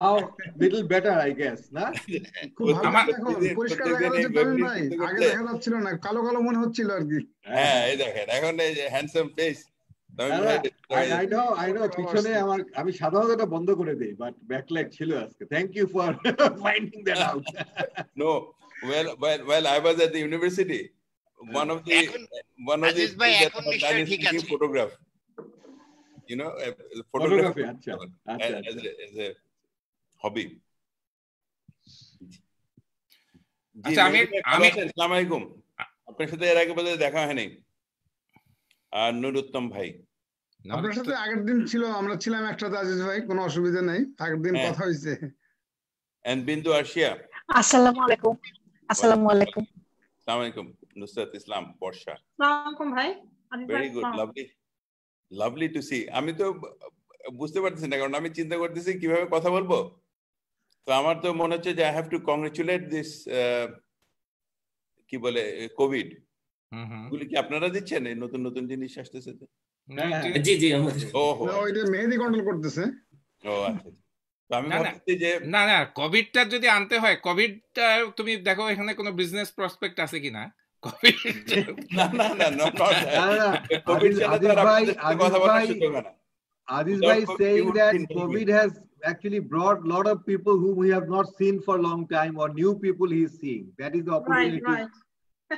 How little better, I guess, না? খুব ভালো এখন পরিষ্কার দেখা যাচ্ছে তামিম ভাই, আগে দেখা যাচ্ছিল না, কালো কালো মনে হচ্ছিল আর কি। হ্যাঁ এই দেখেন এখন এই যে হ্যান্ডসাম ফেস I know পিছনে আমি সাধারণত এটা বন্ধ করে দেই, বাট ব্যাকলাইট ছিল আজকে। Thank you for finding that out. No, well I was at the university. One of the photograph, you know, photography as a hobby. আচ্ছা আমি আসসালামু আলাইকুম, আপনার সাথে এর আগে বোধহয় দেখা হয়নি। আর নুরুত্তম ভাই আপনার সাথে আগের দিন ছিল, আমরা ছিলাম একসাথে আজিজ ভাই, কোনো অসুবিধা নাই, আগের দিন কথা হইছে। and Bindu Arshia. আসসালামু আলাইকুম। আসসালামু আলাইকুম। আসসালামু আলাইকুম নুসরাত ইসলাম বর্ষা। আসসালামু আলাইকুম ভাই। Very good, lovely to see. আমি তো বুঝতে পারতেছি না, কারণ আমি চিন্তা করতেছি কিভাবে কথা বলবো। তো আমার তো মনে হচ্ছে যে I have two congratulate this কি বলে কোভিড। গুলি কি আপনারা দিচ্ছেন এই নতুন নতুন জিনিস আসতেছে? জি জি আমাদের ওইটা মেহেদি কন্ট্রোল করতেছে। ও আচ্ছা, আমি ভাবছি যে না না কোভিডটা যদি আনতে হয়, কোভিডটা তুমি দেখো এখানে কোনো বিজনেস প্রসপেক্ট আছে কিনা। কোভিড না না না না Covid Adiz bhai saying that COVID has actually brought a lot of people whom we have not seen for a long time, or new people he is seeing. That is the opportunity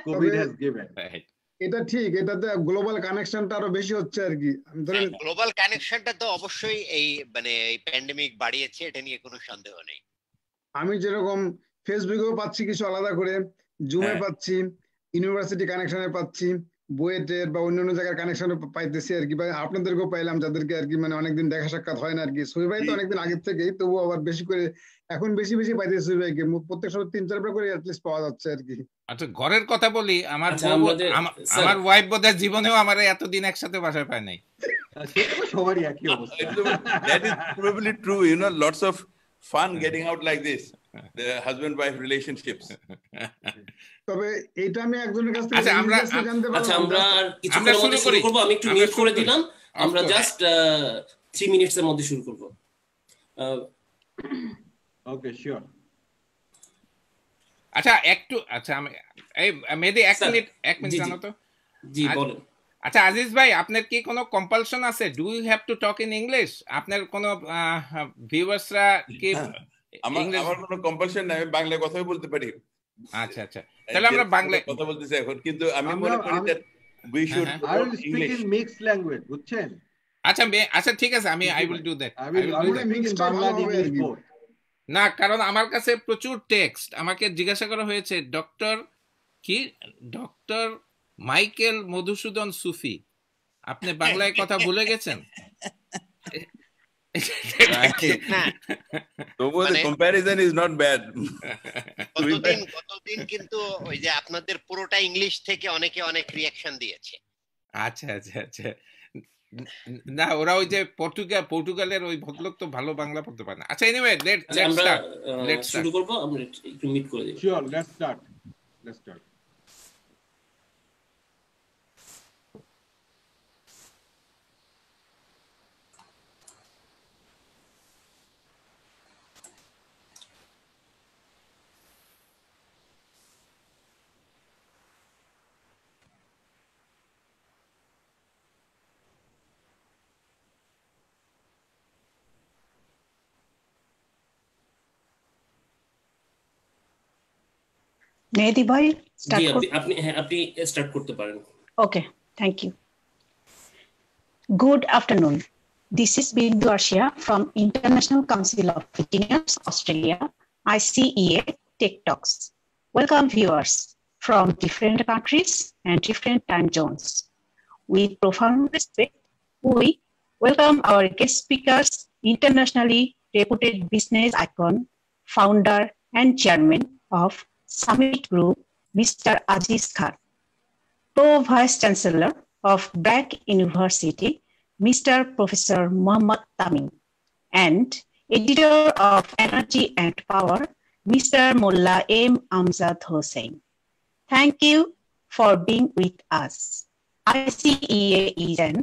COVID has given. এটা ঠিক, এটাতে global কানেকশনটা আরো বেশি হচ্ছে আর কি। ধরেন global কানেকশনটা তো অবশ্যই এই মানে এই প্যান্ডেমিক বাড়িয়েছে, এটা নিয়ে কোনো সন্দেহ নেই। আমি যেরকম ফেসবুকেও পাচ্ছি কিছু আলাদা করে, জুমে পাচ্ছি, ইউনিভার্সিটি কানেকশনে পাচ্ছি, বুয়েটের বা অন্যান্য জায়গার কানেকশনে পাইতেছি আর কি। আপনাদেরকেও পাইলাম যাদেরকে আর কি মানে অনেকদিন দেখা সাক্ষাৎ হয় না আর কি। সুই ভাই তো অনেকদিন আগের থেকেই, তবু আবার বেশি করে এখন বেশি পাইতেছি সুই ভাইকে, প্রত্যেক সময় 3-4 বার করে অ্যাটলিস্ট পাওয়া যাচ্ছে আর কি। আচ্ছা ঘরের কথা বলি, আমার ওয়াইফ বোধহয় জীবনেও আমার এতদিন একসাথে বাসায় পায় নাই। সবারই একই অবস্থা। That is probably true, you know, lots of fun getting out like this, the husband wife relationships. তবে এটা আমি একজনের কাছ থেকে জানতে পারলাম। আচ্ছা আমরা কিছুক্ষণের মধ্যে শুরু করব, আমি একটু মিউট করে দিলাম, আমরা জাস্ট 3 মিনিটসের মধ্যে শুরু করব। Okay sure. আচ্ছা একটু আমি এই মেহেদি এক মিনিট জানো তো। জি বলেন। আচ্ছা আজিজ ভাই, আপনার কি কোনো কম্পালশন আছে? Do you have to talk in English? আপনার কোনো ভিউয়ার্সরা কি? আমার কোনো কম্পালশন নাই, আমি বাংলায় কথাই বলতে পারি। আচ্ছা তাহলে আমরা বাংলায় কথা বলতেছি এখন, কিন্তু আমি মনে করি যে we should speak in mixed language, বুঝছেন? আচ্ছা ঠিক আছে, I will do that. I will mix Bangla English both. না কারণ আমার কাছে প্রচুর টেক্সট, আমাকে জিজ্ঞাসা করা হয়েছে ডক্টর মাইকেল মধুসূদন সুফি, আপনি বাংলায় কথা ভুলে গেছেন? comparison is not bad. কতদিন কিন্তু ওই যে আপনাদের পুরোটা ইংলিশ থেকে অনেকে অনেক রিঅ্যাকশন দিয়েছে। আচ্ছা না ওরা ওই যে পর্তুগালের ওই ভদ্রলোক তো ভালো বাংলা পড়তে পারে না। আচ্ছা এনিওয়ে লেটস শুরু করব, আমরা একটু মিট করে দিই। Sure, let's start. মেহেদি ভাই আপনি স্টার্ট করতে পারেন। Okay, thank you. Good afternoon. This is Bindu Arshia from International Council of Engineers, Australia, ICEA Tech Talks. Welcome viewers from different countries and different time zones. With profound respect, we welcome our guest speakers, internationally reputed business icon, founder and chairman of Summit Group, Mr. Aziz Khan, Pro-Vice Chancellor of Bragg University, Mr. Professor Muhammad Tamim, and Editor of Energy and Power, Mr. Mullah M. Amjad Hossain. Thank you for being with us. ICEA is an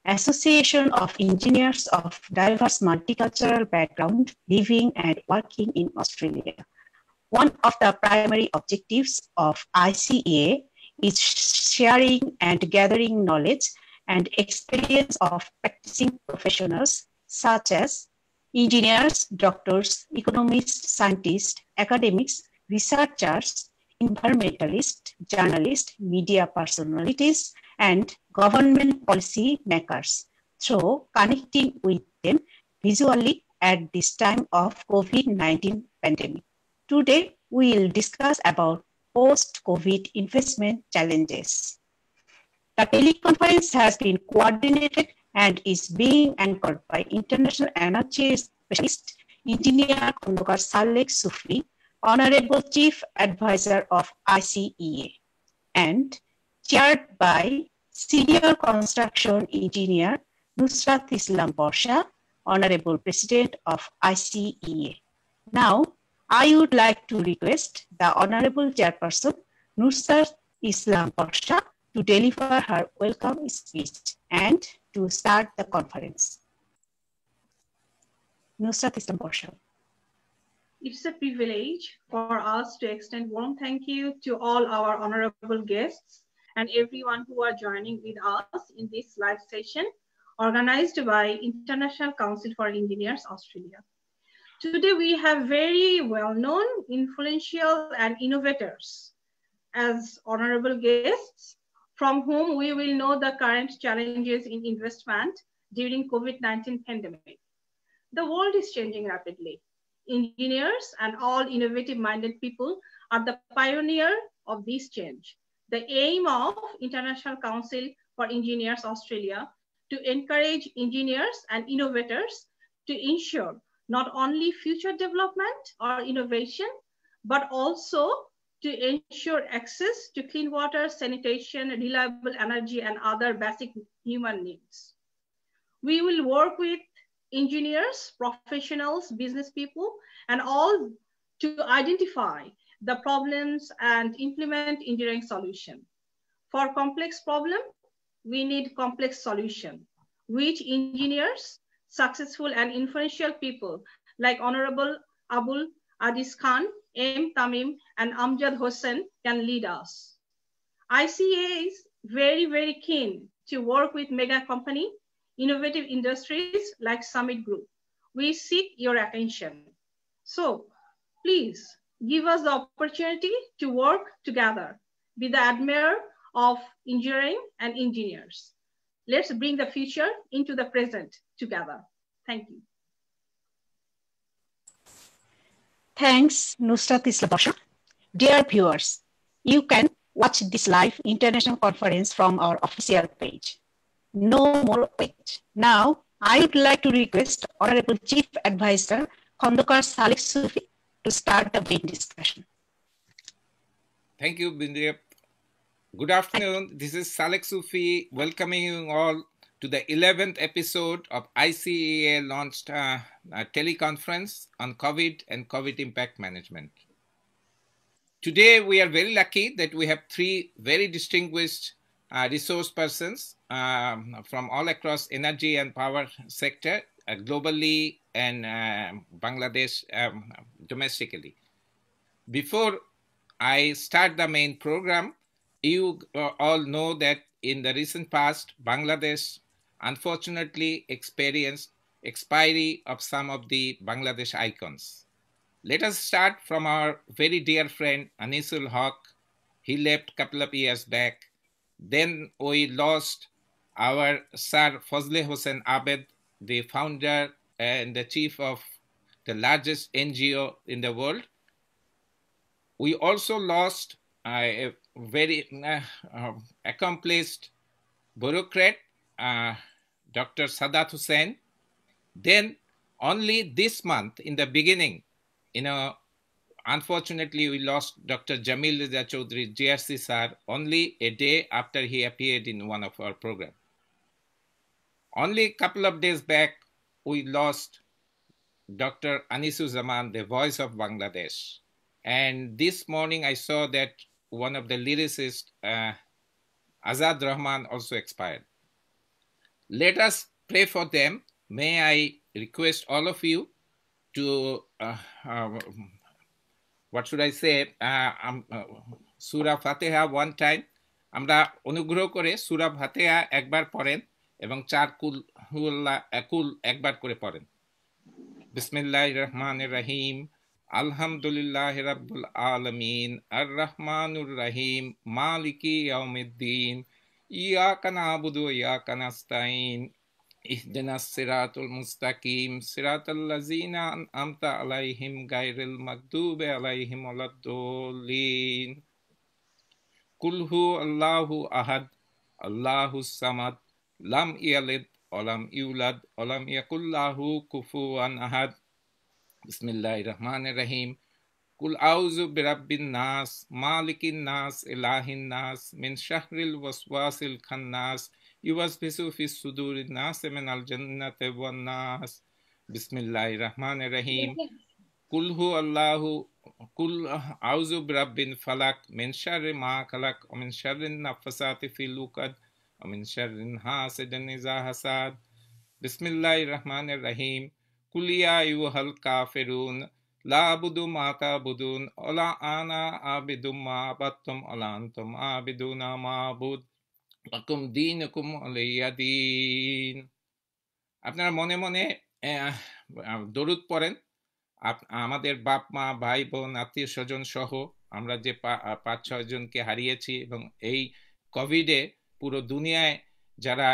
Association of Engineers of Diverse Multicultural Background Living and Working in Australia. One of the primary objectives of ICEA is sharing and gathering knowledge and experience of practicing professionals such as engineers, doctors, economists, scientists, academics, researchers, environmentalists, journalists, media personalities, and government policy makers through connecting with them visually at this time of COVID-19 pandemic. Today, we will discuss about post-COVID investment challenges. The teleconference has been coordinated and is being anchored by International Energy Specialist Engineer Khondokar Salek Sufi, Honorable Chief Advisor of ICEA, and chaired by Senior Construction Engineer Nusrat Islam Borsha, Honorable President of ICEA. Now, I would like to request the Honorable Chairperson Nusrat Islam Borsha to deliver her welcome speech and to start the conference. Nusrat Islam Borsha. It's a privilege for us to extend warm thank you to all our honorable guests and everyone who are joining with us in this live session organized by International Council for Engineers Australia. Today we have very well-known, influential and innovators as honorable guests from whom we will know the current challenges in investment during COVID-19 pandemic. The world is changing rapidly. Engineers and all innovative-minded people are the pioneer of this change. The aim of International Council for Engineers Australia to encourage engineers and innovators to ensure not only future development or innovation, but also to ensure access to clean water, sanitation, reliable energy, and other basic human needs. We will work with engineers, professionals, business people, and all to identify the problems and implement engineering solution. For complex problem, we need complex solution, which engineers, successful and influential people like Honorable Abul Adis Khan, M. Tamim, and Amjad Hossain can lead us. ICA is very, very keen to work with mega company, innovative industries like Summit Group. We seek your attention. So please give us the opportunity to work together with the admirer of engineering and engineers. Let's bring the future into the present together. Thank you. Thanks, Nusrat Islam Borsha. Dear viewers, you can watch this live international conference from our official page. No more wait. Now, I would like to request Honorable Chief Advisor Khondokar Salek Sufi to start the main discussion. Thank you, Bindya. Good afternoon. This is Salek Sufi welcoming you all to the 11th episode of ICEA launched a teleconference on COVID and COVID impact management. Today, we are very lucky that we have three very distinguished resource persons from all across energy and power sector globally and Bangladesh domestically. Before I start the main program, you all know that in the recent past, Bangladesh unfortunately experienced expiry of some of the Bangladesh icons. Let us start from our very dear friend Anisul Haq. He left a couple of years back. Then we lost our Sir Fazle Hossain Abed, the founder and the chief of the largest NGO in the world. We also lost a very accomplished bureaucrat, Dr. Sadat Hussain. Then only this month, in the beginning, unfortunately, we lost Dr. Jamil Reza Chaudhry, JRC sir, only a day after he appeared in one of our programs. Only a couple of days back, we lost Dr. Anisuzzaman, the voice of Bangladesh. And this morning, I saw that one of the lyricists, Azad Rahman, also expired. Let us pray for them. May I request all of you to, what should I say, Surah Fatiha one time. আমরা অনুগ্রহ করে সূরা ফাতিহা একবার পড়েন এবং 4 কুল একবার করে পড়েন। বিসমিল্লাহির রহমানির রহিম। আলহামদুলিল্লাহি রাব্বিল আলামিন আর রহমানুর রহিম মালিকি ইয়াউমিদ্দিন ইয়াকা না'বুদু ওয়া ইয়াকা নাস্তাইন ইহদিনাস সিরাতাল মুস্তাকিম সিরাতাল লাযিনা আন'আমতা আলাইহিম গায়রিল মাগদুবি আলাইহিম ওয়ালাদ-দাল্লিন। কুল হু আল্লাহু আহাদ আল্লাহুস সামাদ লাম ইয়ালিদ ওয়া লাম ইউলাদ ওয়া লাম ইয়াকুল লাহু কুফুয়ান আহাদ। বিসমিল্লাহির রহমানির রহিম। কুল আউযু বিরাব্বিন নাস মালিকিন নাস ইলাহিন নাস মিন শাররিল ওয়াসওয়াসিল খান্নাস ইউওয়াসবিসু ফিস সুদুরিন নাস মিনাল জান্নাতি ওয়ান নাস। বিসমিল্লাহির রহমানির রহিম। কুল হু আল্লাহু কুল আউযু বিরাব্বিন ফালাক মিন শাররি মা খালাক ওয়া মিন শাররিন নাফাসাতি ফিল উকাদ ওয়া মিন শাররিন হাসিদিন ইযা হাসাদ। বিসমিল্লাহির রহমানির রহিম। কুল ইয়া আইয়ুহাল কাফিরুন লা আ'বুদু মা তা'বুদুন ওয়া লা আনা আ'বিদু মা আ'বাদতুম ওয়া লা আনতুম আ'বিদুনা মা আ'বুদ লাকুম দীনুকুম ওয়ালিয়া দীন। আপনারা মনে মনে দরুদ পড়েন। আমাদের বাপ মা ভাই বোন আত্মীয় স্বজন সহ আমরা যে 5-6 জনকে হারিয়েছি এবং এই কোভিডে পুরো দুনিয়ায় যারা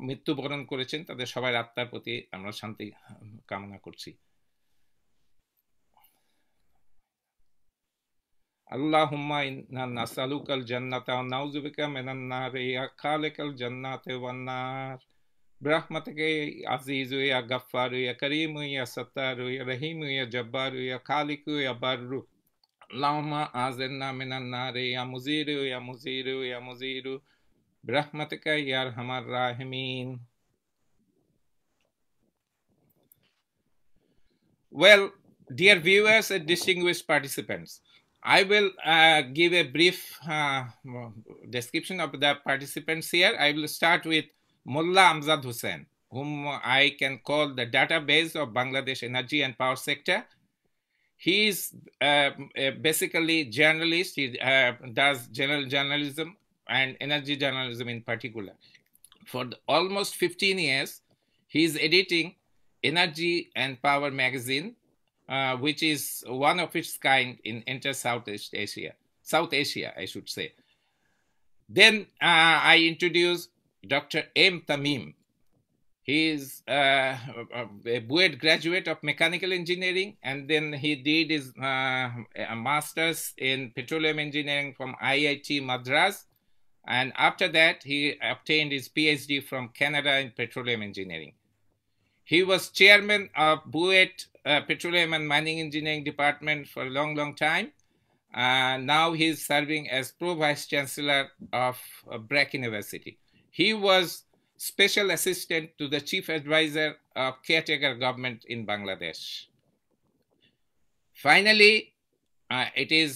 মৃত্যুবরণ করেছেন তাদের সবার আত্মার প্রতি আমরা শান্তি কামনা করছি। আল্লাহুম্মা ইন্না নাসআলুকাল জান্নাতা ওয়া নাউযু বিকা মিনান নার ইয়া খালিকাল জান্নাতি ওয়ান নার برحمتك يا عزيز يا غفار يا كريم يا ستار يا رحيم يا جبار يا خالق يا بر اللهم أعذنا من النار يا مزير يا مزير يا مزير برحمتك يا أرحم الراحمين. Well, dear viewers and distinguished participants, I will give a brief description of the participants here. I will start with Mullah Amjad Hussain, whom I can call the database of Bangladesh energy and power sector. He is basically journalist. He does general journalism and energy journalism in particular. For almost 15 years, he is editing Energy and Power magazine, which is one of its kind in entire South Asia, I should say. Then I introduce Dr. M. Tamim. He is a BUET graduate of mechanical engineering, and then he did his master's in petroleum engineering from IIT Madras. And after that, he obtained his PhD from Canada in petroleum engineering. He was chairman of BUET Petroleum and Mining Engineering Department for a long, long time. Now he is serving as Pro-Vice Chancellor of BRAC University. He was special assistant to the chief advisor of caretaker government in Bangladesh. Finally, it is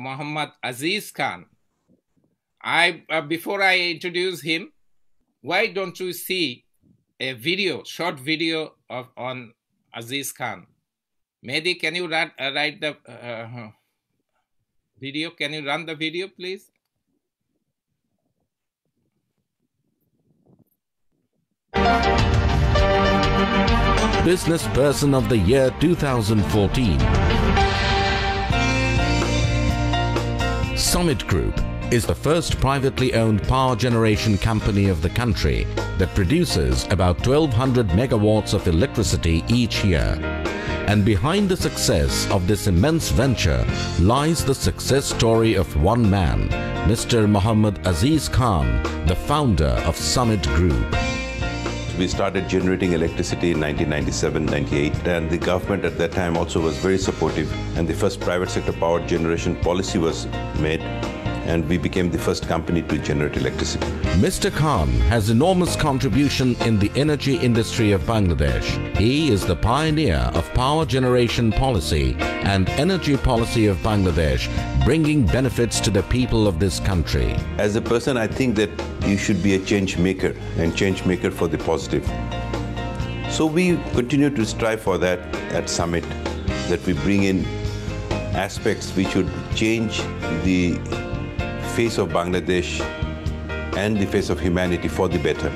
Muhammad Aziz Khan. Before I introduce him, why don't you see a video, short video on Aziz Khan? Mehdi, can you write the video? Can you run the video, please? Business Person of the Year 2014. Summit Group is the first privately owned power generation company of the country that produces about 1,200 megawatts of electricity each year. And behind the success of this immense venture lies the success story of one man, Mr. Muhammad Aziz Khan, the founder of Summit Group. We started generating electricity in 1997-98, and the government at that time also was very supportive, and the first private sector power generation policy was made. and we became the first company to generate electricity. Mr. Khan has enormous contribution in the energy industry of Bangladesh. He is the pioneer of power generation policy and energy policy of Bangladesh, bringing benefits to the people of this country. As a person, I think that you should be a change maker, and change maker for the positive. So we continue to strive for that at Summit, that we bring in aspects which would change the face of Bangladesh and the face of humanity for the better.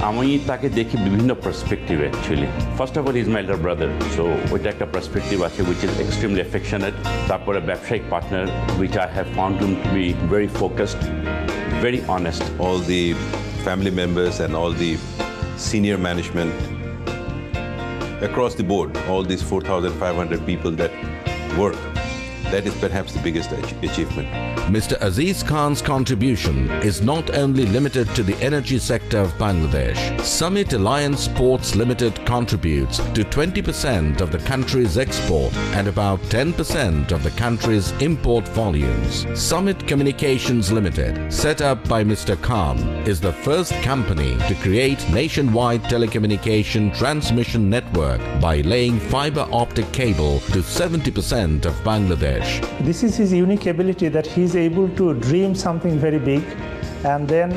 আমি তাকে দেখি বিভিন্ন perspective actually. First of all is my elder brother, so ওইটা একটা perspective আছে which is extremely affectionate. তারপরে ব্যবসায়িক partner which I have found him to be very focused, very honest. All the family members and all the senior management across the board, all these 4,500 people that work, that is perhaps the biggest achievement. Mr. Aziz Khan's contribution is not only limited to the energy sector of Bangladesh. Summit Alliance Ports Limited contributes to 20% of the country's export and about 10% of the country's import volumes. Summit Communications Limited, set up by Mr. Khan, is the first company to create nationwide telecommunication transmission network by laying fiber optic cable to 70% of Bangladesh. This is his unique ability that he is able to dream something very big, and then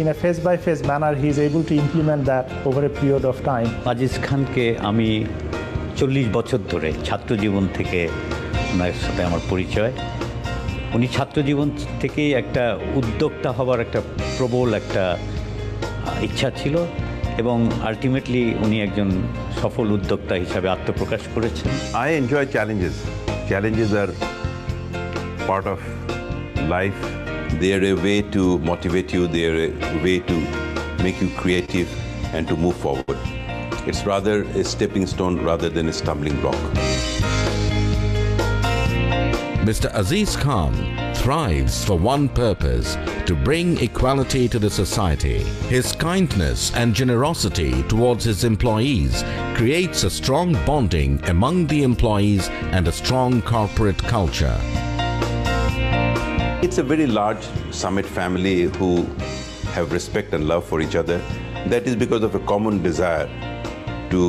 in a phase-by-phase manner he is able to implement that over a period of time. Aziz খানকে আমি 40 বছর ধরে ছাত্র জীবন থেকে ওনার সাথে আমার পরিচয়। উনি ছাত্র জীবন থেকেই একটা উদ্যোক্তা হবার একটা প্রবল একটা ইচ্ছা ছিল, এবং আলটিমেটলি উনি একজন সফল উদ্যোক্তা হিসাবে আত্মপ্রকাশ করেছেন। I enjoy challenges. Challenges are part of life. They are a way to motivate you. They are a way to make you creative and to move forward. It's rather a stepping stone rather than a stumbling block. Mr. Aziz Khan thrives for one purpose: to bring equality to the society. His kindness and generosity towards his employees creates a strong bonding among the employees and a strong corporate culture. It's a very large Summit family who have respect and love for each other. That is because of a common desire to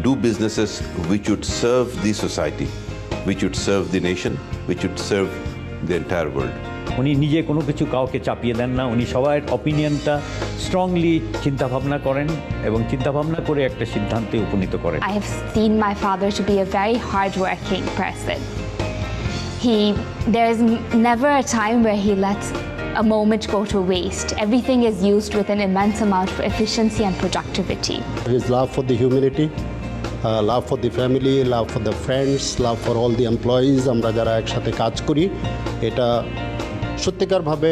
do businesses which would serve the society, which would serve the nation, which would serve the entire world. উনি নিজে কোনো কিছু কাউকে চাপিয়ে দেন না, উনি সবার অপিনিয়নটা strongly চিন্তাভাবনা করেন এবং চিন্তাভাবনা করে একটা সিদ্ধান্তে উপনীত করেন। I have seen my father to be a very hard-working person. There is never a time where he lets a moment go to waste. Everything is used with an immense amount of efficiency and productivity. His love for the humanity, love for the family, love for the friends, love for all the employees, আমরা যারা একসাথে কাজ করি, এটা সত্যিকার ভাবে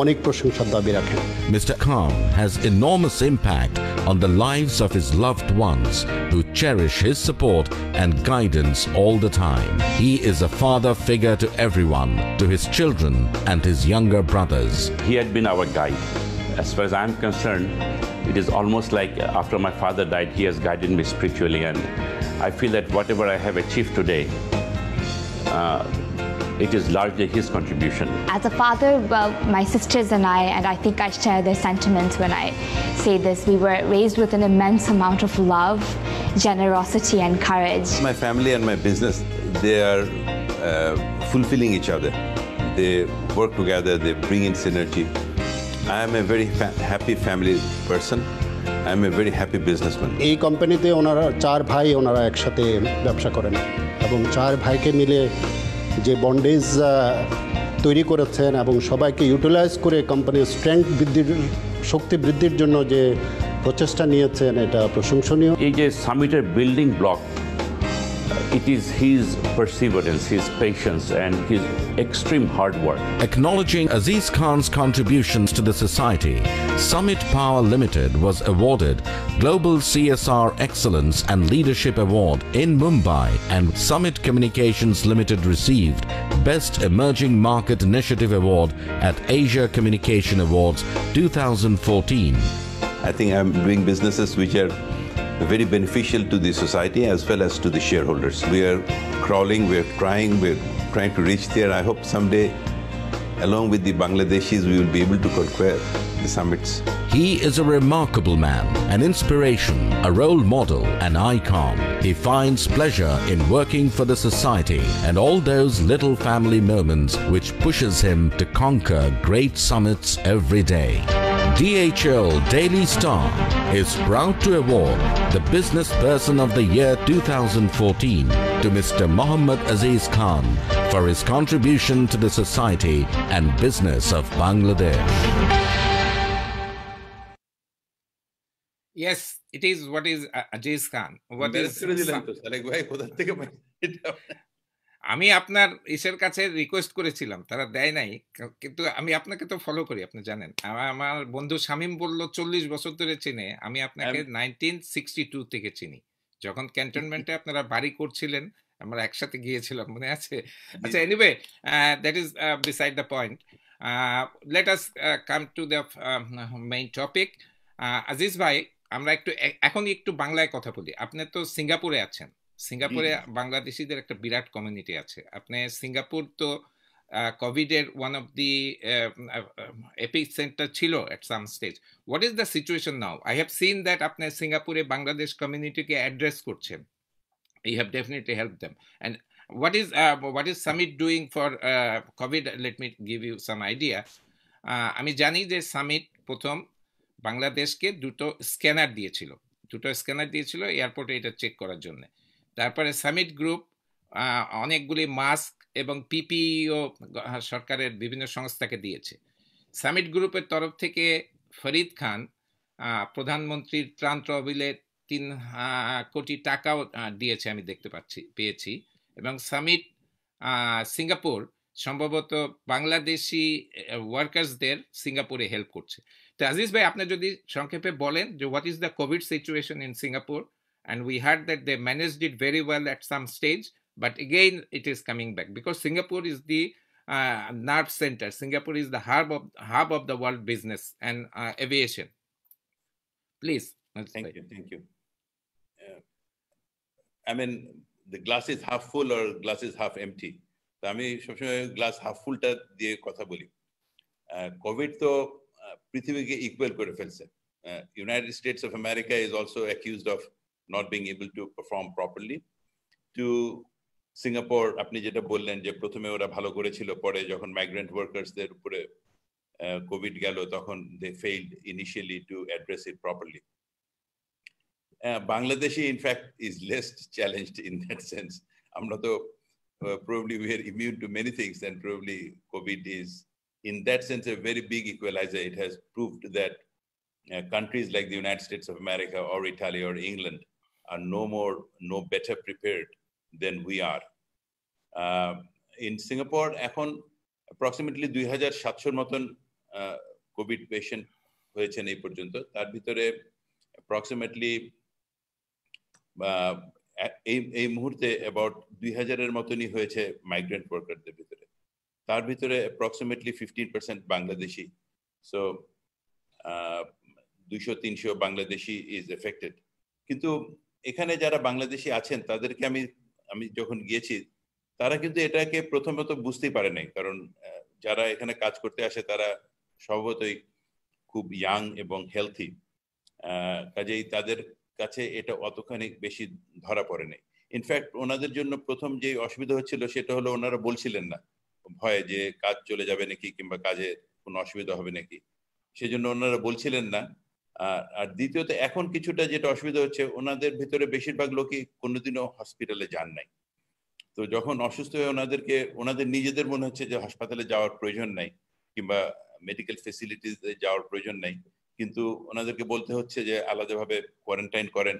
অনেক প্রশংসার দাবি রাখেন। Mr. Khan has enormous impact on the lives of his loved ones who cherish his support and guidance all the time. He is a father figure to everyone, to his children and his younger brothers. He had been our guide. As far as I'm concerned, it is almost like after my father died, he has guided me spiritually, and I feel that whatever I have achieved today, it is largely his contribution. As a father, well, my sisters and I think I share their sentiments when I say this, we were raised with an immense amount of love, generosity and courage. My family and my business, they are fulfilling each other. They work together, they bring in synergy. I am a very happy family person. I am a very happy businessman. এই কোম্পানিতে ওনারা 4 ভাই ওনারা একসাথে ব্যবসা করেন এবং 4 ভাইকে মিলে যে বন্ডেজ তৈরি করেছেন এবং সবাইকে ইউটিলাইজ করে কোম্পানির স্ট্রেংথ বৃদ্ধির শক্তি বৃদ্ধির জন্য যে প্রচেষ্টা নিয়েছেন এটা প্রশংসনীয়। এই যে সামিটের building block, it is his perseverance, his patience and his extreme hard work. Acknowledging Aziz Khan's contributions to the society, Summit Power Limited was awarded Global CSR Excellence and Leadership Award in Mumbai, and Summit Communications Limited received Best Emerging Market Initiative Award at Asia Communication Awards 2014. I think I'm doing businesses which are very beneficial to the society as well as to the shareholders. We are crawling, we're trying to reach there. I hope someday, along with the Bangladeshis, we will be able to conquer the summits. He is a remarkable man, an inspiration, a role model, an icon. He finds pleasure in working for the society and all those little family moments which pushes him to conquer great summits every day. DHL Daily Star is proud to award the Business Person of the Year 2014 to Mr. Muhammad Aziz Khan for his contribution to the society and business of Bangladesh. Yes, it is. What is Aziz Khan? What is? আমি আপনার ইসের কাছে request করেছিলাম, তারা দেয় নাই, কিন্তু আমি আপনাকে তো ফলো করি, আপনি জানেন। আমার বন্ধু শামীম বলল 40 বছর ধরে চিনে, আমি আপনাকে 1962 থেকে চিনি, যখন ক্যান্টনমেন্টে আপনারা বাড়ি করছিলেন, আমরা একসাথে গিয়েছিলাম, মনে আছে? আচ্ছা, anyway, that is beside the point. Let us come to the main topic. Aziz ভাই, আমরা এখন একটু বাংলায় কথা বলি। আপনি তো সিঙ্গাপুরে আছেন, সিঙ্গাপুরে বাংলাদেশিদের একটা বিরাট কমিউনিটি আছে। আপনি সিঙ্গাপুর তো কোভিডের one of the epicentre ছিল at some stage. What is the situation now? I have seen that আপনি সিঙ্গাপুরে বাংলাদেশ কমিউনিটিকে অ্যাড্রেস করছেন। You have definitely help them. And what is Summit doing for COVID? Let me give you some idea. আমি জানি যে summit প্রথম বাংলাদেশকে দুটো স্ক্যানার দিয়েছিল এয়ারপোর্টে এটা চেক করার জন্য। তারপরে সামিট গ্রুপ অনেকগুলি মাস্ক এবং পিপিইও সরকারের বিভিন্ন সংস্থাকে দিয়েছে। সামিট গ্রুপের তরফ থেকে ফরিদ খান প্রধানমন্ত্রীর ত্রাণ তহবিলে 3 কোটি টাকাও দিয়েছে, আমি পেয়েছি। এবং সামিট সিঙ্গাপুর সম্ভবত বাংলাদেশি ওয়ার্কার্সদের সিঙ্গাপুরে হেল্প করছে। তো আজিজ ভাই, আপনি যদি সংক্ষেপে বলেন যে what is the Covid situation in Singapore? And we heard that they managed it very well at some stage, but again it is coming back because Singapore is the nerve center. Singapore is the hub of the world business and aviation. Please. Thank you. I mean, the glass is half full or glass is half empty. So আমি সবসময় glass half ফুলটা দিয়ে কথা বলি। Covid তো পৃথিবীকে equal করে ফেলছে। United States of America is also accused of not being able to perform properly. To Singapore, আপনি যেটা বললেন যে প্রথমে ওরা ভালো করেছিল, পরে যখন migrant workers দের উপরে কোভিড গেল তখন they failed initially to address it properly. Bangladesh in fact is less challenged in that sense. আমরা তো probably we are immune to many things, and probably COVID is in that sense a very big equalizer. It has proved that countries like the United States of America or Italy or England are no better prepared than we are. In Singapore, এখন approximately 2700 মতন COVID patient হয়েছেন এই পর্যন্ত। তার ভিতরে approximately এই মুহূর্তে about 2000-এর মতনই হয়েছে migrant workerদের ভিতরে। তার ভিতরে approximately 15% Bangladeshi. So 200-300 Bangladeshi is affected. কিন্তু এখানে যারা বাংলাদেশি আছেন তাদেরকে আমি যখন গিয়েছি, তারা কিন্তু এটাকে প্রথমত বুঝতেই পারে নাই, কারণ যারা এখানে কাজ করতে আসে তারা স্বভাবতই খুব ইয়াং এবং হেলথি, কাজেই তাদের কাছে এটা অতখানি বেশি ধরা পড়ে নাই। ইনফ্যাক্ট ওনাদের জন্য প্রথম যে অসুবিধা হচ্ছিল সেটা হলো ওনারা বলছিলেন না, ভয়ে যে কাজ চলে যাবে নাকি কিংবা কাজে কোনো অসুবিধা হবে নাকি, সেজন্য ওনারা বলছিলেন না। আর দ্বিতীয়ত এখন কিছুটা যেটা অসুবিধা হচ্ছে, ওনাদের ভিতরে বেশিরভাগ লোকই কোনোদিনও হসপিটালে যান নাই। তো যখন অসুস্থ হয়ে ওনাদের নিজেদের মনে হচ্ছে যে হাসপাতালে যাওয়ার প্রয়োজন নাই কিংবা মেডিকেল ফেসিলিটিসে যাওয়ার প্রয়োজন নাই, কিন্তু ওনাদেরকে বলতে হচ্ছে যে আলাদাভাবে কোয়ারেন্টাইন করেন।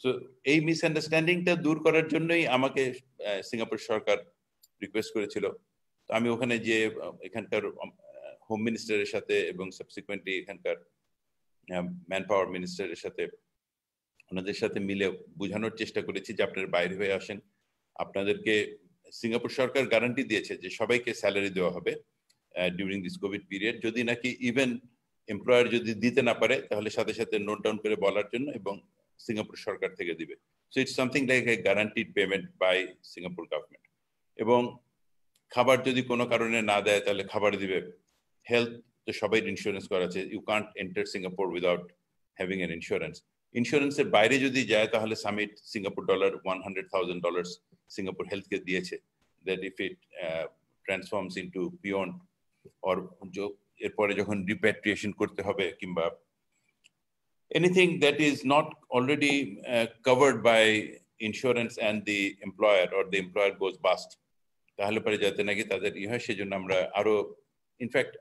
সো এই মিসআন্ডারস্ট্যান্ডিংটা দূর করার জন্যই আমাকে সিঙ্গাপুর সরকার রিকোয়েস্ট করেছিল। তো আমি ওখানে যে এখানকার হোম মিনিস্টারের সাথে এবং সাবসিকুয়েন্টলি এখানকার ম্যান পাওয়ার মিনিস্টারের সাথে ওনাদের সাথে মিলে বোঝানোর চেষ্টা করেছি যে আপনারা বাইরে হয়ে আসেন, আপনাদেরকে সিঙ্গাপুর সরকার গ্যারান্টি দিয়েছে যে সবাইকে স্যালারি দেওয়া হবে ডিউরিং দিস কোভিড পিরিয়ড। যদি নাকি ইভেন এমপ্লয়ার যদি দিতে না পারে তাহলে সাথে সাথে নোট ডাউন করে বলার জন্য, এবং সিঙ্গাপুর সরকার থেকে দিবে। So it's something like a guaranteed payment by Singapore government. এবং খাবার যদি কোনো কারণে না দেয় তাহলে খাবার দিবে। হেলথ তো সবাই ইন্স্যুরেন্স করা আছে, you can't enter Singapore without having an insurance. ইন্স্যুরেন্সের বাইরে যদি যায় তাহলে সামিট সিঙ্গাপুর ডলার $100,000 সিঙ্গাপুর হেলথকে দিয়েছে, that if it transforms into beyond or এরপরে যখন রিপ্যাট্রিয়েশন করতে হবে কিংবা anything that is not already covered by insurance and the employer or the employer goes bust, তাহলে পরে যাতে নাকি তাদের হয়, সেজন্য আমরা আরো ইনফ্যাক্ট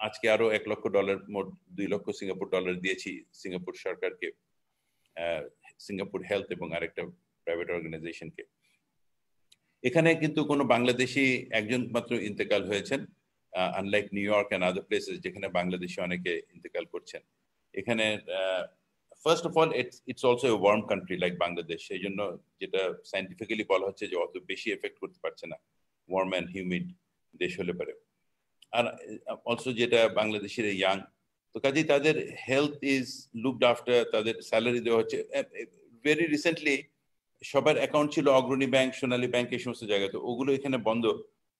আজকে আরো $1 লক্ষ মোট $2 লক্ষ সিঙ্গাপুর ডলার দিয়েছি সিঙ্গাপুর সরকারকে, সিঙ্গাপুর হেলথ এবং আরেকটা প্রাইভেট অর্গানাইজেশনকে। এখানে কিন্তু কোনো বাংলাদেশি একজন মাত্র ইন্তেকাল হয়েছেন, unlike New York and other places যেখানে বাংলাদেশি অনেকে ইন্তেকাল করছেন। এখানে first of all it's also a warm country like Bangladesh, সেই জন্য যেটা সাইন্টিফিক্যালি বলা হচ্ছে যে অত বেশি এফেক্ট করতে পারছে না ওয়ার্ম অ্যান্ড হিউমিড দেশ হলে পারে। আর অলসো যেটা বাংলাদেশের ইয়াং, তো কাজেই তাদের হেলথ ইজ লুকড আফটার, তাদের স্যালারি দেওয়া হচ্ছে। ভেরি রিসেন্টলি সবার অ্যাকাউন্ট ছিল অগ্রণী ব্যাংক, সোনালী ব্যাংক, এই সমস্ত জায়গায়, তো ওগুলো এখানে বন্ধ।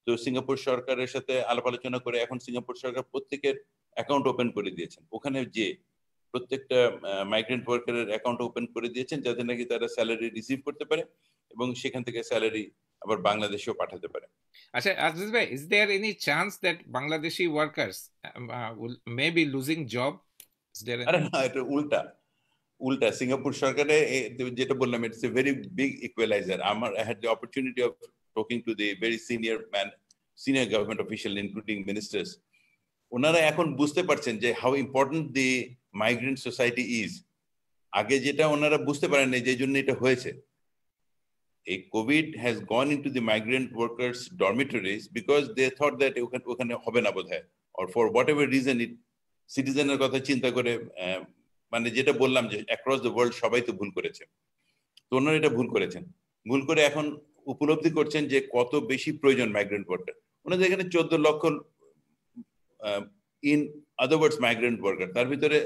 তো সিঙ্গাপুর সরকারের সাথে আলাপ আলোচনা করে এখন সিঙ্গাপুর সরকার প্রত্যেকের অ্যাকাউন্ট ওপেন করে দিয়েছেন। ওখানে যে প্রত্যেকটা মাইগ্রেন্ট ওয়ার্কারের অ্যাকাউন্ট ওপেন করে দিয়েছেন যাতে নাকি তারা স্যালারি রিসিভ করতে পারে এবং সেখান থেকে স্যালারি আবার বাংলাদেশেও পাঠাতে পারে। আচ্ছা আজিজ ভাই, is there any chance that Bangladeshi workers may be losing job? Is there any... না, এটা উল্টা সিঙ্গাপুর সরকারে যেটা বললাম, it's a very big equalizer. I had the opportunity of talking to the very senior government official including ministers. ওনারা এখন বুঝতে পারছেন যে how important the migrant society is. আগে যেটা ওনারা বুঝতে পারেন না, যে জন্য এটা হয়েছে। এই COVID has gone into the migrant workers dormitories because they thought that ওখানে হবে না বোধহয়, or for whatever reason it সিটিজেনের কথা চিন্তা করে, মানে যেটা বললাম যে অ্যাক্রস দ্য ওয়ার্ল্ড সবাই তো ভুল করেছে, তো ওনারা এটা ভুল করেছেন। ভুল করে এখন উপলব্ধি করছেন যে কত বেশি প্রয়োজন মাইগ্রেন্ট ওয়ার্কার। ওনাদের এখানে 14 লক্ষ in other words migrant worker, তার ভিতরে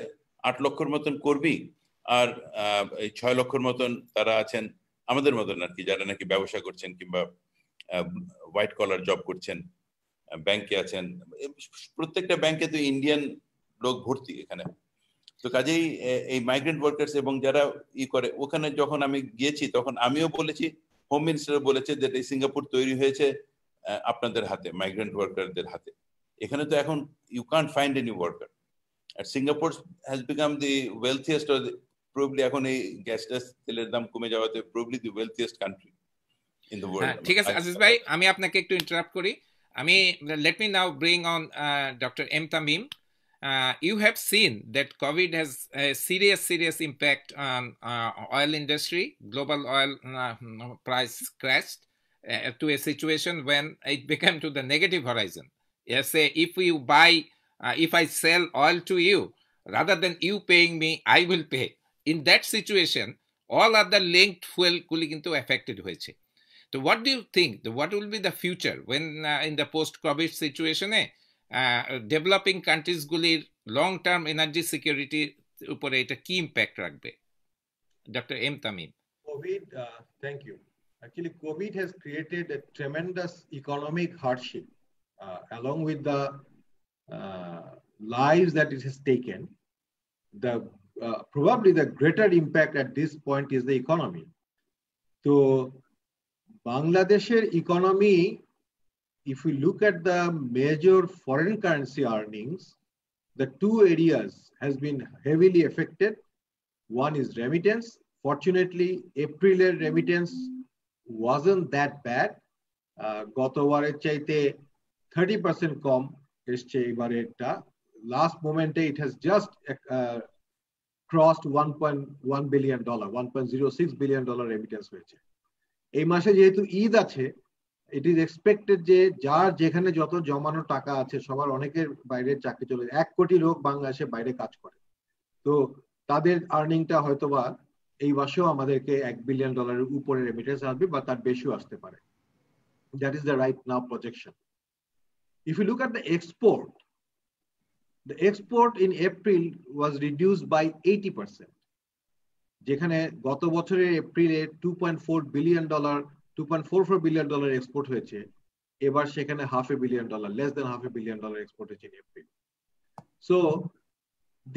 8 লক্ষর মতন কর্মী আর 6 লক্ষর মতন তারা আছেন আমাদের মতন আর কি, যারা নাকি ব্যবসা করছেন কিংবা হোয়াইট কলার জব করছেন, ব্যাংকে আছেন। প্রত্যেকটা ব্যাংকে তো ইন্ডিয়ান লোক ভর্তি এখানে। তো কাজেই এই মাইগ্রেন্ট ওয়ার্কার্স এবং যারা করে ওখানে, যখন আমি গিয়েছি তখন আমিও বলেছি, হোম মিনিস্টার বলেছে যে এই সিঙ্গাপুর তৈরি হয়েছে আপনাদের হাতে, মাইগ্রেন্ট ওয়ার্কারদের হাতে। এখানে তো এখন you can't find any worker. আর Singapore has become the wealthiest, probably এখন এই গ্যাস তেলের দাম কমে যাওয়াতে probably the wealthiest country in the world. ঠিক আছে আজিজ ভাই, আমি আপনাকে একটু ইন্টারাপ্ট করি। Let me now bring on Dr. M. Tamim. You have seen that COVID has a serious impact on oil industry. Global oil price crashed to a situation when it became to the negative horizon. Yes, say if I sell oil to you, rather than you paying me, I will pay. In that situation, all other linked fuel গুলি কিন্তু affected হয়েছে। So what do you think? What will be the future when in the post-COVID situation, developing countries গুলির long-term energy security উপরে এটা কি impact রাখবে? Dr. M. Tamim. COVID, thank you. Actually, COVID has created a tremendous economic hardship along with the lives that it has taken. Probably the greater impact at this point is the economy. So Bangladesh's economy, if we look at the major foreign currency earnings, the two areas has been heavily affected. One is remittance. Fortunately, April remittance wasn't that bad. গতবারের চাইতে 30% কম এসছে এবারে। এটা last moment it has just crossed $1.1 billion, $1.06 billion remittance হয়েছে। এই মাসে যেহেতু ঈদ আছে, ইট ইজ এক্সপেক্টেড যে যার যেখানে যত জমানো টাকা আছে সবার অনেকের বাইরে চাকরি চলে, 1 কোটি লোক বাংলাদেশে বাইরে কাজ করে, তো তাদের আর্নিংটা হয়তোবা এই মাসেও আমাদেরকে $1 বিলিয়ন উপরে রেমিটেন্স আসবে বা তার বেশিও আসতে পারে। That is the right now projection. If you look at the export in April was reduced by 80%. যেখানে গত বছরের এপ্রিলে $2.44 বিলিয়ন এক্সপোর্ট হয়েছে, এবার সেখানে $500 million, less than $500 million export হয়েছে in April. So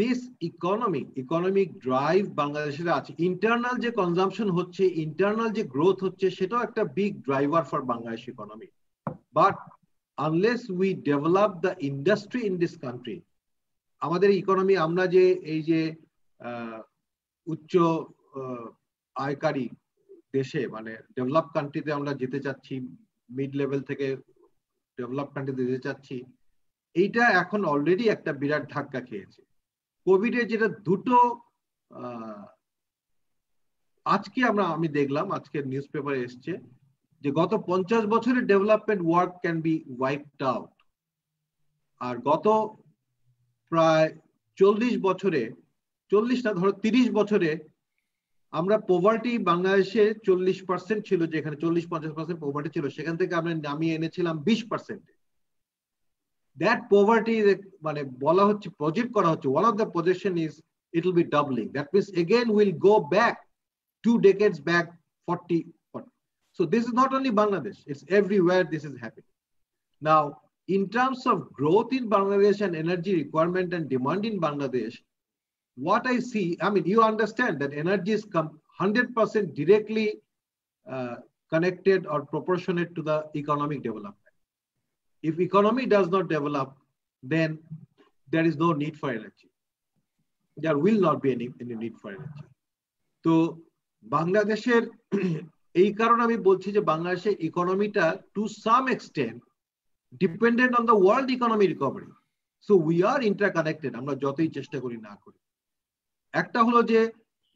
this economic drive বাংলাদেশের আছে, ইন্টারনাল যে কনজাম্পশন হচ্ছে, ইন্টারনাল যে গ্রোথ হচ্ছে, সেটাও একটা big driver for Bangladesh economy. But unless we develop the industry in this country, আমাদের ইকোনমি, আমরা যে এই যে উচ্চ আয়কারী দেশে মানে ডেভেলপ কান্ট্রিতে আমরা যেতে চাচ্ছি, মিড লেভেল থেকে ডেভেলপ কান্ট্রিতে যেতে চাচ্ছি, এইটা এখন অলরেডি একটা বিরাট ধাক্কা খেয়েছে। কোভিডের যেটা দুটো, আজকে আমি দেখলাম, আজকের নিউজ পেপারে এসছে যে গত 50 বছরের development work can be wiped out, আর গত প্রায় 40 বছরে, 40 না ধরো 30 বছরে আমরা পভার্টি বাংলাদেশে 40% ছিল, যেখানে 40-50% পভার্টি ছিল, সেখান থেকে আমরা নামিয়ে এনেছিলাম 20%। দ্যাট পভার্টি মানে বলা হচ্ছে, প্রজেক্ট করা হচ্ছে, one of the projection is it will be doubling. That means again will go back 2 decades back, 40. So this is not only Bangladesh, it's everywhere this is happening. Now, in terms of growth in Bangladesh and energy requirement and demand in Bangladesh, what I see, I mean, you understand that energy is 100% directly connected or proportionate to the economic development. If economy does not develop, then there is no need for energy. There will not be any need for energy. So, বাংলাদেশের এই কারণে আমি বলছি যে বাংলাদেশের ইকোনমিটা to some extent dependent on the world economy recovery. So we are interconnected, আমরা যতই চেষ্টা করি না করি। একটা হলো যে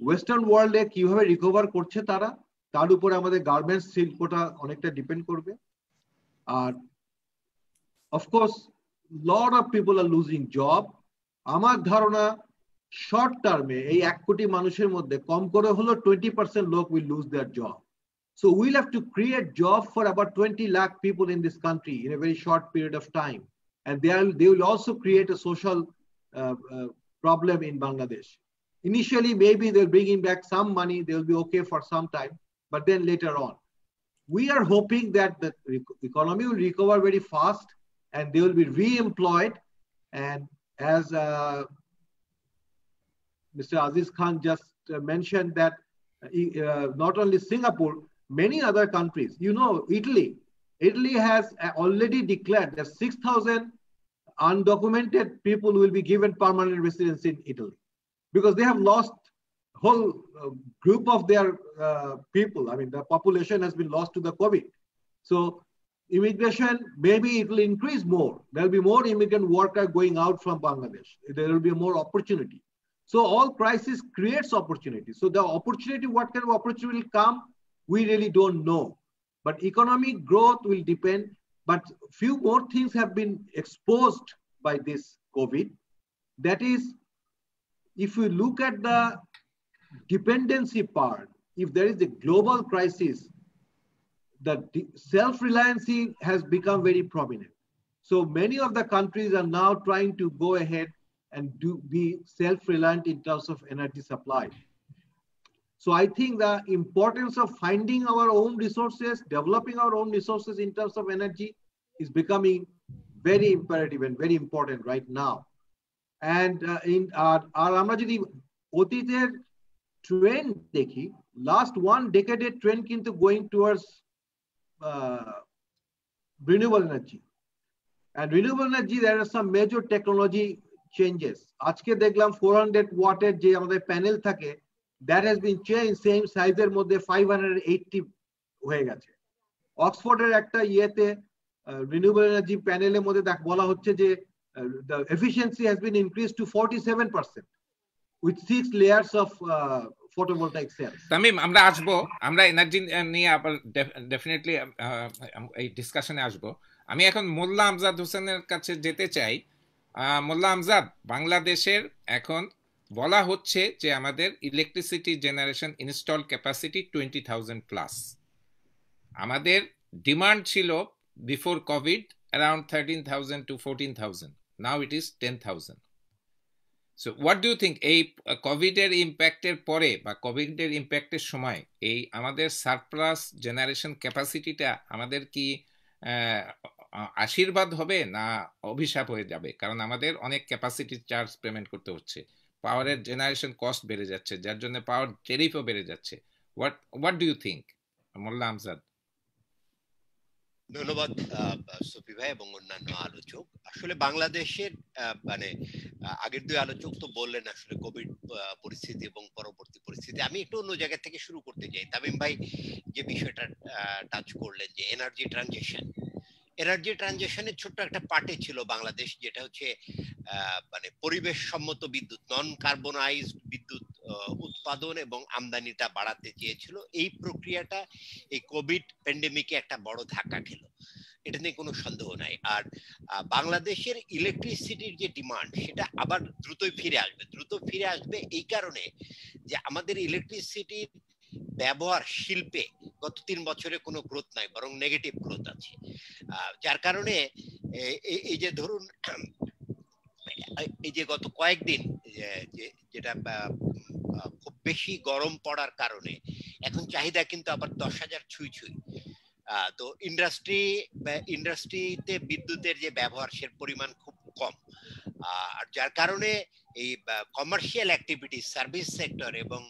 ওয়েস্টার্ন ওয়ার্ল্ডে কিভাবে রিকভার করছে তারা, তার উপরে আমাদের গার্মেন্টস শিল্পটা অনেকটা ডিপেন্ড করবে। আর of course lot of people are losing job. আমার ধারণা শর্ট টার্মে এই 1 কোটি মানুষের মধ্যে কম করে হলো 20% লোক will lose their job. So we'll have to create job for about 20 lakh people in this country in a very short period of time. And they will also create a social problem in Bangladesh. Initially, maybe they'll bring in back some money, they'll be okay for some time, but then later on. We are hoping that the economy will recover very fast and they will be re-employed. And as Mr. Aziz Khan just mentioned that not only Singapore, many other countries, you know, Italy has already declared that 6,000 undocumented people will be given permanent residency in Italy because they have lost whole group of their people. I mean, the population has been lost to the COVID. So immigration, maybe it will increase more. There will be more immigrant workers going out from Bangladesh. There will be more opportunity. So all crisis creates opportunity. So the opportunity, what kind of opportunity will come, we really don't know. But economic growth will depend. But few more things have been exposed by this COVID. That is, if we look at the dependency part, if there is a global crisis, the self-reliancy has become very prominent. So many of the countries are now trying to go ahead and be self-reliant in terms of energy supply. So I think the importance of finding our own resources, developing our own resources in terms of energy is becoming very imperative and very important right now. And আমরা যদি অতীতের trend দেখি, last 1 decade trend কিন্তু going towards renewable energy. And renewable energy, there are some major technology changes. আজকে দেখলাম 400 ওয়াটের যে আমাদের প্যানেল থাকে, that has been changed, same সাইজের মধ্যে 580 হয়ে গেছে। অক্সফোর্ডের একটা ইয়েতে রিনিউয়েবল এনার্জি প্যানেলের মধ্যে বলা হচ্ছে যে the efficiency has been increased to 47% with 6 layers of photovoltaic cells. Tamim, আমরা আসবো, আমরা এনার্জি নিয়ে আবার ডেফিনেটলি এই ডিসকাশনে আসবো। আমি এখন মোল্লা আমজাদ হোসেনের কাছে যেতে চাই। মোল্লা আমজাদ, বাংলাদেশের এখন বলা হচ্ছে যে আমাদের electricity generation install capacity 20,000 plus. আমাদের ডিমান্ড ছিল before COVID around 13,000 to 14,000. Now it is 10,000। So what do you think এই কোভিডের ইম্প্যাক্টের পরে বা কোভিডের ইম্প্যাক্টের সময় এই আমাদের সারপ্লাস জেনারেশন ক্যাপাসিটিটা আমাদের কি আশীর্বাদ হবে না অভিশাপ হয়ে যাবে? কারণ আমাদের অনেক ক্যাপাসিটি চার্জ পেমেন্ট করতে হচ্ছে, পাওয়ারের জেনারেশন কস্ট বেড়ে যাচ্ছে, যার জন্য পাওয়ার টেরিফও বেড়ে যাচ্ছে। হোয়াট ডু ইউ থিঙ্ক, মোল্লা আমজাদ? ধন্যবাদ সফি ভাই এবং অন্যান্য আলোচক। আসলে বাংলাদেশের মানে আগের দুই আলোচক তো বললেন আসলে কোভিড পরিস্থিতি এবং পরবর্তী পরিস্থিতি। আমি একটু অন্য জায়গা থেকে শুরু করতে চাই। তামিম ভাই যে বিষয়টা টাচ করলেন যে এনার্জি ট্রানজিশনের ছোট্ট একটা পার্টে ছিল বাংলাদেশ, যেটা হচ্ছে মানে পরিবেশ সম্মত বিদ্যুৎ, নন কার্বনাইজড বিদ্যুৎ উৎপাদন এবং আমদানিটা বাড়াতে চেয়েছিল। এই প্রক্রিয়াটা এই কোভিড প্যান্ডেমিকে একটা বড় ধাক্কা খেল, এটা নিয়ে কোনো সন্দেহ নাই। আর বাংলাদেশের ইলেকট্রিসিটির যে ডিমান্ড সেটা আবার দ্রুত ফিরে আসবে এই কারণে যে আমাদের ইলেকট্রিসিটির ব্যবহার শিল্পে গত 3 বছরে কোনো গ্রোথ নাই, বরং নেগেটিভ গ্রোথ আছে। যার কারণে এই যে ধরুন এই যে গত কয়েকদিন যেটা খুব বেশি গরম পড়ার কারণে এখন চাহিদা কিন্তু আবার 10,000 ছুঁই। তো ইন্ডাস্ট্রিতে বিদ্যুতের যে ব্যবহার সে পরিমাণ খুব কম, আর যার কারণে এই কমার্শিয়াল অ্যাক্টিভিটি, সার্ভিস সেক্টর এবং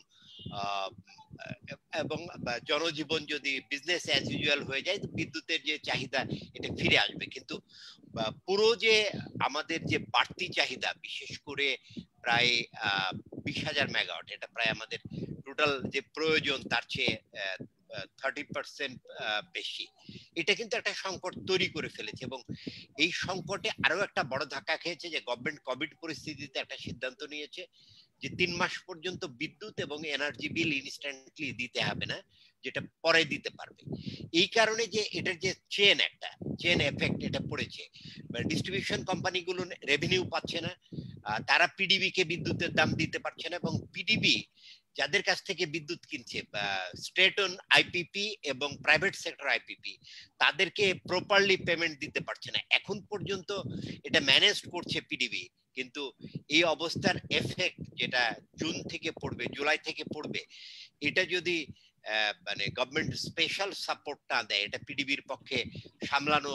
জনজীবন যদি বিজনেস অ্যাজ ইউজুয়াল হয়ে যায়, তো বিদ্যুতের যে চাহিদা এটা ফিরে আসবে। কিন্তু পুরো যে আমাদের যে বাড়তি চাহিদা, বিশেষ করে প্রায় 20,000 মেগাওয়াট, এটা প্রায় আমাদের টোটাল যে প্রয়োজন তার চেয়ে 30% বেশি। এটা কিন্তু একটা সংকট তৈরি করে ফেলেছে এবং এই সংকটে আরো একটা বড় ধাক্কা খেয়েছে যে গভর্নমেন্ট কোভিড পরিস্থিতিতে একটা সিদ্ধান্ত নিয়েছে যে 3 মাস পর্যন্ত বিদ্যুৎ এবং এনার্জি বিল ইনস্ট্যান্টলি দিতে হবে না, যেটা পরে দিতে পারবে। এই কারণে যে এটার যে চেন এফেক্ট এটা পড়েছে, ডিস্ট্রিবিউশন কোম্পানিগুলো রেভিনিউ পাচ্ছে না, তারা পিডিবি কে বিদ্যুতের দাম দিতে পারছে না, এবং পিডিবি যাদের কাছ থেকে বিদ্যুৎ কিনছে স্টেট অন আইপিপি এবং প্রাইভেট সেক্টর আইপিপি, তাদেরকে প্রপারলি পেমেন্ট দিতে পারছে না। এখন পর্যন্ত এটা ম্যানেজ করছে পিডিবি, কিন্তু এই অবস্থার এফেক্ট যেটা জুলাই থেকে পড়বে, এটা যদি মানে গভর্নমেন্ট স্পেশাল সাপোর্ট না দেয়, এটা পিডিবির পক্ষে সামলানো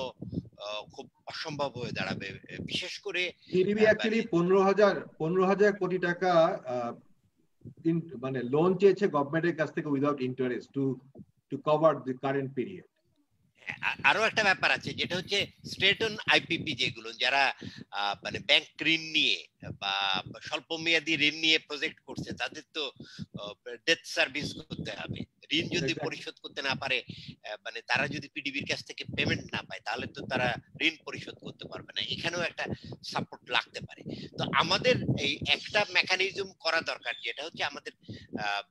খুব অসম্ভব হয়ে দাঁড়াবে। বিশেষ করে পিডিবি অ্যাকচুয়ালি 15,000 কোটি টাকা মানে লোন চেয়েছে গভর্নমেন্টের কাছ থেকে without interest to cover the current period. আরো একটা ব্যাপার আছে, যেটা হচ্ছে স্টেট অন আইপিপি, যেগুলো যারা মানে ব্যাংক ঋণ নিয়ে বা স্বল্প মেয়াদী ঋণ নিয়ে প্রজেক্ট করছে, তাদের তো ডেট সার্ভিস করতে হবে। ঋণ যদি পরিশোধ করতে না পারে, মানে তারা যদি পিডিবির কাছ থেকে পেমেন্ট না পায়, তাহলে তো তারা ঋণ পরিশোধ করতে পারবে না। এখানেও একটা সাপোর্ট লাগতে পারে। তো আমাদের এই একটা মেকানিজম করা দরকার, যেটা হচ্ছে আমাদের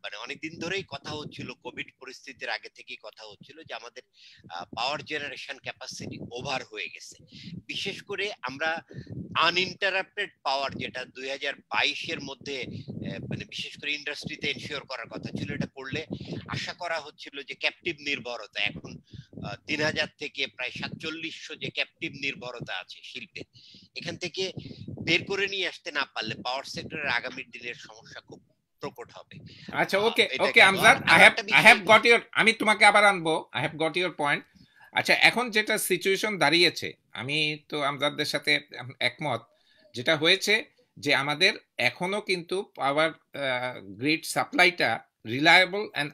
মানে অনেকদিন ধরেই কথা হচ্ছিল, কোভিড পরিস্থিতির আগে থেকেই কথা হচ্ছিল যে আমাদের পাওয়ার জেনারেশন ক্যাপাসিটি ওভার হয়ে গেছে। বিশেষ করে আমরা আনইন্টারাপ্টেড পাওয়ার, যেটা 2022-এর মধ্যে মানে বিশেষ করে ইন্ডাস্ট্রিতে এনশিওর করার কথা ছিল, এটা করলে আশা করা হচ্ছিল যে ক্যাপটিভ নির্ভরতা, এখন 3,000 থেকে প্রায় 4700 যে ক্যাপটিভ নির্ভরতা আছে শিল্পে, এখান থেকে বের করে নিয়ে আসতে না পারলে পাওয়ার সেক্টরের আগামী দিনের সমস্যা খুব প্রকট হবে। আচ্ছা, okay Amjad, I have got your, আমি তোমাকে আবার আনবো, I have got your point. আচ্ছা, এখন যেটা সিচুয়েশন দাঁড়িয়েছে, আমি তো আমজাদদের সাথে একমত, যেটা হয়েছে যে আমাদের এখনো কিন্তু power grid সাপ্লাইটা reliable and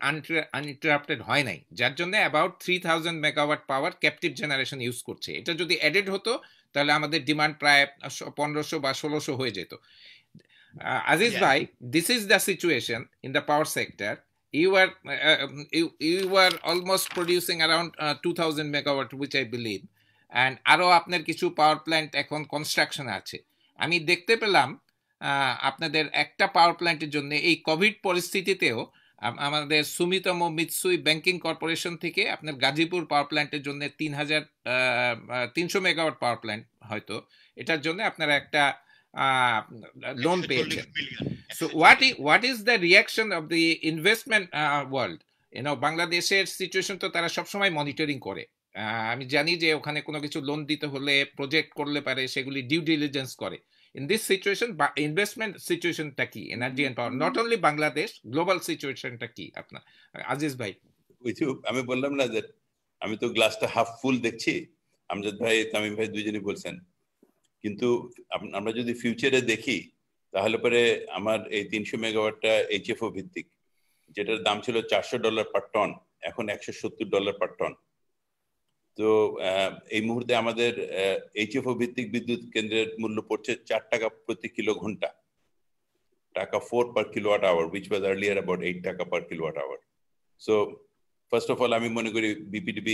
uninterrupted হয় নাই, যার জন্য about 3,000 megawatt power captive generation use করছে। এটা যদি অ্যাডেড হতো তাহলে আমাদের ডিমান্ড প্রায় 1,500 বা 1,600 হয়ে যেত। Aziz bhai, this is the situation in the power sector. You were almost producing around 2,000 megawatt, which I believe, and আরো আপনার কিছু পাওয়ার প্ল্যান্ট এখন কনস্ট্রাকশন আছে। আমি দেখতে পেলাম আপনাদের একটা পাওয়ার প্ল্যান্টের জন্য এই কোভিড পরিস্থিতিতেও আমাদের সুমিতম মিৎসুই ব্যাংকিং কর্পোরেশন থেকে আপনার গাজীপুর পাওয়ার প্ল্যান্টের জন্য 3,300 মেগাওয়াট পাওয়ার প্ল্যান্ট, হয়তো এটার জন্য আপনারা একটা loan পেয়েছেন। So what is the reaction of the investment world? বাংলাদেশের সিচুয়েশন তো তারা সবসময় মনিটরিং করে। আমি জানি যে ওখানে কোনো কিছু লোন দিতে হলে, প্রজেক্ট করলে পারে, সেগুলি ডিউ ডিলিজেন্স করে। In this situation, investment situation টা কি energy and power, not only Bangladesh, global সিচুয়েশনটা কি আপনার আজিজ ভাই? আমি বললাম না যে আমি তো গ্লাসটা হাফ ফুল দেখছি, আমজাদ ভাই তামিম ভাই দুইজনই বলছেন, কিন্তু আমরা যদি ফিউচারে দেখি তাহলে পরে আমার এই 300 মেগাওয়াটটা এইচএফও ভিত্তিক, যেটার দাম ছিল $400 পার টন, এখন $170 পার টন। তো এই মুহূর্তে আমাদের এইচএফও ভিত্তিক বিদ্যুৎ কেন্দ্রের মূল্য পড়ছে $4 প্রতি কিলো ঘন্টা, টাকা 4 per kilowatt hour, which was earlier about $8 per kilowatt hour. So first of all, আমি মনে করি BPDB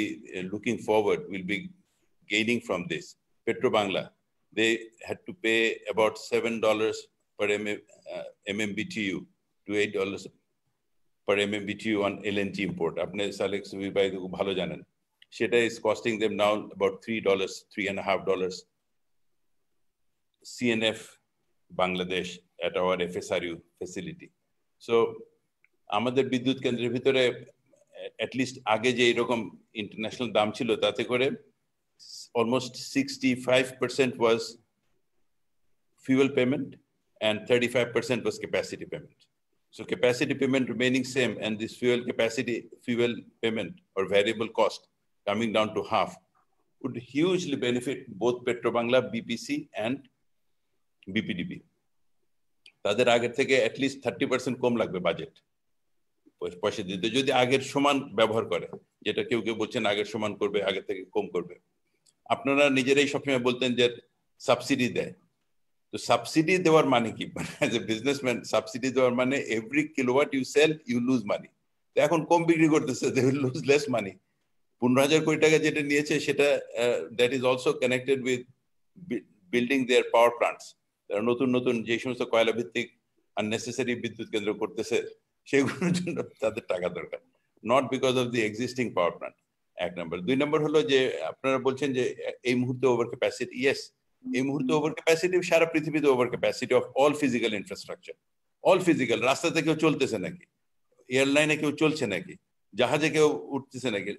looking forward will be gaining from this. Petrobangla, they had to pay about $7 per MMBTU to $8 per MMBTU on LNG import. আপনি সালেক সুবি ভাই ভালো জানেন, সেটা is costing them now about $3, $3.5 CNF Bangladesh at our FSRU facility. So আমাদের বিদ্যুৎ কেন্দ্রের ভিতরে at least আগে যে এরকম ইন্টারন্যাশনাল দাম ছিল তাতে করে almost 65% was fuel payment and 35% was capacity payment. So capacity payment remaining same, and this fuel payment or variable cost coming down to half would hugely benefit both Petrobangla, BPC and BPDB. তাদের আগের থেকে at least 30% কম লাগবে budget পয়সা দিতে, যদি আগের সমান ব্যবহার করে, যেটা কেউ কেউ বলছেন আগের সমান করবে, আগের থেকে কম করবে। আপনারা নিজেরাই সবসময় বলতেন যে সাবসিডি দেয়, তো সাবসিডি দেওয়ার মানে কি? অ্যাজ এ বিজনেসম্যান সাবসিডি দেওয়ার মানে every kilowatt you sell you lose money. তো এখন কম বিক্রি করতেছে, they will lose less money. 15,000 crore টাকা যেটা নিয়েছে সেটা that is also connected with building their power plants. তারা নতুন নতুন যে সমস্ত কয়লা ভিত্তিক আননেসেসারি বিদ্যুৎ কেন্দ্র করতেছে সেগুলোর জন্য তাদের টাকা দরকার, not because of the existing power plant. এক নম্বর। 2 নম্বর হলো যে আপনারা বলছেন যে এই মুহূর্তে ওভার ক্যাপাসিটি। ইয়েস, এই মুহূর্তে ওভার ক্যাপাসিটি, সারা পৃথিবীতে over capacity of all physical infrastructure. All physical, রাস্তাতে কেউ চলতেছে নাকি, এয়ারলাইনে কেউ চলছে নাকি, জাহাজে কেউ উঠতেছে নাকি?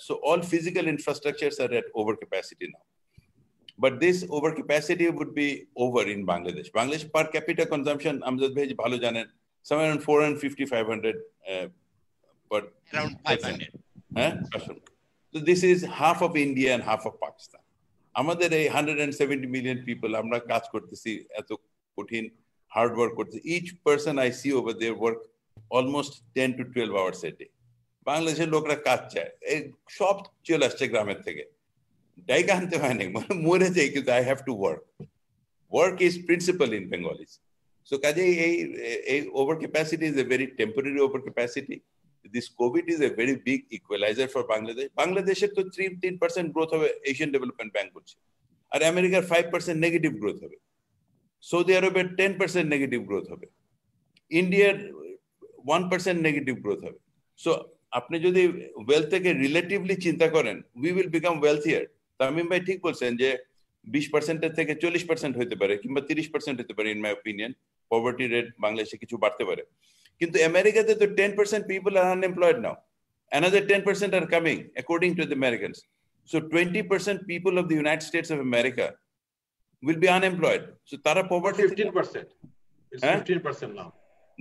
So all physical infrastructures are at over capacity now. But this overcapacity would be over in Bangladesh. Bangladesh per capita consumption, Amjad bhai bhalo janen, somewhere around 450-500 per around 500. So this is half of India and half of Pakistan. Amader ei 170 million people amra kaj kortesi, eto kothin hard work kortesi. Each person I see over there work almost 10 to 12 hours a day. বাংলাদেশের লোকরা কাজ চায়, এই সব চলে আসছে গ্রামের থেকে, ডাইকা আনতে হয় না, মরে যাই, কিন্তু I have to work. Work is principal in Bengalis. So কাজে এই over capacity is a very temporary over capacity. This COVID is a very big equalizer for Bangladesh. বাংলাদেশের তো 3% গ্রোথ হবে, এশিয়ান ডেভেলপমেন্ট ব্যাংক বলছে, আর আমেরিকার 5% নেগেটিভ গ্রোথ হবে, Saudi আরবের 10% negative growth হবে, ইন্ডিয়ার 1% নেগেটিভ গ্রোথ হবে। সো আপনি যদি ওয়েলথ থেকে রিলেটিভলি চিন্তা করেন, উই উইল বিকাম ওয়েলথিয়ার। তামিম ভাই ঠিক বলছেন যে 20% থেকে 40% হতে পারে, কিংবা 30% হতে পারে। In my opinion poverty rate বাংলাদেশে কিছু বাড়তে পারে, কিন্তু আমেরিকাতে তো 10% people R unemployed now, another 10% are coming according to the Americans. So 20% people of the United States of America will be unemployed. So tara poverty 15%. It's 15%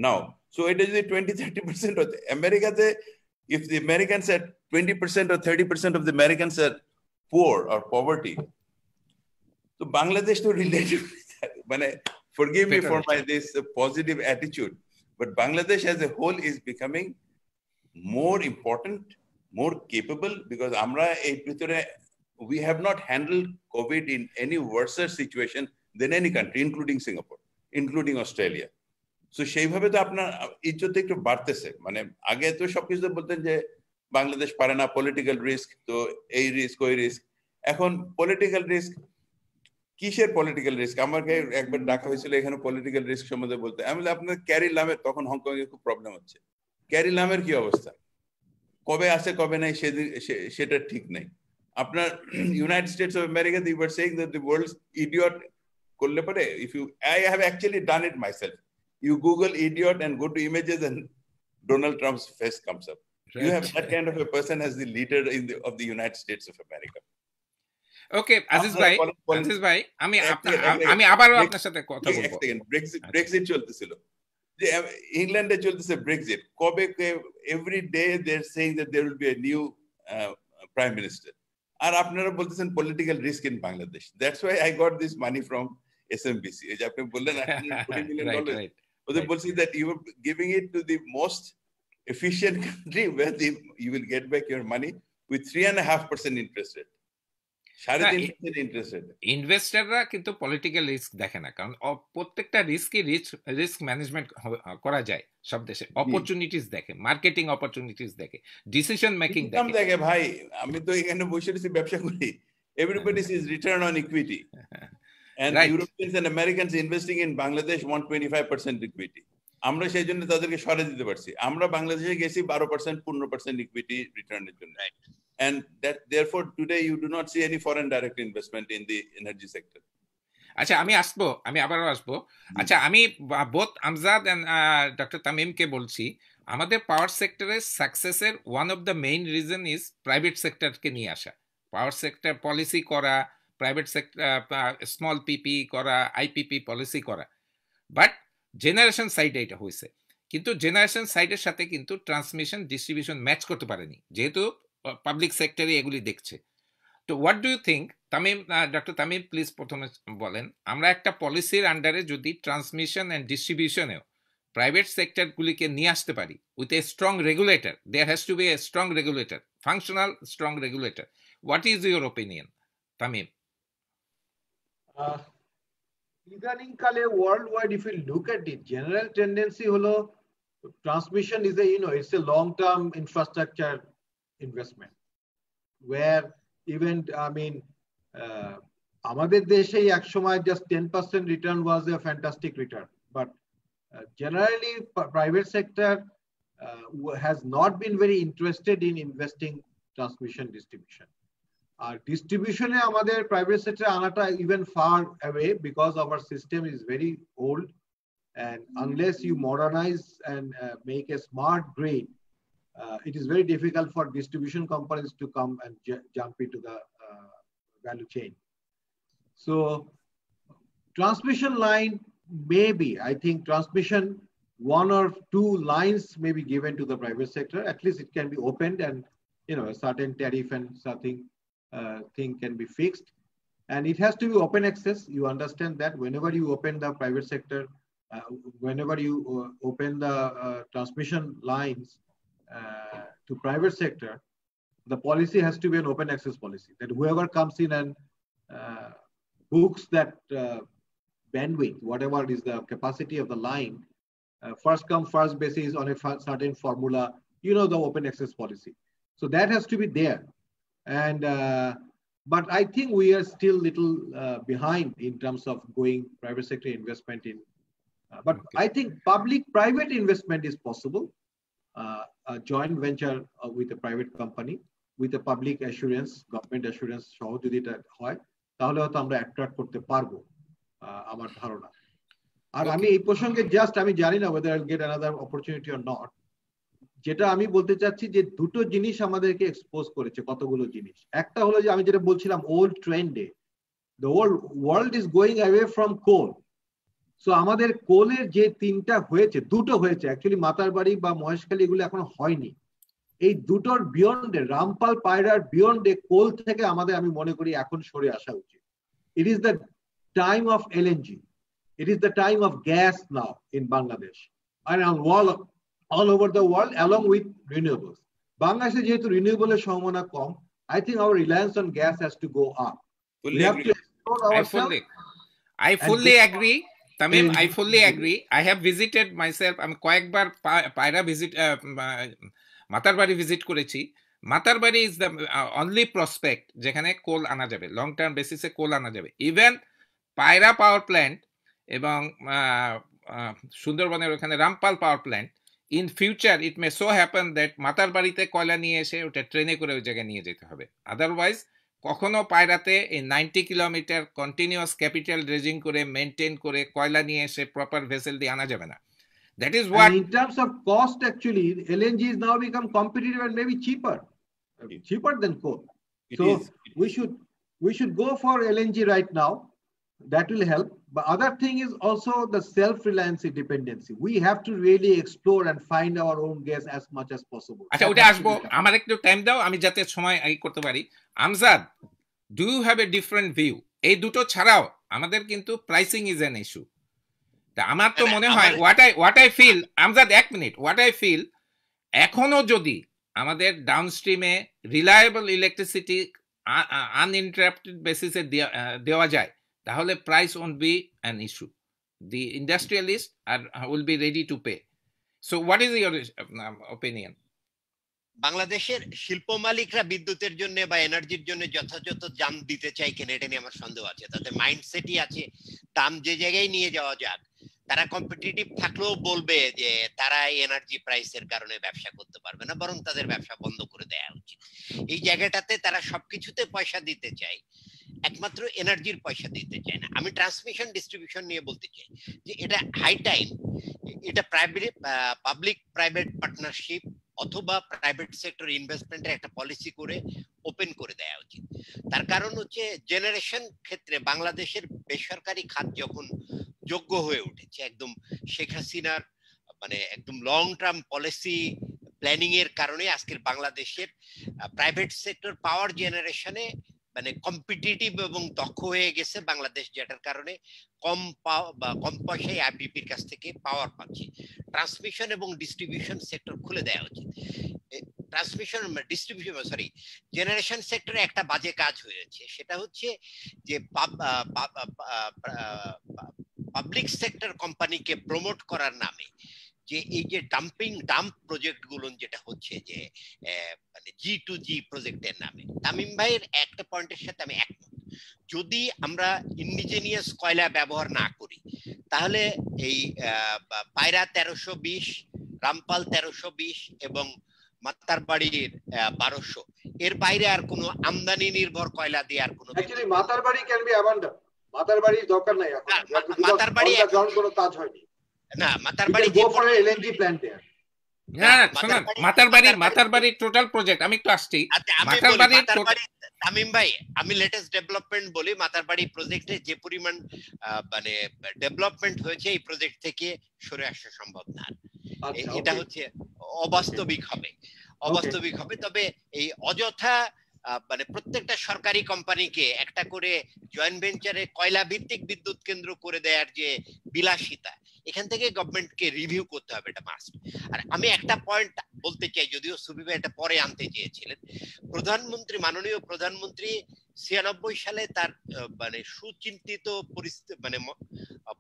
now. So it is 20-30% of America. If the Americans said 20% or 30% of the Americans are poor or poverty, so Bangladesh to relate, forgive me for my this positive attitude, but Bangladesh as a whole is becoming more important, more capable, because we have not handled COVID in any worse situation than any country, including Singapore, including Australia. So সেইভাবে তো আপনার ইজ্জত একটু বাড়তেছে। আগে তো সবকিছু বলতেন যে বাংলাদেশ পারে না, পলিটিক্যাল রিস্ক, তো এই রিস্ক ওই রিস্ক। এখন পলিটিক্যাল রিস্ক কিসের? পলিটিক্যাল রিস্ক আমাকে একবার ডাকা হয়েছিল এখানে পলিটিক্যাল রিস্ক সম্বন্ধে বলতে। আমি আপনার ক্যারি লামের, তখন হংকং এ খুব প্রবলেম হচ্ছে, ক্যারি লামের কি অবস্থা, কবে আসে কবে নাই সেটা ঠিক নেই। আপনার United States of America, you are saying that the world's idiot করলে পরে, if you, I have actually done it myself. You Google idiot and go to images and Donald Trump's face comes up. Right. You have that kind of a person as the leader of the United States of America. ওকে আজিজ ভাই আমি আবারও আপনার সাথে কথা বলবো। Brexit চলতেছিল, যে ইংল্যান্ডে চলতেছে ব্রেক্সিট, কবে every day they are saying that there will be a new prime minister, আর আপনারা বলতেছেন political risk in Bangladesh. That's why I got this money from SMBC। এই যে আপনি বললেন $140 million, ওদের বলছি that you are giving it to the most efficient country where you will get back your money with 3.5% interest rate. 3.5% interest rate. ইনভেস্টররা কিন্তু political risk দেখে না, কারণ প্রত্যেকটা রিস্ক ম্যানেজমেন্ট করা যায় সব দেশে। অপরচুনিটিস দেখে, মার্কেটিং অপরচুনিটিস দেখে, ডিসিশন মেকিং দেখে। ভাই আমি তো এখানে বসে রয়েছি ব্যবসা করি, everybody sees return on equity and Europeans and Americans investing in Bangladesh want 25% equity. আমরা সেই জন্য তাদেরকে সরে দিতে পারছি। আমরা বাংলাদেশে গেছি 12% 15% ইকুইটি রিটার্নের জন্য, and that therefore today you do not see any foreign direct investment in the energy sector. আচ্ছা আমি আবারও আসবো। আচ্ছা আমি বোথ আমজাদ এন্ড ডক্টর তামিমকে বলছি, আমাদের পাওয়ার সেক্টরের সাকসেসের one of the main reason is private সেক্টরকে নিয়ে আসা, পাওয়ার সেক্টর পলিসি করা, প্রাইভেট সেক্টর স্মল পিপি করা, আইপিপি পলিসি করা। বাট জেনারেশন সাইডে এটা হয়েছে, কিন্তু জেনারেশন সাইডের সাথে কিন্তু ট্রান্সমিশন ডিস্ট্রিবিউশন ম্যাচ করতে পারেনি, যেহেতু পাবলিক সেক্টরে এগুলি দেখছে। তো what do you think Tamim, doctor Tamim please প্রথমে বলেন, আমরা একটা পলিসির আন্ডারে যদি ট্রান্সমিশন অ্যান্ড ডিস্ট্রিবিউশনেও প্রাইভেট সেক্টরগুলিকে নিয়ে আসতে পারি with a strong regulator, there has to be a strong regulator, functional strong regulator. What is your opinion Tamim? ইদানিং কালে worldwide, if you look at it, general tendency holo transmission is it's a long term infrastructure investment, where even আমাদের দেশে এক সময় just 10% return was a fantastic return, but generally private sector has not been very interested in investing transmission distribution. Distribution আমাদের private sector আনাটা even far away, because our system is very old, and unless you modernize and make a smart grid, it is very difficult for distribution companies to come and jump into the value chain. So transmission line, maybe I think transmission, one or two lines may be given to the private sector. At least it can be opened, and a certain tariff and something thing can be fixed, and it has to be open access. You understand that whenever you open the private sector, whenever you open the transmission lines to private sector, the policy has to be an open access policy, that whoever comes in and books that bandwidth, whatever is the capacity of the line, first come first basis on a certain formula, the open access policy. So that has to be there. And but I think we are still little behind in terms of going private sector investment in. But I think public-private investment is possible. A joint venture with a private company, with a public assurance, government assurance, সহ যদি এটা হয় তাহলে হয়তো আমরা attract করতে পারবো, আমার ধারণা। আর আমি এই প্রসঙ্গে জাস্ট আমি জানি না whether I'll get another opportunity or not, যেটা আমি বলতে চাচ্ছি যে দুটো জিনিস আমাদেরকে এক্সপোজ করেছে, কতগুলো জিনিস। একটা হলো যে আমি যেটা বলছিলাম ওল্ড ট্রেন্ডে, the whole world is going away from coal. So আমাদের কোলের যে তিনটা হয়েছে, দুটো হয়েছে অ্যাকচুয়ালি, মাতারবাড়ি বা মহেশখালী এগুলো এখনো হয়নি। এই দুটোর বিয়ন্ডে, রামপাল পায়রার বিয়ন্ডে কোল থেকে আমাদের, আমি মনে করি এখন সরে আসা উচিত। It is the time of LNG, it is the time of gas now in Bangladesh and all over the world, along with renewables. বাংলাদেশে যেহেতু রিনিউয়েবলের সম্ভাবনা কম, I think our reliance on gas has to go up. We have to explore ourselves. I fully agree. Tamim, I fully agree. I have visited myself. আমি কয়েকবার পায়রা visit, Matarbari visit করেছি। Matarbari is the only prospect যেখানে কোল আনা যাবে, long term বেসিসে কোল আনা যাবে। ইভেন পায়রা পাওয়ার প্ল্যান্ট এবং সুন্দরবনের ওখানে Rampal power plant, in future it may so happen that মাতারবাড়িতে কয়লা নিয়ে এসে ওটা ট্রেনে করে ওই জায়গায় নিয়ে যেতে হবে। আদারওয়াইজ কখনো পায়রাতে এই 90 কিলোমিটার কন্টিনিউয়াস ক্যাপিটাল ড্রেজিং করে মেনটেন করে কয়লা নিয়ে এসে প্রপার ভেসেল দিয়ে আনা যাবে না। That is what, in terms of cost, actually LNG is now become competitive and maybe cheaper than coal. We should we should go for LNG right now. That will help. But other thing is also the self-reliance dependency. We have to really explore and find our own gas as much as possible. আচ্ছা ওটা আসবো, আমার একটু time দাও আমি যাতে সময় করতে পারি। Amjad, do you have a different view? এই দুটো ছাড়াও আমাদের কিন্তু প্রাইসিং ইজ অ্যান ইস্যু। তা আমার তো মনে হয় হোয়াট আই ফিল, আমজাদ এক মিনিট, হোয়াট আই ফিল, এখনো যদি আমাদের ডাউনস্ট্রিমে রিলায়েবল ইলেকট্রিসিটি আনইন্টারাপ্টেড বেসিসে দেওয়া যায়, তাহলে price won't be an issue. The industrialist are will be ready to pay. So what is your opinion? বাংলাদেশের শিল্প মালিকরা বিদ্যুতের জন্য বা এনার্জির জন্য যথাযথ দাম দিতে চাই কিনা এটা নিয়ে আমার সন্দেহ আছে। তাদের মাইন্ডসেটই আছে দাম যে জায়গায় নিয়ে যাওয়া যাক। তারা কম্পিটিটিভ থাকলেও বলবে যে তারা এনার্জি প্রাইসের কারণে ব্যবসা করতে পারবে না, বরং তাদের ব্যবসা বন্ধ করে দেওয়া উচিত। এই জায়গাটাতে তারা সবকিছুতে পয়সা দিতে চায়, একমাত্র এনার্জির পয়সা দিতে চায় না। আমি ট্রান্সমিশন ডিস্ট্রিবিউশন নিয়ে বলতে চাই যে এটা হাই টাইম এটা পাবলিক প্রাইভেট পার্টনারশিপ অথবা প্রাইভেট সেক্টর ইনভেস্টমেন্টের একটা পলিসি করে ওপেন করে দেওয়া উচিত। তার কারণ হচ্ছে জেনারেশন ক্ষেত্রে বাংলাদেশের বেসরকারি খাত যখন যোগ্য হয়ে উঠেছে, একদম শেখ হাসিনার মানে একদম লং টার্ম পলিসি প্ল্যানিং এর কারণে আজকের বাংলাদেশের প্রাইভেট সেক্টর পাওয়ার জেনারেশনে মানে কম্পিটিটিভ এবং দক্ষ হয়ে গেছে বাংলাদেশ, যেটার কারণে কম পয়সায় আইপিপির কাছ থেকে পাওয়ার পাচ্ছে। ট্রান্সমিশন এবং ডিস্ট্রিবিউশন সেক্টর খুলে দেওয়া উচিত। ট্রান্সমিশন ডিস্ট্রিবিউশন সরি জেনারেশন সেক্টরে একটা বাজে কাজ হয়েছে, সেটা হচ্ছে যে পাবলিক সেক্টর কোম্পানিকে প্রমোট করার নামে যে এই যে ডাম্প প্রজেক্ট গুলো যেটা হচ্ছে যে মানে G2G প্রজেক্টের নামে, তামিম ভাইয়ের একটা পয়েন্টের সাথে আমি একমত। যদি আমরা ইন্ডিজেনিয়াস কয়লা ব্যবহার না করি তাহলে এই পায়রা 1320, রামপাল 1320 এবং মাতারবাড়ির 1200 এর বাইরে আর কোনো আমদানি নির্ভর কয়লা দিয়ে আর কোনো মাতারবাড়ি ক্যান বি অ্যাবান্ডন। মাতারবাড়ির দরকার নাই এখন, মাতারবাড়ি এখন কোনো কাজ হয়নি না। Matarbari go for LNG plant there. না শুনুন, মাতারবাড়ির টোটাল প্রজেক্ট আমি একটু আসছি। মাতারবাড়ির তামিম ভাই আমি লেটেস্ট ডেভেলপমেন্ট বলি, মাতারবাড়ি প্রজেক্টে যে পরিমাণ মানে ডেভেলপমেন্ট হয়েছে এই প্রজেক্ট থেকে সরে আসা সম্ভব না। এটা হচ্ছে অবাস্তবিক হবে। তবে এই অযথা মানে প্রত্যেকটা সরকারি কোম্পানিকে একটা করে জয়েন্ট ভেঞ্চারে কয়লা ভিত্তিক বিদ্যুৎ কেন্দ্র করে দেওয়ার যে বিলাসিতা, এখান থেকে গভর্নমেন্টকে রিভিউ করতে হবে, এটা মাস্ট। আর আমি একটা পয়েন্ট বলতে চাই, যদিও সুবি ভাই এটা পরে আনতে চেয়েছিলেন। মাননীয় প্রধানমন্ত্রী 96 সালে তার মানে সুচিন্তিত মানে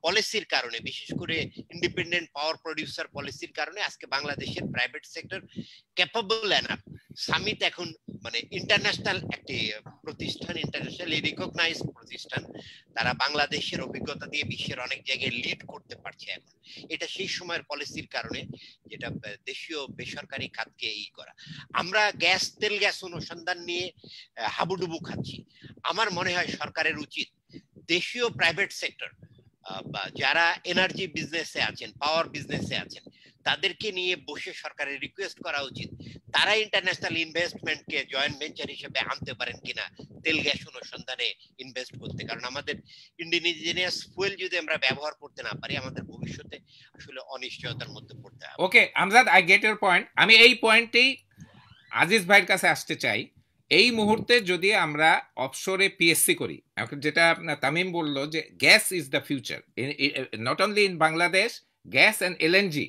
পলিসির কারণে, বিশেষ করে ইন্ডিপেন্ডেন্ট পাওয়ার প্রডিউসার পলিসির কারণে আজকে বাংলাদেশের private sector capable enough. Summit এখন মানে ইন্টারন্যাশনাল একটি প্রতিষ্ঠান, ইন্টারন্যাশনালি রিকগনাইজ প্রতিষ্ঠান, তারা বাংলাদেশের অভিজ্ঞতা দিয়ে বিশ্বের অনেক জায়গায় লিড করতে পারছে এখন। এটা সেই সময়ের পলিসির কারণে, যেটা দেশীয় বেসরকারি খাতকে করা। আমরা তেল গ্যাস অনুসন্ধান নিয়ে হাবুডুবু খাচ্ছি। আমার মনে হয় সরকারের উচিত দেশীয় প্রাইভেট সেক্টর বা যারা এনার্জি বিজনেসে আছেন, পাওয়ার বিজনেসে আছেন, তাদেরকে নিয়ে বসে সরকারের রিকোয়েস্ট করা উচিত তারা ইন্টারন্যাশনাল ইনভেস্টমেন্টকে জয়েন্ট ভেঞ্চার হিসেবে আনতে পারেন কিনা তেল গ্যাস অনুসন্ধানে ইনভেস্ট করতে। কারণ আমাদের ইন্ডিজিনিয়াস ফুয়েল যদি আমরা ব্যবহার করতে না পারি, আমাদের ভবিষ্যতে আসলে অনিশ্চয়তার মধ্যে পড়তে হবে। Okay Amjad, I get your point. আমি এই পয়েন্টেই আজিজ ভাইয়ের কাছে আসতে চাই। এই মুহূর্তে যদি আমরা অফশোরে পিএসসি করি, যেটা তামিম বললো যে gas is the future, not only in Bangladesh, gas and LNG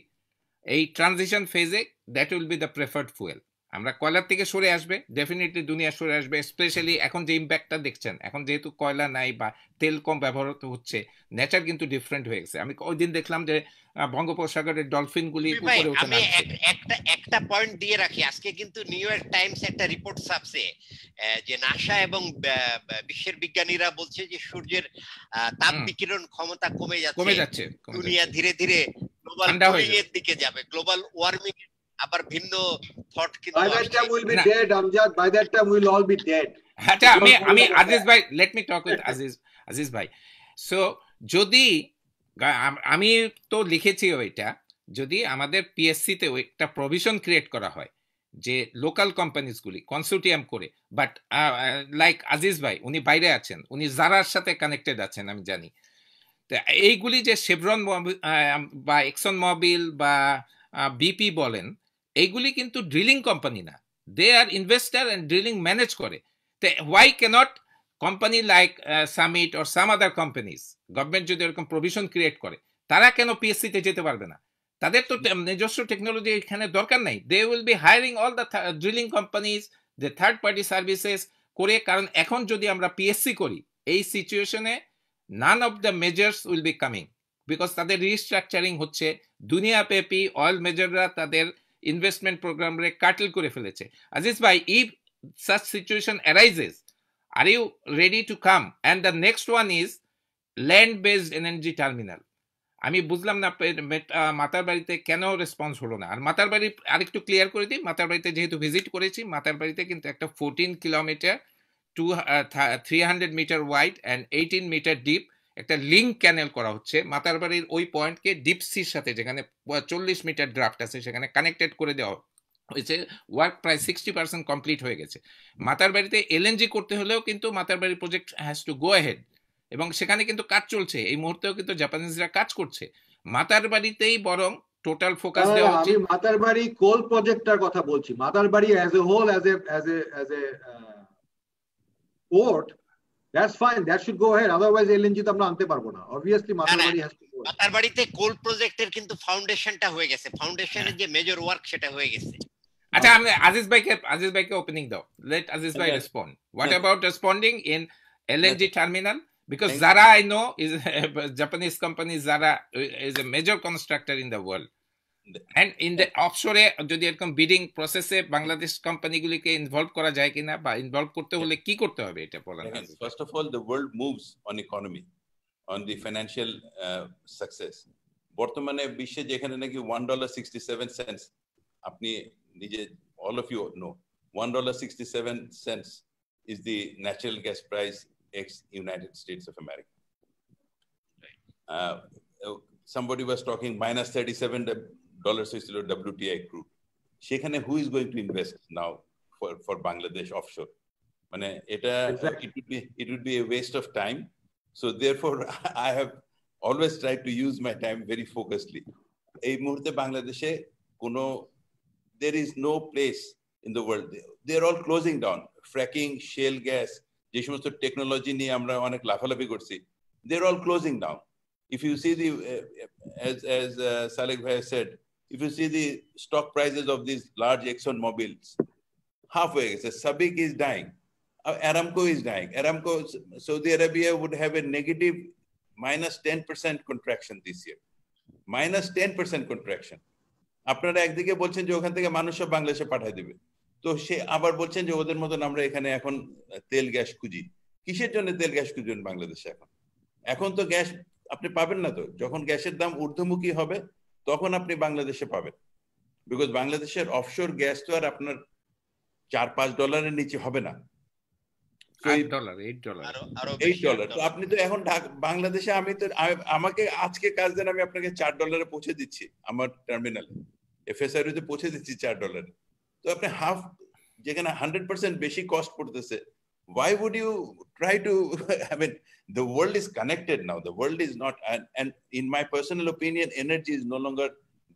এই ট্রানজিশন ফেজে that will be the preferred fuel. আমরা কয়লার থেকে সরে আসবে, ডেফিনেটলি দুনিয়া সরে আসবে। স্পেশালি এখন যে ইম্প্যাক্টটা দেখছেন, এখন যেহেতু কয়লা নাই বা তেল কম ব্যবহার হচ্ছে, নেচার কিন্তু ডিফারেন্ট হয়ে গেছে। আমি ওই দিন দেখলাম যে বঙ্গোপসাগরের ডলফিনগুলি উপরে উঠে আমি একটা পয়েন্ট দিয়ে রাখি। আজকে কিন্তু নিউ ইয়র্ক টাইমস একটা রিপোর্ট ছাপছে যে নাসা এবং বিশ্বের বিজ্ঞানীরা বলছে যে সূর্যের তাপ বিকিরণ ক্ষমতা কমে যাচ্ছে। দুনিয়া ধীরে ধীরে গ্লোবাল ওয়ার্মিং এর দিকে যাবে, গ্লোবাল ওয়ার্মিং আবার ভিন্ন থট কিন্তু by that time we'll be dead, Amjad. By that time we'll all be dead. আচ্ছা আমি আজিজ ভাই, let me talk with Aziz ভাই। সো যদি আমি তো লিখেছি ওইটা, যদি আমাদের পিএসসি তে একটা প্রভিশন ক্রিয়েট করা হয় যে লোকাল কোম্পানিজগুলি কনসোর্টিয়াম করে, বাট লাইক আজিজ ভাই উনি বাইরে আছেন, উনি জারার সাথে কানেক্টেড আছেন আমি জানি। তো এইগুলি যে শেভরন বা এক্সন মোবিল বা বিপি বলেন, এইগুলি কিন্তু ড্রিলিং কোম্পানি না, they are investor and drilling manage করে। তো why can't company like Summit or some other companies, government যদি এরকম প্রভিশন ক্রিয়েট করে, তারা কেন পিএসসিতে যেতে পারবে না? তাদের তো নিজস্ব টেকনোলজি এখানে দরকার নাই। They will be hiring all the drilling companies, the third party services করে। কারণ এখন যদি আমরা পিএসসি করি এই সিচুয়েশনে, none of the measures will be coming because তাদের রিস্ট্রাকচারিং হচ্ছে, দুনিয়াব্যাপী অয়েল মেজররা তাদের ইনভেস্টমেন্ট প্রোগ্রাম রে কাটল করে ফেলেছে। আজিজ ভাই, if such situation arises, are you ready to come? And the next one is land based energy terminal. আমি বুঝলাম না মাতার বাড়িতে কেন রেসপন্স হলো না। আর মাতার বাড়ি আরেকটু ক্লিয়ার করে দিই, মাতার বাড়িতে যেহেতু ভিজিট করেছি, মাতার বাড়িতে কিন্তু একটা 14 kilometre 300 metre wide and 18 metre deep একটা লিঙ্ক ক্যানেল করা হচ্ছে মাতার বাড়ির ওই পয়েন্টকে ডিপসির সাথে, যেখানে 40 মিটার ড্রাফট আছে সেখানে কানেক্টেড করে দেওয়া হয়েছে। ওয়ার্ক প্রায় 60% কমপ্লিট হয়ে গেছে। মাতার বাড়িতে এলএনজি করতে হলেও কিন্তু মাতার বাড়ির project has to go ahead, এবং সেখানে কিন্তু কাজ চলছে এই মুহূর্তেও, কিন্তু জাপানিজরা কাজ করছে। মাতার বাড়িতেই বরং টোটাল ফোকাস দেওয়া উচিত। আমি মাতার বাড়ি কোল প্রজেক্টটার কথা বলছি। Matarbari as a whole, as a port, that's fine, that should go ahead, otherwise LNG তো আমরা আনতে পারবো না। obviously Matarbari has to go ahead। মাতারবাড়িতে কোল প্রজেক্টের কিন্তু ফাউন্ডেশনটা হয়ে গেছে, ফাউন্ডেশনের যে মেজর ওয়ার্ক সেটা হয়ে গেছে। আচ্ছা, আমি আজিজ ভাইকে ওপেনিং দাও, let আজিজ ভাই respond. What about responding in LNG terminal? Because Zara, I know, is a Japanese company. Zara is a major constructor in the world. And in the offshore, যদি এরকম বিডিং প্রসেসে বাংলাদেশ কোম্পানিগুলিকে ইনভলভ করা যায় কিনা, বা involve করতে হলে কি করতে হবে এটা বলেন। First of all, the world moves on economy, on the financial success. বর্তমানে বিশ্বে যেখানে নাকি $1.67, আপনি নিজে all of you know $1.67 is the natural gas price ex United States of America. Somebody was talking -$37 হয়েছিল WTI crude. সেখানে who is going to invest now for Bangladesh offshore? মানে এটা it would be a waste of time. So therefore I have always tried to use my time very focusedly. এই মুহূর্তে বাংলাদেশে কোনো there is no place in the world, they are all closing down. Fracking, shale gas, যে সমস্ত technology নিয়ে আমরা অনেক লাফালাফি করছি, they are all closing down. If you see the as Salek Bhai said, if you see the stock prices of these large Exxon Mobils, halfway, Sabik is dying, Aramco is dying. Aramco, Saudi Arabia would have a negative -10% contraction this year. -10% contraction. আপনারা একদিকে বলছেন যে ওখান থেকে মানুষ সব বাংলাদেশে পাঠিয়ে দিবে, তো সে আবার বলছেন যে ওদের মতন আমরা এখানে এখন তেল গ্যাস খুঁজি। কিসের জন্য তেল গ্যাস খুঁজবেন বাংলাদেশে? এখন তো গ্যাস আপনি পাবেন না। তো যখন গ্যাসের দাম ঊর্ধ্বমুখী হবে তখন আপনি বাংলাদেশে পাবেন, বিকজ বাংলাদেশের অফশোর গ্যাস তো আর আপনার $4-5 নিচে হবে না, $8। তো আপনি তো এখন বাংলাদেশে, আমাকে আজকে কাজ দেন, আমি আপনাকে $4 পৌঁছে দিচ্ছি আমার টার্মিনালে, FSRU তে পৌঁছে দিচ্ছি $4। তো আপনি হাফ, যেখানে 100% বেশি কস্ট পড়তেছে, why would you try to I mean, the world is connected now, the world is not, and in my personal opinion, energy is no longer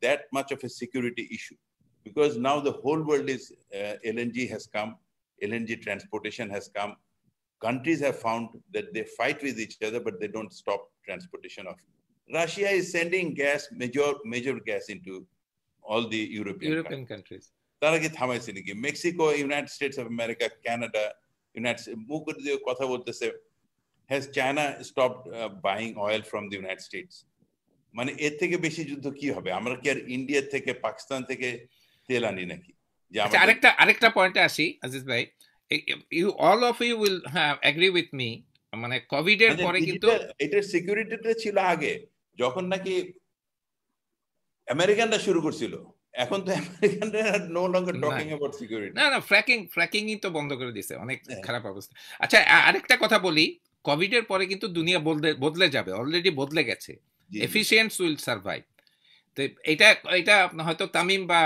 that much of a security issue, because now the whole world is LNG has come, LNG transportation has come. Countries have found that they fight with each other, but they don't stop transportation of. Russia is sending gas, major gas into all the European countries. তারা কি থামাইছে নাকি? Mexico, United States of America, Canada, মুখের দিয়ে কথা বলতেছে, has China stopped buying oil from the United States? মানে এর থেকে বেশি যুদ্ধ কি হবে? আমরা কি আর ইন্ডিয়া থেকে, পাকিস্তান থেকে তেল আনি নাকি? আরেকটা পয়েন্টে আসি আজিজ ভাই, you all of you will agree with me, মানে কোভিড এর পরে কিন্তু এটার সিকিউরিটিটা ছিল আগে, যখন নাকি আমেরিকানরা শুরু করছিল। এখন তো আমেরিকানরা no longer talking about security. না, ফ্র্যাকিংই তো বন্ধ করে দিয়েছে, অনেক খারাপ অবস্থা। আচ্ছা, আরেকটা কথা বলি, কোভিড এর পরে কিন্তু দুনিয়া বদলে যাবে, অলরেডি বদলে গেছে। এফিশিয়েন্টস উইল সার্ভাইভ। এটা এটা হয়তো তামিম বা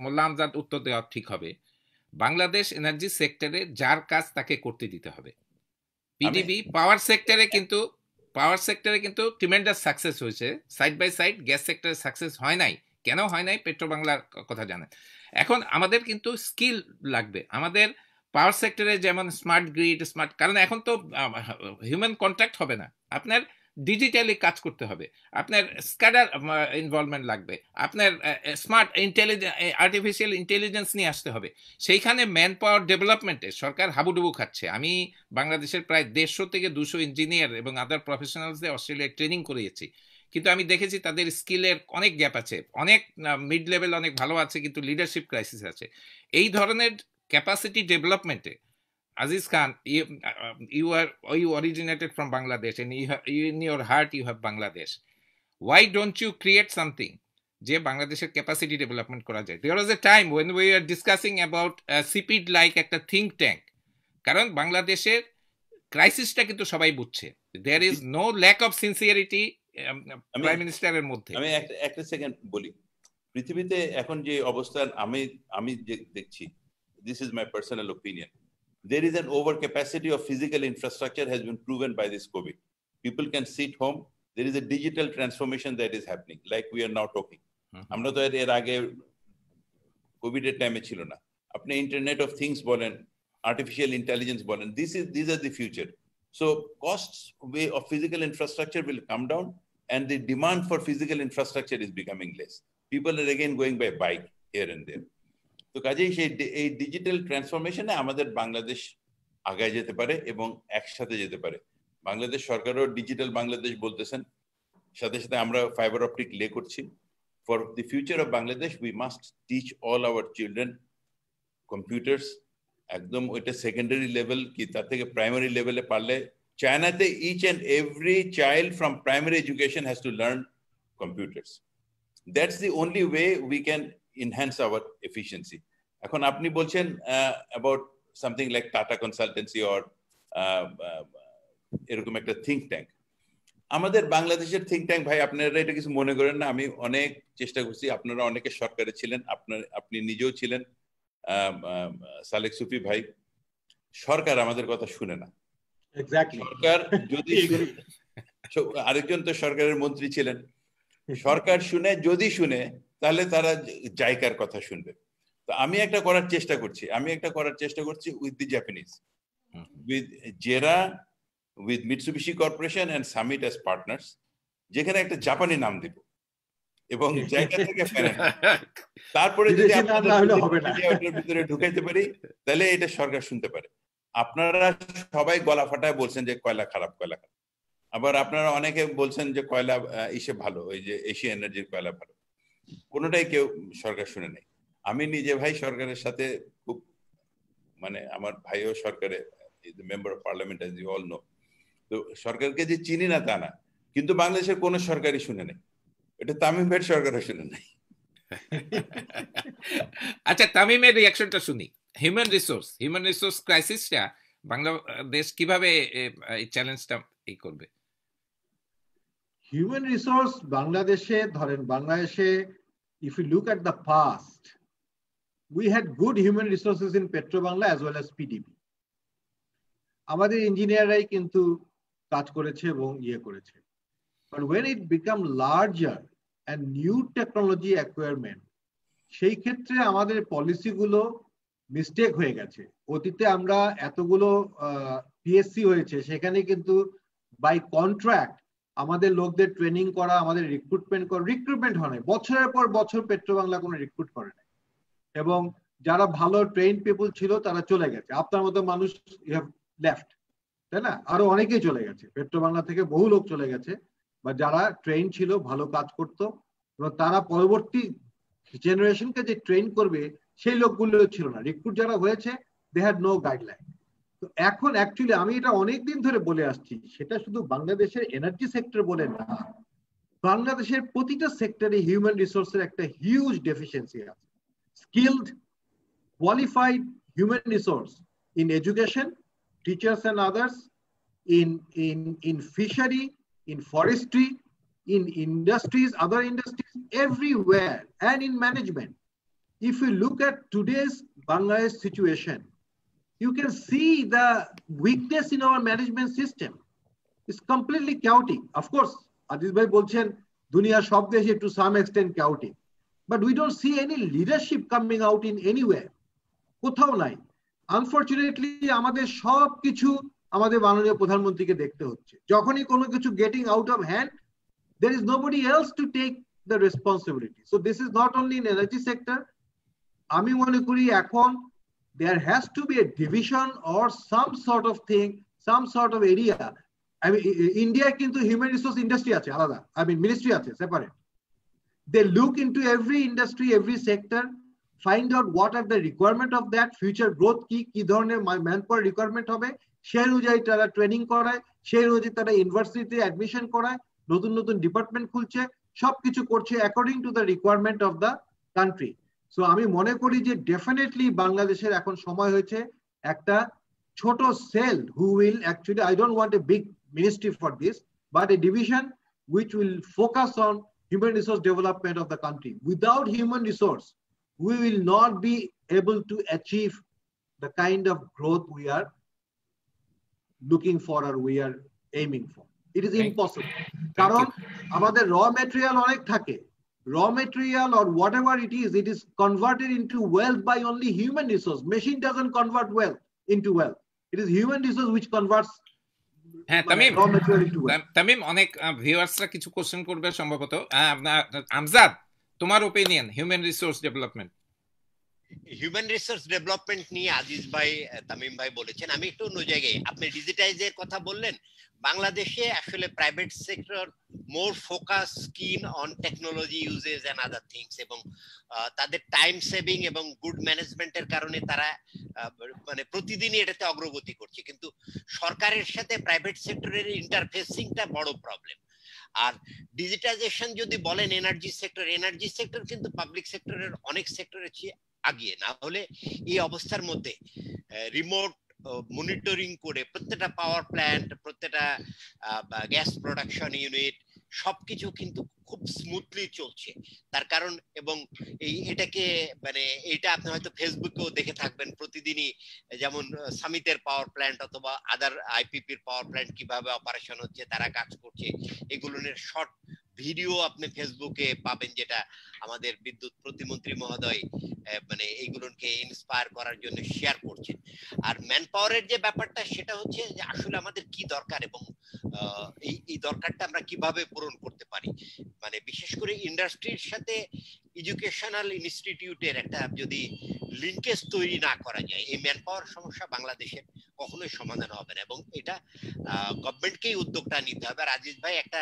মোল্লা আমজাদ উত্তর দেওয়া ঠিক হবে। বাংলাদেশ এনার্জি সেক্টরে যার কাজ তাকে করতে দিতে হবে। পিডিবি পাওয়ার সেক্টরে কিন্তু ট্রিমেন্ডাস সাকসেস হয়েছে, সাইড বাই সাইড গ্যাস সেক্টরে সাকসেস হয় নাই। কেন হয় নাই? পেট্রো বাংলার কথা জানেন। এখন আমাদের কিন্তু স্কিল লাগবে। আমাদের পাওয়ার সেক্টরে যেমন স্মার্ট গ্রিড, কারণ এখন তো হিউম্যান কন্ট্যাক্ট হবে না, আপনার ডিজিটালি কাজ করতে হবে, আপনার স্ক্যাডার ইনভলভমেন্ট লাগবে, আপনার স্মার্ট আর্টিফিশিয়াল ইন্টেলিজেন্স নিয়ে আসতে হবে। সেইখানে ম্যান পাওয়ার ডেভেলপমেন্টে সরকার হাবুডুবু খাচ্ছে। আমি বাংলাদেশের প্রায় 150 থেকে 200 ইঞ্জিনিয়ার এবং আদার প্রফেশনালসদের অস্ট্রেলিয়ায় ট্রেনিং করিয়েছি, কিন্তু আমি দেখেছি তাদের স্কিলের অনেক গ্যাপ আছে, অনেক মিড লেভেল অনেক ভালো আছে, কিন্তু লিডারশিপ ক্রাইসিস আছে। এই ধরনের capacity ডেভেলপমেন্টে Aziz Khan, you originated from Bangladesh, and in your heart you have Bangladesh. Why don't you create something যে বাংলাদেশের ক্যাপাসিটি ডেভেলপমেন্ট করা যায়? There was a time when we were discussing about CPID like একটা think tank, কারণ বাংলাদেশের ক্রাইসিসটা কিন্তু সবাই বুঝছে। There is no lack of sincerity prime মিনিস্টারের মধ্যে। আমি একটা সেকেন্ড বলি, পৃথিবীতে এখন যে অবস্থান আমি দেখছি, this is my personal opinion, there is an overcapacity of physical infrastructure has been proven by this COVID. People can sit home. There is a digital transformation that is happening, like we are now talking. আমরা তো এর আগে Covid এর টাইমে ছিল না। আপনি internet of things বলেন, আর্টিফিশিয়াল ইন্টেলিজেন্স বলেন, these are the future. So costs of physical infrastructure will come down, and the demand for physical infrastructure is becoming less. People are again going by bike here and there. তো কাজেই এই digital ট্রান্সফরমেশনে আমাদের বাংলাদেশ আগায় যেতে পারে এবং একসাথে যেতে পারে। বাংলাদেশ সরকারও ডিজিটাল বাংলাদেশ বলতেছেন, সাথে সাথে আমরা ফাইবার অপটিক লে করছি। For the future of Bangladesh we must teach all our children computers. একদম ওইটা সেকেন্ডারি লেভেল কি তার থেকে প্রাইমারি লেভেলে পারলে, চায়নাতে each and every child from primary education has to learn computers. That's the only way we can enhance our efficiency. এখন আপনি বলছেন about something like Tata Consultancy or এরকম একটা think tank. আমাদের বাংলাদেশের think tank ভাই, আপনারা এটা কিছু মনে করেন না, আমি অনেক চেষ্টা করছি, আপনারা অনেকে সরকারে ছিলেন, আপনি নিজেও ছিলেন, সালেক সুফি ভাই, সরকার আমাদের কথা শুনে না। এক্স্যাক্টলি। সরকার যদি আরেকজন তো সরকারের মন্ত্রী ছিলেন, সরকার যদি শুনে তাহলে তারা জায়গার কথা শুনবে। তো আমি একটা করার চেষ্টা করছি with the Japanese, with JERA, with Mitsubishi corporation and Summit as partners, যেখানে একটা জাপানি নাম দিব এবং জায়গা থেকে তারপরে যদি ওটার ভিতরে ঢুকাইতে পারি তাহলে এটা সরকার শুনতে পারে। আপনারা সবাই গলা ফাটায় বলছেন যে কয়লা খারাপ, আবার আপনারা অনেকে বলছেন যে কয়লা ইসে ভালো, ওই যে এশিয়া এনার্জির কয়লা ভালো, কোনোটাই কেউ সরকার শুনে নেই। আমি নিজে ভাই সরকারের সাথে খুব, মানে আমার ভাইও সরকারে member of parliament, as you all know. তো সরকারকে যে চিনি না তা না, কিন্তু বাংলাদেশের কোনো সরকারই শুনে নেই, এটা তামিম ভাইয়ের সরকারও শুনে নেই। আচ্ছা, তামিমের রিঅ্যাকশনটা শুনি। হিউম্যান রিসোর্স ক্রাইসিসটা বাংলাদেশ কিভাবে এই চ্যালেঞ্জটা করবে? Human resource Bangladeshe, ধরেন বাংলাদেশে, if you look at the past, we had good human resources in Petrobangla as well as PDB. আমাদের ইঞ্জিনিয়াররাই কিন্তু কাজ করেছে এবং করেছে। But when it become larger and new technology acquirement, সেই ক্ষেত্রে আমাদের পলিসিগুলো মিস্টেক হয়ে গেছে। অতীতে আমরা এতগুলো পিএসসি হয়েছে, সেখানে কিন্তু বাই কন্ট্রাক্ট আমাদের লোকদের ট্রেনিং করা, আমাদের রিক্রুটমেন্ট হয় না। বছরের পর বছর পেট্রোবাংলা কোনো রিক্রুট করে না, এবং যারা ভালো ট্রেন পিপল ছিল তারা চলে গেছে। আপনার মতো মানুষ ইউ হ্যাভ লেফট, তাই না? আরো অনেকেই চলে গেছে, পেট্রোবাংলা থেকে বহু লোক চলে গেছে, বা যারা ট্রেন ছিল, ভালো কাজ করতো, এবং তারা পরবর্তী জেনারেশনকে যে ট্রেন করবে সেই লোকগুলো ছিল না। রিক্রুট যারা হয়েছে, দে হ্যাড নো গাইডলাইন। তো এখন অ্যাকচুয়ালি আমি এটা অনেকদিন ধরে বলে আসছি, সেটা শুধু বাংলাদেশের এনার্জি সেক্টর বলে না, বাংলাদেশের প্রতিটা সেক্টরে হিউম্যান রিসোর্সের একটা হিউজ ডেফিসিয়েন্সি আছে। Skilled, qualified human resource in education, teachers and others, in fishery, in forestry, in industries, other industries, everywhere, and in management. If you look at today's Bangladesh situation, you can see the weakness in our management system. It's completely chaotic. Of course, Aziz bhai bolchen, dunia sob deshe to some extent chaotic. But we don't see any leadership coming out in anywhere. কোথাও নাই। Unfortunately, আমাদের সব কিছু আমাদের মাননীয় প্রধানমন্ত্রীকে দেখতে হচ্ছে। যখনই কোনো কিছু getting out of hand, there is nobody else to take the responsibility. So this is not only in energy sector. আমি মনে করি এখন there has to be a division or some sort of thing, some sort of area. I mean, India কিন্তু human resource industry আছে আলাদা। I mean, ministry আছে separate. They look into every industry, every sector, find out what are the requirement of that, future growth কি ধরনের manpower requirement হবে, সেই অনুযায়ী তারা ট্রেনিং করায়, সেই অনুযায়ী তারা ইউনিভার্সিটিতে অ্যাডমিশন করায়, নতুন নতুন ডিপার্টমেন্ট খুলছে, সবকিছু করছে according to the requirement of the country. So আমি মনে করি যে ডেফিনেটলি বাংলাদেশের এখন সময় হয়েছে একটা ছোট sell who will actually, I don't want a big ministry for this, but a division which will focus on human resource development of the country. Without human resource, we will not be able to achieve the kind of growth we are looking for or we are aiming for. It is impossible. কারণ আমাদের raw material অনেক থাকে. Raw material or whatever it is converted into wealth by only human resource. Machine doesn't convert wealth into wealth. It is human resource which converts raw material into wealth. Tamim, অনেক ভিউয়ার্সরা কিছু question করবে সম্ভবত। আমজাদ, তোমার opinion human resource development. Human resource development নিয়ে আজিজ ভাই, তামিম ভাই বলেছেন। আমি একটু অন্য জায়গায়, আপনি ডিজিটাইজের কথা বললেন। বাংলাদেশে আসলে private sector more focus keen on technology uses and other things, এবং তাদের টাইম সেভিং এবং গুড ম্যানেজমেন্টের কারণে তারা মানে প্রতিদিনই এটাতে অগ্রগতি করছে। কিন্তু সরকারের সাথে প্রাইভেট সেক্টরের ইন্টারফেসিংটা বড় প্রবলেম। আর ডিজিটাইজেশন যদি বলেন এনার্জি সেক্টর কিন্তু পাবলিক সেক্টরের অনেক সেক্টরের চেয়ে আগিয়ে। না হলে এই অবস্থার মধ্যে রিমোট মনিটরিং করে প্রত্যেকটা পাওয়ার প্ল্যান্ট, প্রত্যেকটা গ্যাস প্রোডাকশন ইউনিট সবকিছু কিন্তু খুব স্মুথলি চলছে। তার কারণ এবং এটাকে মানে এটা আপনি হয়তো ফেসবুকেও দেখে থাকবেন প্রতিদিনই, যেমন সামিতের পাওয়ার প্ল্যান্ট অথবা আদার আইপিপির পাওয়ার প্ল্যান্ট কিভাবে অপারেশন হচ্ছে, তারা কাজ করছে, এগুলোর শর্ট ভিডিও আপনি ফেসবুকে পাবেন, যেটা আমাদের বিদ্যুৎ প্রতিমন্ত্রী মহোদয় মানে এইগুলোকে ইন্সপায়ার করার জন্য শেয়ার করছেন। আর ম্যান পাওয়ারের যে ব্যাপারটা, সেটা হচ্ছে যে আসলে আমাদের কি দরকার এবং এই দরকারটা আমরা কিভাবে পূরণ করতে পারি। মানে বিশেষ করে ইন্ডাস্ট্রির সাথে এডুকেশনাল ইনস্টিটিউটের একটা যদি লিঙ্কেজ তৈরি না করা যায়, এই ম্যান পাওয়ার সমস্যা বাংলাদেশের কখনোই সমাধান হবে না, এবং এটা গভর্নমেন্টকেই উদ্যোগটা নিতে হবে। আর আজিজ ভাই একটা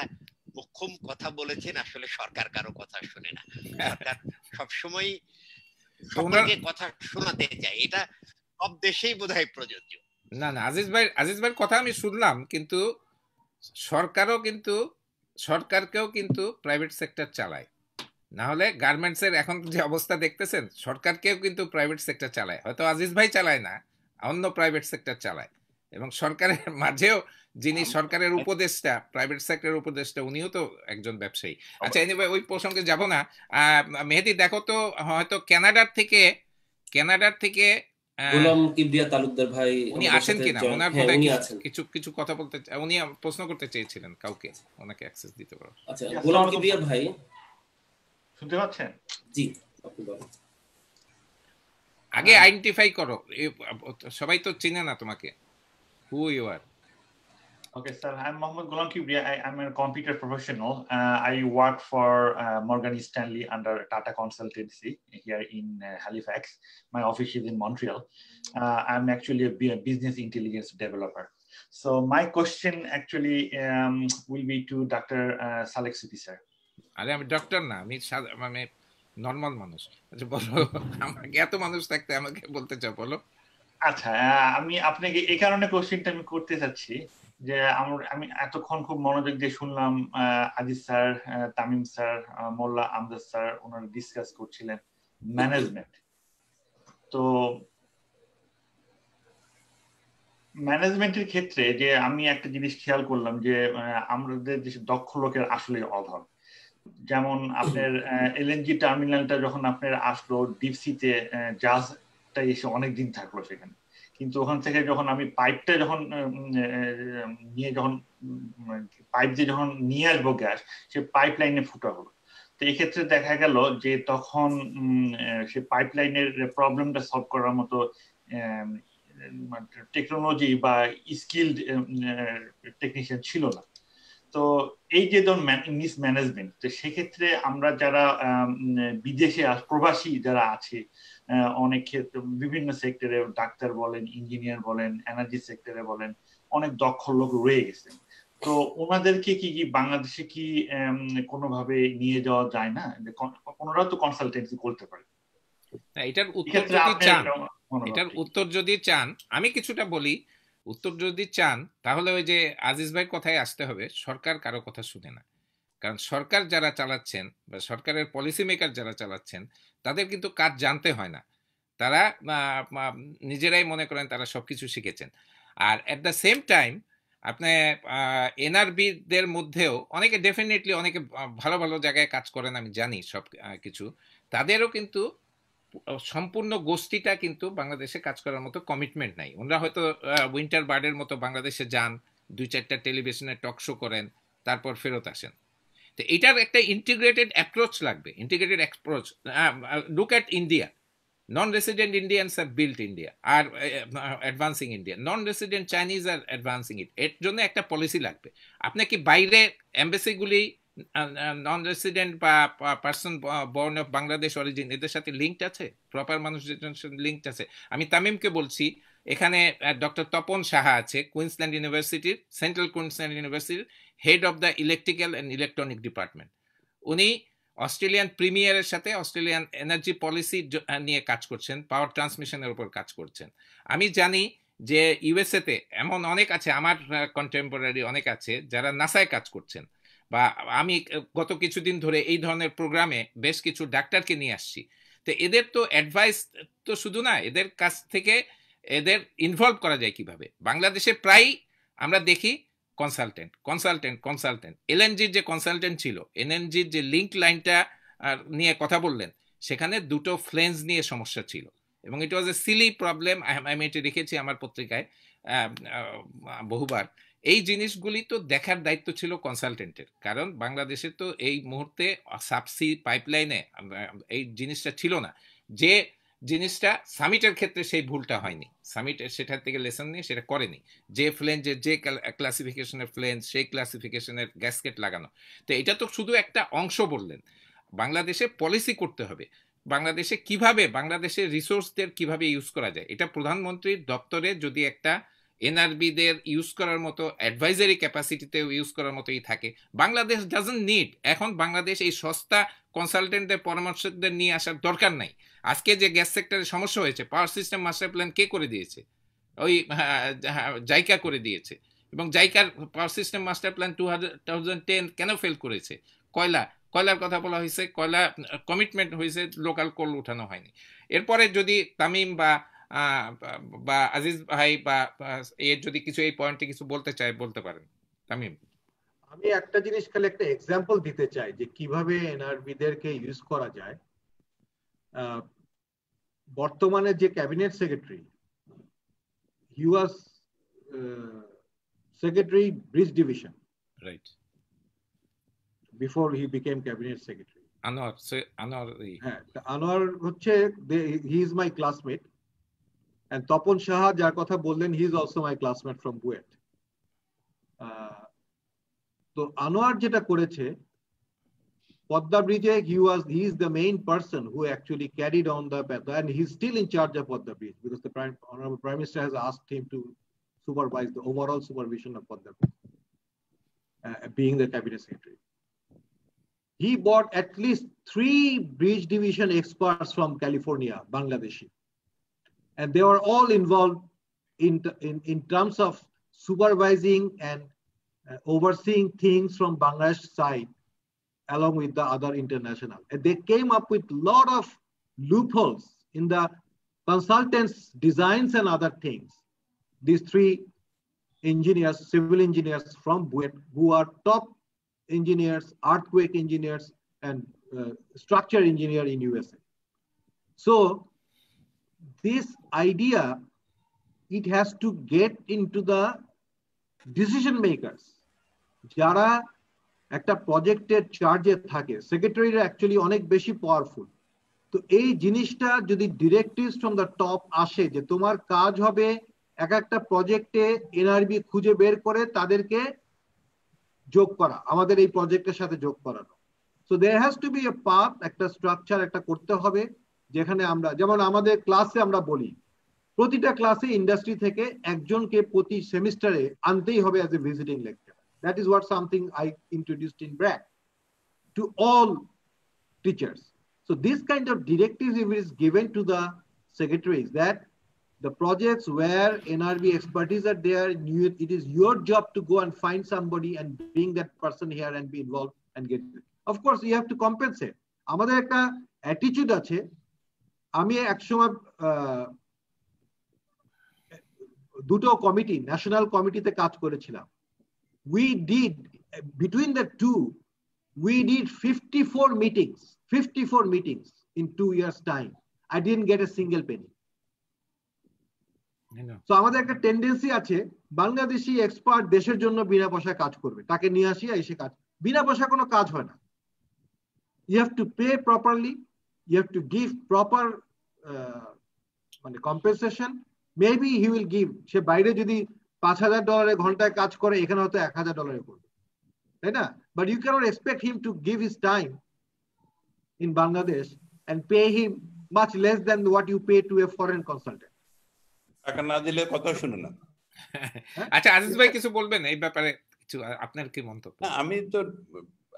মোক্ষম কথা বলেছেন, আসলে সরকার কারো কথা শুনে না, সরকার সবসময় সকলকে কথা শোনাতে চায়। এটা সব দেশেই বোধহয় প্রযোজ্য। না না, আজিজ ভাইয়ের কথা আমি শুনলাম, কিন্তু সরকারকেও কিন্তু প্রাইভেট সেক্টর চালায়। না হলে গার্মেন্টসের এখন যে অবস্থা দেখতেছেন, সরকারকেও কিন্তু প্রাইভেট সেক্টর চালায়। হয়তো আজিজ ভাই চালায় না, অন্য প্রাইভেট সেক্টর চালায়। এবং সরকারের মাঝেও যিনি সরকারের উপদেষ্টা, প্রাইভেট সেক্টরের উপদেষ্টা, উনিও তো একজন ব্যবসায়ী। আচ্ছা, এনিওয়ে ওই প্রসঙ্গে যাব না। মেহেদী, দেখো তো, হয়তো কানাডার থেকে গোলাম কিবরিয়া তালুকদার ভাই উনি আসেন কিনা, ওনার কিছু কথা বলতে, উনি প্রশ্ন করতে চেয়েছিলেন কাউকে, ওনাকে অ্যাক্সেস দিতে পারো। আচ্ছা, গোলাম কিবরিয়া ভাই শুনতে পাচ্ছেন? জি, আপনি বলেন। আগে আইডেন্টিফাই করো, সবাই তো চিনে না তোমাকে, who you are. Okay, sir. I'm Mohammad Ghulam Kibria. I'm a computer professional. I work for Morgan Stanley under Tata Consultancy here in Halifax. My office is in Montreal. I'm actually a business intelligence developer. So my question actually will be to Dr. Salek Sufi, sir. আরে আমি doctor না, আমি normal মানুষ। আচ্ছা বলো, আমাকে এত মানুষ থাকতে আমাকে বলতে চাও, বলো। আচ্ছা, আমি আপনাকে এই কারণে কোশ্চেনটা আমি করতে চাচ্ছি যে আমি এতক্ষণ খুব মনোযোগ দিয়ে শুনলাম আজিজ স্যার, তামিম স্যার, মোল্লা আমজাদ স্যার ওনারা ডিসকাস করছিলেন ম্যানেজমেন্ট। তো ম্যানেজমেন্টের ক্ষেত্রে যে আমি একটা জিনিস খেয়াল করলাম যে আমাদের দেশে দক্ষ লোকের আসলে অভাব। যেমন আপনার এলএনজি টার্মিনালটা যখন আপনার আসলো ডিপসিতে, জাহাজটা এসে অনেক দিন থাকলো সেখানে, কিন্তু ওখান থেকে যখন আমি পাইপটা যখন পাইপ দিয়ে যখন নিয়ে আসবো গ্যাস, সে পাইপ লাইনে ফুটা হলো। তো এক্ষেত্রে দেখা গেল যে তখন সে পাইপ লাইনের প্রবলেমটা সলভ করার মতো টেকনোলজি বা স্কিলড টেকনিশিয়ান ছিল না। তো এই যে ধরুন মিসম্যানেজমেন্ট, তো সেক্ষেত্রে আমরা যারা বিদেশে প্রবাসী যারা আছে অনেক ক্ষেত্রে বিভিন্ন সেক্টরে, ডাক্তার বলেন, ইঞ্জিনিয়ার বলেন, এনার্জি সেক্টরে বলেন, অনেক দক্ষ লোক রয়ে গেছে। তো ওনাদেরকে কি বাংলাদেশে কি কোনোভাবে নিয়ে যাওয়া যায় না? ওনারাও তো কনসালটেন্সি করতে পারে। এটার উত্তর যদি চান আমি কিছুটা বলি। উত্তর যদি চান তাহলে ওই যে আজিজ ভাই কথায় আসতে হবে, সরকার কারো কথা শুনে না। কারণ সরকার যারা চালাচ্ছেন বা সরকারের পলিসি মেকার যারা চালাচ্ছেন তাদের কিন্তু কাজ জানতে হয় না, তারা নিজেরাই মনে করেন তারা সবকিছু শিখেছেন। আর এট দ্য সেম টাইম আপনি এনআরবিদের মধ্যেও অনেকে ডেফিনেটলি অনেকে ভালো ভালো জায়গায় কাজ করেন, আমি জানি সব কিছু, তাদেরও কিন্তু সম্পূর্ণ গোষ্ঠীটা কিন্তু বাংলাদেশে কাজ করার মতো কমিটমেন্ট নাই। ওনারা হয়তো উইন্টার বার্ডের মতো বাংলাদেশে যান, 2-4টা টেলিভিশনে টক শো করেন, তারপর ফেরত আসেন। তো এটার একটা ইন্টিগ্রেটেড অ্যাপ্রোচ লাগবে, integrated approach. Look at India, non-resident Indians have built India, are advancing India. Non-resident Chinese are advancing it. এর জন্য একটা পলিসি লাগবে। আপনি কি বাইরে এমবাসিগুলি নন-রেসিডেন্ট বা person born of Bangladesh origin এদের সাথে লিঙ্কড আছে, প্রপার মানুষদের সাথে লিঙ্কড আছে? আমি তামিমকে বলছি, এখানে ডক্টর তপন সাহা আছে, কুইন্সল্যান্ড ইউনিভার্সিটির, সেন্ট্রাল কুইন্সল্যান্ড ইউনিভার্সিটির head of the electrical and electronic department. উনি অস্ট্রেলিয়ান প্রিমিয়ারের সাথে অস্ট্রেলিয়ান এনার্জি পলিসি নিয়ে কাজ করছেন, পাওয়ার ট্রান্সমিশনের উপর কাজ করছেন। আমি জানি যে ইউএসএতে এমন অনেক আছে, আমার কন্টেম্পোরারি অনেক আছে যারা নাসায় কাজ করছেন, বা আমি গত কিছুদিন ধরে এই ধরনের প্রোগ্রামে বেশ কিছু ডাক্তারকে নিয়ে আসছি। তো এদের তো অ্যাডভাইস তো শুধু না, এদের কাছ থেকে এদের ইনভলভ করা যায় কিভাবে। বাংলাদেশে প্রায় আমরা দেখি কনসালটেন্ট। এলএনজির যে কনসালটেন্ট ছিল, এলএনজির যে লিঙ্ক লাইনটা নিয়ে কথা বললেন, সেখানে দুটো ফ্লেন্স নিয়ে সমস্যা ছিল এবং ইট ওয়াজ এ সিলি প্রবলেম। আমি এটা রেখেছি আমার পত্রিকায় বহুবার। এই জিনিসগুলি তো দেখার দায়িত্ব ছিল কনসালটেন্টের, কারণ বাংলাদেশে তো এই মুহূর্তে সাবসি পাইপলাইনে এই জিনিসটা ছিল না। যে জিনিসটা সামিটের ক্ষেত্রে সেই ভুলটা হয়নি, সামিট সেটার থেকে লেসন নিয়ে সেটা করেনি, যে ফ্লেন্সের যে ক্লাসিফিকেশনের ফ্লেন্স সেই ক্লাসিফিকেশনের গ্যাসকেট লাগানো। তো এটা তো শুধু একটা অংশ বললেন। বাংলাদেশে পলিসি করতে হবে, বাংলাদেশে কিভাবে বাংলাদেশের রিসোর্সদের কিভাবে ইউজ করা যায়। এটা প্রধানমন্ত্রীর দপ্তরে যদি একটা এনআরবিদের ইউজ করার মতো অ্যাডভাইজারি ক্যাপাসিটিতে ইউজ করার মতোই থাকে, বাংলাদেশ ডাজন্ট নিড এখন বাংলাদেশ এই সস্তা কনসালটেন্টদের পরামর্শকদের নিয়ে আসার দরকার নাই। আজকে যে গ্যাস সেক্টরে সমস্যা হয়েছে, পাওয়ার সিস্টেম মাস্টার প্ল্যান কে করে দিয়েছে? ওই জাইকা করে দিয়েছে। এবং জাইকার পাওয়ার সিস্টেম মাস্টার প্ল্যান 2010 কেন ফেল করেছে? কয়লার কথা বলা হয়েছে, কয়লা কমিটমেন্ট হয়েছে, লোকাল কোল উঠানো হয়নি। এরপরে যদি তামিম বা আজিজ ভাই বা এর যদি কিছু এই পয়েন্টে কিছু বলতে চায় বলতে পারেন। তামিম, আমি একটা জিনিস খালি একটা এক্সাম্পল দিতে চাই যে কিভাবে এনআরবিদেরকে ইউজ করা যায়। বর্তমানে যে cabinet secretary, he was secretary bridge division, right, before he became cabinet secretary. Anwar হচ্ছে, he is my classmate. And Tapan Shah, যার কথা বললেন, he is also my classmate from Buet. তো আনোয়ার যেটা করেছে পদ্মা ব্রিজে, he is the main person who actually carried on the path, and he is still in charge of Padda Bridge because the Honorable Prime Minister has asked him to supervise the overall supervision of Padda Bridge, being the cabinet secretary. He bought at least 3 bridge division experts from California, Bangladeshi. And they were all involved in terms of supervising and overseeing things from Bangladesh side, along with the other international. And they came up with a lot of loopholes in the consultants' designs and other things. These 3 engineers, civil engineers from BUET who are top engineers, earthquake engineers, and structure engineer in USA. So this idea, it has to get into the decision makers. যারা একটা প্রজেক্টের চার্জে থাকে, সেক্রেটারিরা actually অনেক বেশি powerful. তো এই জিনিসটা যদি ডিরেক্টিভস ফ্রম দ্য টপ আসে যে তোমার কাজ হবে এক একটা প্রজেক্টে এনআরবি খুঁজে বের করে তাদেরকে যোগ করা, আমাদের এই প্রজেক্টের সাথে যোগ করানো। So there has to be a path, একটা স্ট্রাকচার একটা করতে হবে যেখানে আমরা, যেমন আমাদের ক্লাসে আমরা বলি প্রতিটা ক্লাসে ইন্ডাস্ট্রি থেকে একজনকে প্রতি সেমিস্টারে আনতেই হবে as a visiting lecture. That is what something I introduced in BRAC to all teachers. So this kind of directive is given to the secretaries that the projects where NRB expertise are there, it is your job to go and find somebody and bring that person here and be involved and get it. Of course, you have to compensate. আমাদের একটা attitude আছে। আমি একসময় দুটো committee, national কমিটিতে কাজ করেছিলাম। We did between the two, we did 54 meetings in 2 years' time. I didn't get a single penny. So আমাদের একটা টেন্ডেন্সি আছে, বাংলাদেশি এক্সপার্ট দেশের জন্য বিনা পয়সায় কাজ করবে, তাকে নিয়ে আসি এসে কাজ। বিনা পয়সা কোনো কাজ হয় না। You have to pay properly, you have to give proper মানে compensation. Maybe he will give, সে বাইরে যদি $5,000 ঘন্টায় কাজ করে, এখানে হয়তো $1,000 করবে, তাই না? But you cannot expect him to give his time in Bangladesh and pay him much less than what you pay to a foreign consultant. টাকা না দিলে কথা শুনে না। আচ্ছা, আজিজ ভাই কিছু বলবেন এই ব্যাপারে? কিছু আপনার কি মন্তব্য?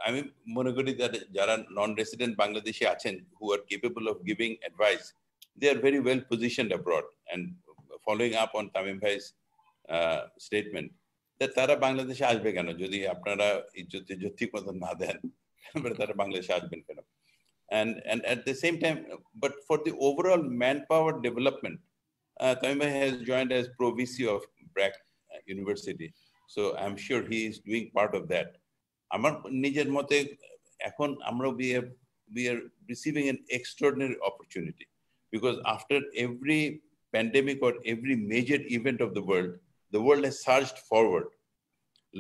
আমি মনে করি যারা নন রেসিডেন্ট বাংলাদেশি আছেন who are capable of giving advice, they are very well positioned abroad. And following up on Tamim bhai's statement, that তারা বাংলাদেশে আসবে কেন যদি আপনারা ইজ্জত ঠিক মতো না দেন, তারা বাংলাদেশে আসবেন কেন? And at the same time, but for the overall manpower development, Tamim bhai has joined as Pro VC of BRAC University, so I'm sure he is doing part of that. আমার নিজের মতে এখন আমরা we are receiving an extraordinary opportunity, because after every pandemic or every major event of the world has surged forward.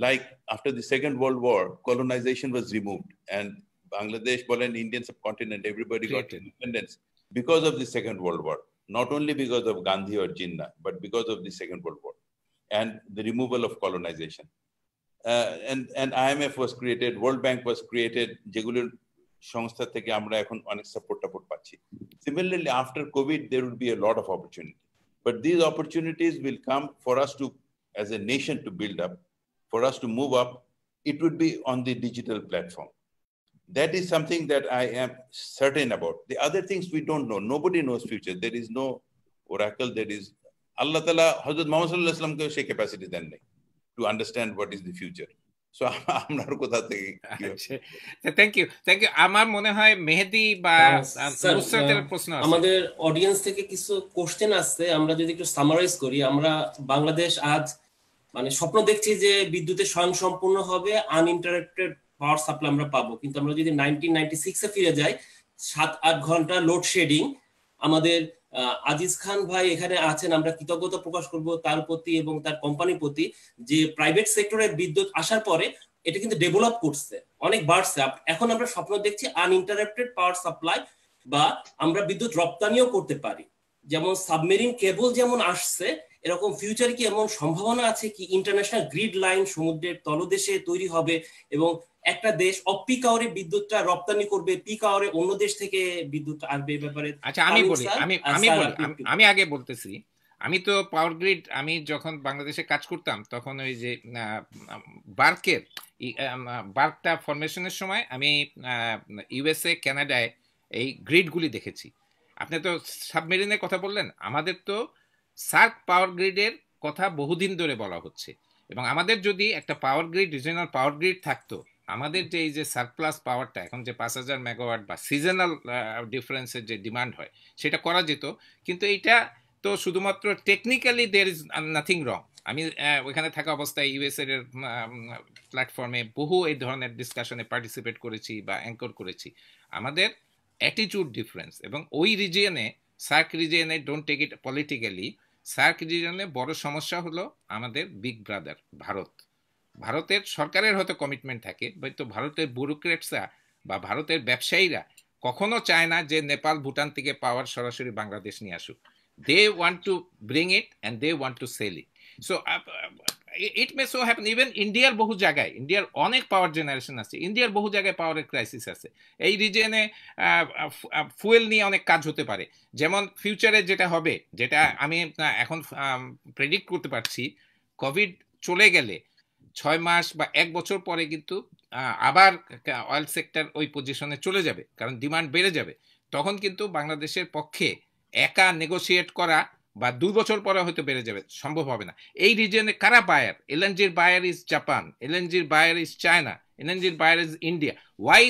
Like after the Second World War, colonization was removed, and Bangladesh, and Indian subcontinent, everybody got independence because of the Second World War. Not only because of Gandhi or Jinnah, but because of the Second World War and the removal of colonization. And IMF was created, World Bank was created, যেগুলোর সংস্থা থেকে আমরা এখন অনেক support পাচ্ছি। Similarly, after COVID, there will be a lot of opportunity. But these opportunities will come for us to, as a nation, to build up, for us to move up. It would be on the digital platform. That is something that I am certain about. The other things we don't know. Nobody knows future. There is no oracle. There is Allah Ta'ala, Hazrat Muhammad Sallallahu Alaihi Wasallam ke capacity then to understand what is the future. So amnar kotha theke thank you আমার মনে হয় মেহেদি বা নুসরাতের প্রশ্ন আছে। আমাদের audience থেকে কিছু question আসছে, আমরা যদি একটু সামারাইজ করি। আমরা বাংলাদেশ আজ মানে স্বপ্ন দেখছি যে বিদ্যুতের স্বয়ংসম্পূর্ণ হবে, আনইন্টারাপ্টেড পাওয়ার সাপ্লাই আমরা পাবো, কিন্তু আমরা যদি 1996 এ ফিরে যাই, 7-8 ঘন্টা লোডশেডিং। আমাদের আজিজ খান ভাই এখানে আছেন, আমরা কৃতজ্ঞতা প্রকাশ করব তার প্রতি এবং তার কোম্পানির প্রতি, যে প্রাইভেট সেক্টরে বিদ্যুৎ আসার পরে এটা কিন্তু ডেভেলপ করছে, অনেক বাড়ছে। এখন আমরা স্বপ্ন দেখছি আনইন্টারাপ্টেড পাওয়ার সাপ্লাই, বা আমরা বিদ্যুৎ রপ্তানিও করতে পারি। যেমন সাবমেরিন কেবল যেমন আসছে, এরকম ফিউচারে কি এমন সম্ভাবনা আছে কি ইন্টারন্যাশনাল গ্রিড লাইন সমুদ্রের তলদেশে তৈরি হবে এবং একটা দেশ অফ পিক আওয়ারে বিদ্যুৎটা রপ্তানি করবে, পিক আওয়ারে অন্য দেশ থেকে বিদ্যুৎ আসবে? এই ব্যাপারে আচ্ছা আমি আগে বলতেছি। আমি তো পাওয়ার গ্রিড, আমি যখন বাংলাদেশে কাজ করতাম তখন ওই যে বার্কটা ফরমেশনের সময় আমি ইউএসএ, কানাডায় এই গ্রিডগুলি দেখেছি। আপনি তো সাবমেরিনের কথা বললেন, আমাদের তো সার্ক পাওয়ার গ্রিডের কথা বহুদিন ধরে বলা হচ্ছে, এবং আমাদের যদি একটা power grid, regional power grid থাকতো, আমাদের যে এই যে সারপ্লাস পাওয়ারটা এখন যে 5000 মেগাওয়াট বা সিজনাল ডিফারেন্সের যে ডিমান্ড হয় সেটা করা যেত। কিন্তু এইটা তো শুধুমাত্র technically there is nothing wrong, আমি ওইখানে থাকা অবস্থায় ইউএস এর প্ল্যাটফর্মে বহু এই ধরনের ডিসকাশনে পার্টিসিপেট করেছি বা অ্যাঙ্কর করেছি। আমাদের অ্যাটিটিউড ডিফারেন্স, এবং ওই রিজিয়নে, সার্ক রিজিয়নে, don't take it politically, SAARC রিজিয়নে বড় সমস্যা হলো আমাদের বিগ ব্রাদার ভারত। ভারতের সরকারের হয়তো কমিটমেন্ট থাকে, হয়তো ভারতের ব্যুরোক্রেটসরা বা ভারতের ব্যবসায়ীরা কখনো চায় না যে নেপাল ভুটান থেকে পাওয়ার সরাসরি বাংলাদেশ নিয়ে আসুক। They want to bring it and they want to sell it. So it may so happen even ইন্ডিয়ার বহু জায়গায়, ইন্ডিয়ার অনেক পাওয়ার জেনারেশন আছে, ইন্ডিয়ার বহু জায়গায় পাওয়ারের ক্রাইসিস আছে। এই রিজিয়নে ফুয়েল নিয়ে অনেক কাজ হতে পারে। যেমন ফিউচারে যেটা হবে, যেটা আমি এখন প্রেডিক্ট করতে পারছি, কোভিড চলে গেলে 6 মাস বা 1 বছর পরে কিন্তু আবার অয়েল সেক্টর ওই পজিশনে চলে যাবে, কারণ ডিমান্ড বেড়ে যাবে। তখন কিন্তু বাংলাদেশের পক্ষে একা নেগোসিয়েট করা, বা 2 বছর পরে হয়তো বেড়ে যাবে, সম্ভব হবে না। এই রিজনে কারা বায়ার? এলএনজির বায়ার ইজ জাপান, এলএনজির বায়ার ইজ চায়না, এলএনজির বায়ার ইজ ইন্ডিয়া। ওয়াই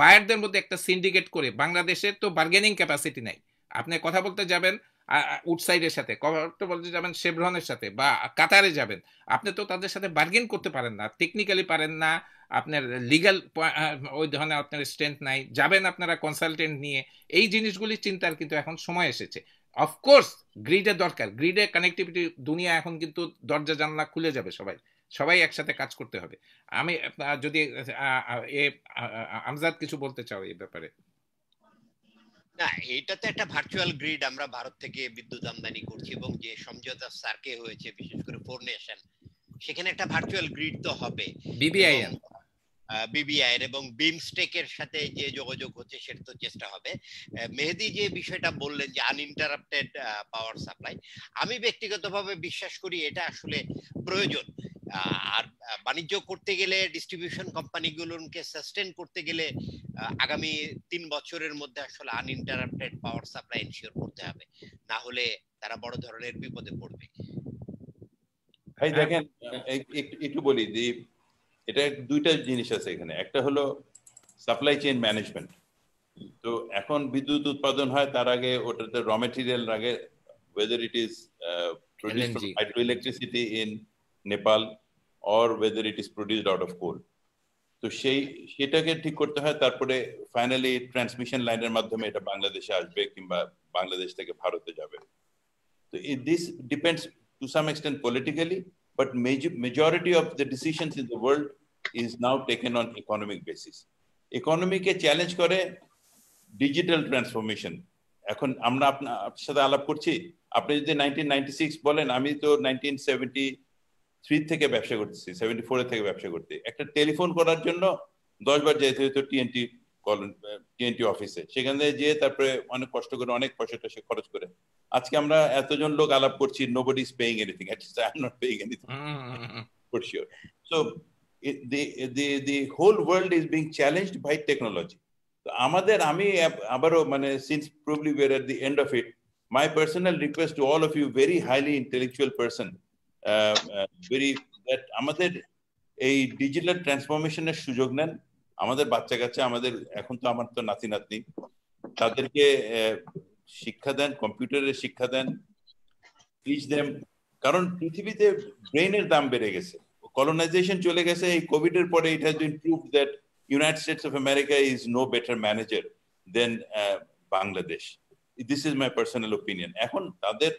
বায়ারদের মধ্যে একটা সিন্ডিকেট করে? বাংলাদেশের তো বার্গেনিং ক্যাপাসিটি নাই। আপনি কথা বলতে যাবেন উডসাইডের সাথে, কথা বলতে যাবেন শেভরনের সাথে বা কাতারে যাবেন, আপনি তো তাদের সাথে বার্গেন করতে পারেন না, টেকনিক্যালি পারেন না, আপনার লিগ্যাল ওই ধরনের আপনার স্ট্রেংথ নাই। যাবেন আপনারা কনসালটেন্ট নিয়ে। এই জিনিসগুলি চিন্তার কিন্তু এখন সময় এসেছে। অফকোর্স গ্রিডের দরকার, গ্রিডে কানেক্টিভিটি, দুনিয়া এখন কিন্তু দরজা জানলা খুলে যাবে, সবাই একসাথে কাজ করতে হবে। আমি যদি আমজাদ কিছু বলতে চাও এই ব্যাপারে। না, এটা তো একটা ভার্চুয়াল গ্রিড, আমরা ভারত থেকে বিদ্যুৎ আমদানি করছি, এবং যে সমঝোতা সার্কে হয়েছে বিশেষ করে 4 নেশন, সেখানে একটা ভার্চুয়াল গ্রিড তো হবে। বিবিআইএন এবং বিমস্টেকের সাথে যে যোগাযোগ হচ্ছে সেটা তো চেষ্টা হবে। মেহেদি যে বিষয়টা বললেন যে আনইন্টারাপ্টেড পাওয়ার সাপ্লাই, আমি ব্যক্তিগতভাবে বিশ্বাস করি এটা আসলে প্রয়োজন। আর বাণিজ্য করতে গেলে, ডিস্ট্রিবিউশন কোম্পানিগুলোকে সাস্টেন করতে গেলে আগামী 3 বছরের মধ্যে আসলে আনইন্টারাপ্টেড পাওয়ার সাপ্লাই এনশিওর করতে হবে, না হলে তারা বড় ধরনের বিপদে পড়বে। ভাই দেখেন, একটু বলি যে এটা দুইটা জিনিস আছে এখানে। একটা হলো সাপ্লাই চেইন ম্যানেজমেন্ট। তো এখন বিদ্যুৎ উৎপাদন হয়, তার আগে ওটাতে র মেটেরিয়াল আগে, whether it is produced from hydroelectricity in Nepal or whether it is produced out of coal, তো সেটাকে ঠিক করতে হয়। তারপরে ফাইনালি ট্রান্সমিশন লাইনের মাধ্যমে এটা বাংলাদেশে আসবে কিংবা বাংলাদেশ থেকে ভারতে যাবে। তো this depends to some extent politically, but majority of the decisions in the world is now taken on economic basis. Economy K challenge করে ডিজিটাল ট্রান্সফরমেশন। এখন আমরা আপনার সাথে আলাপ করছি, আপনি যদি 1996 বলেন, আমি তো 1973 থেকে ব্যবসা করতেছি, 74 থেকে ব্যবসা করতে। একটা টেলিফোন করার জন্য 10 বার যেতে হতো টিএনটি অফিসে, সেখানে যেয়ে তারপরে অনেক কষ্ট করে অনেক পয়সা টয়সা খরচ করে। আজকে আমরা এতজন লোক আলাপ করছি, nobody is paying anything, at least I'm not paying anything for sure. So the whole world is being challenged by technology. So আমি আবারও মানে since probably we're at the end of it, my personal request to all of you, very highly intellectual person, that আমাদের এই digital ট্রান্সফরমেশনের সুযোগ নেন। আমাদের বাচ্চা কাচ্চা, আমাদের এখন তো আমার তো নাতি নাতনি, তাদেরকে শিক্ষা দেন, কম্পিউটারের শিক্ষা দেন, টিচ দেম। কারণ পৃথিবীতে ব্রেইনের দাম বেড়ে গেছে, কলোনাইজেশন চলে গেছে। এই কোভিড এর পরে it has been proved that United States of America is no better manager then Bangladesh. This is my personal opinion. এখন তাদের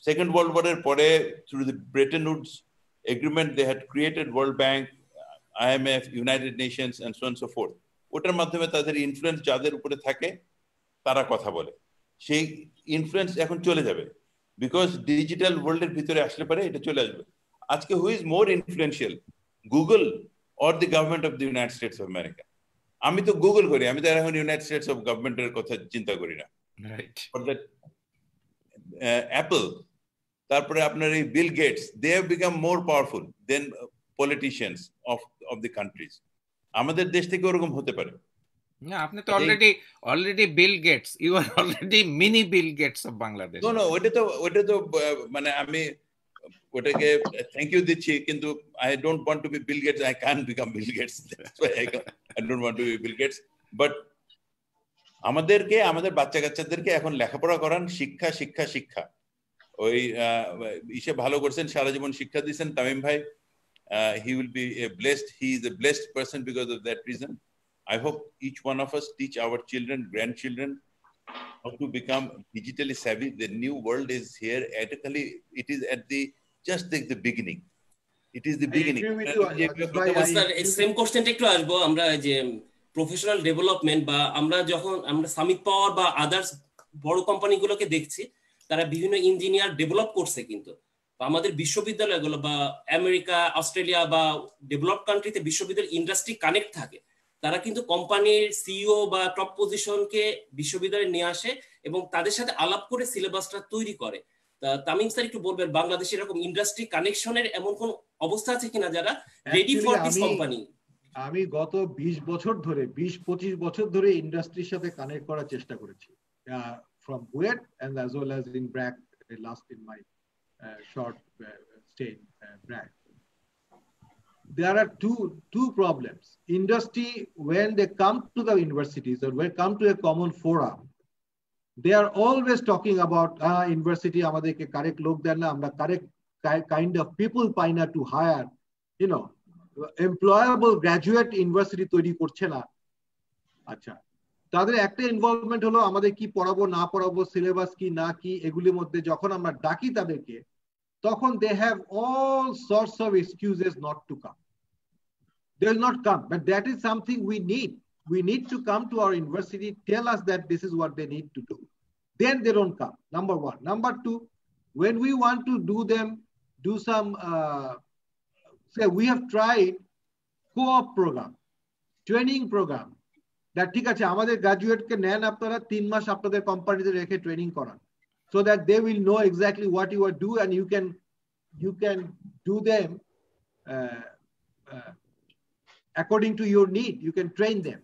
সেকেন্ড ওয়ার্ল্ড ওয়ারের পরে through the Bretton Woods agreement they had created world bank, IMF, United Nations and so on and so forth. ওটার মাধ্যমে তাদের influence যাদের উপরে থাকে তারা কথা বলে, সেই ইনফ্লুয়েন্স এখন চলে যাবে, বিকজ ডিজিটাল ওয়ার্ল্ডের ভিতরে আসলে পরে এটা চলে আসবে। আজকে who is more influential, Google or the government of the United States of America? আমি তো গুগল করি, আমি তো এখন ইউনাইটেড স্টেটস অফ গভর্নমেন্টের কথা চিন্তা করি না। অ্যাপল, তারপরে আপনার এই Bill Gates, they have become more powerful then politicians of the countries. আমাদের দেশ থেকে ওরকম হতে পারে না। আপনি তো already Bill Gates, you are already mini Bill Gates of Bangladesh. No ওটা তো মানে আমি ওটাকে থ্যাংক ইউ দিচ্ছি, কিন্তু I don't want to be Bill Gates, I can become Bill Gates, that's why I don't want to be Bill Gates. But আমাদের বাচ্চা কাচ্চাদেরকে এখন লেখাপড়া করান, শিক্ষা শিক্ষা শিক্ষা। ওই ইসে ভালো করছেন, সারা জীবন শিক্ষা দিয়েছেন তামিম ভাই। He will be he is a blessed person because of that reason. I hope each one of us teach our children, grandchildren how to become digitally savvy. The new world is here. Ethically, it is at just the beginning. It is the beginning. Same কোশ্চেনটা একটু আসবো আমরা, যে professional development বা আমরা যখন আমরা summit পাওয়ার বা আদার্স বড় কোম্পানিগুলোকে দেখছি, তারা বিভিন্ন ইঞ্জিনিয়ার ডেভেলপ করছে, কিন্তু আমাদের বিশ্ববিদ্যালয়গুলো বা আমেরিকা, অস্ট্রেলিয়া বা ডেভেলপ কান্ট্রিতে বিশ্ববিদ্যালয় ইন্ডাস্ট্রি কানেক্ট থাকে, তারা কিন্তু কোম্পানির সিইও বা টপ পজিশনকে বিশ্ববিদ্যালয়ে নিয়ে আসে এবং তাদের সাথে আলাপ করে সিলেবাসটা তৈরি করে। তামিম স্যার একটু বলবেন বাংলাদেশে এরকম ইন্ডাস্ট্রি কানেকশনের এমন কোন অবস্থা আছে কিনা যারা রেডি ফর দিস কোম্পানি? আমি গত 20-25 বছর ধরে ইন্ডাস্ট্রির সাথে কানেক্ট করার চেষ্টা করেছি, from BUET and as well as in BRAC, last in my short stay in BRAC. There are two problems. Industry, when they come to the universities or when come to a common forum, they are always talking about university amaderke correct lok den na, amra correct kind of people পাই না to hire, employable graduate university তৈরি করছে না। আচ্ছা, তাদের একটা involvement হলো আমাদের কি পড়াবো না পড়াবো, সিলেবাস কি না কি, এগুলির মধ্যে যখন আমরা ডাকি তাদেরকে, তখন they have all sorts of excuses not to come. They will not come, but that is something we need. We need to come to our university, tell us that this is what they need to do. Then they don't come, number one. Number two, when we want to do some, say we have tried co-op program, training program, that ঠিক আছে আমাদের গ্রাজুয়েটকে নেন আপনারা 3 মাস আপনাদের কোম্পানিতে রেখে training করান, so that they will know exactly what you are do and you can do them according to your need. You can train them.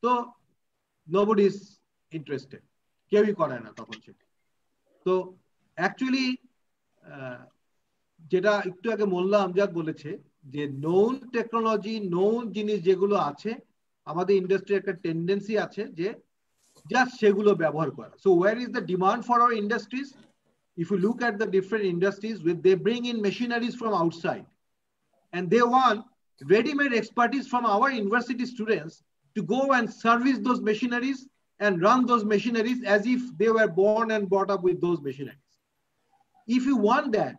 So nobody is interested. কেউই করে না তখন সেটা। তো অ্যাকচুয়ালি যেটা একটু আগে মোল্লা আমজাদ বলেছে যে নোন টেকনোলজি, নোন জিনিস যেগুলো আছে আমাদের ইন্ডাস্ট্রির একটা টেন্ডেন্সি আছে যে জাস্ট সেগুলো ব্যবহার করা। So where is the demand for our industries? If you look at the different industries, they bring in machineries from outside and they want ready-made expertise from our university students to go and service those machineries and run those machineries as if they were born and brought up with those machineries. If you want that,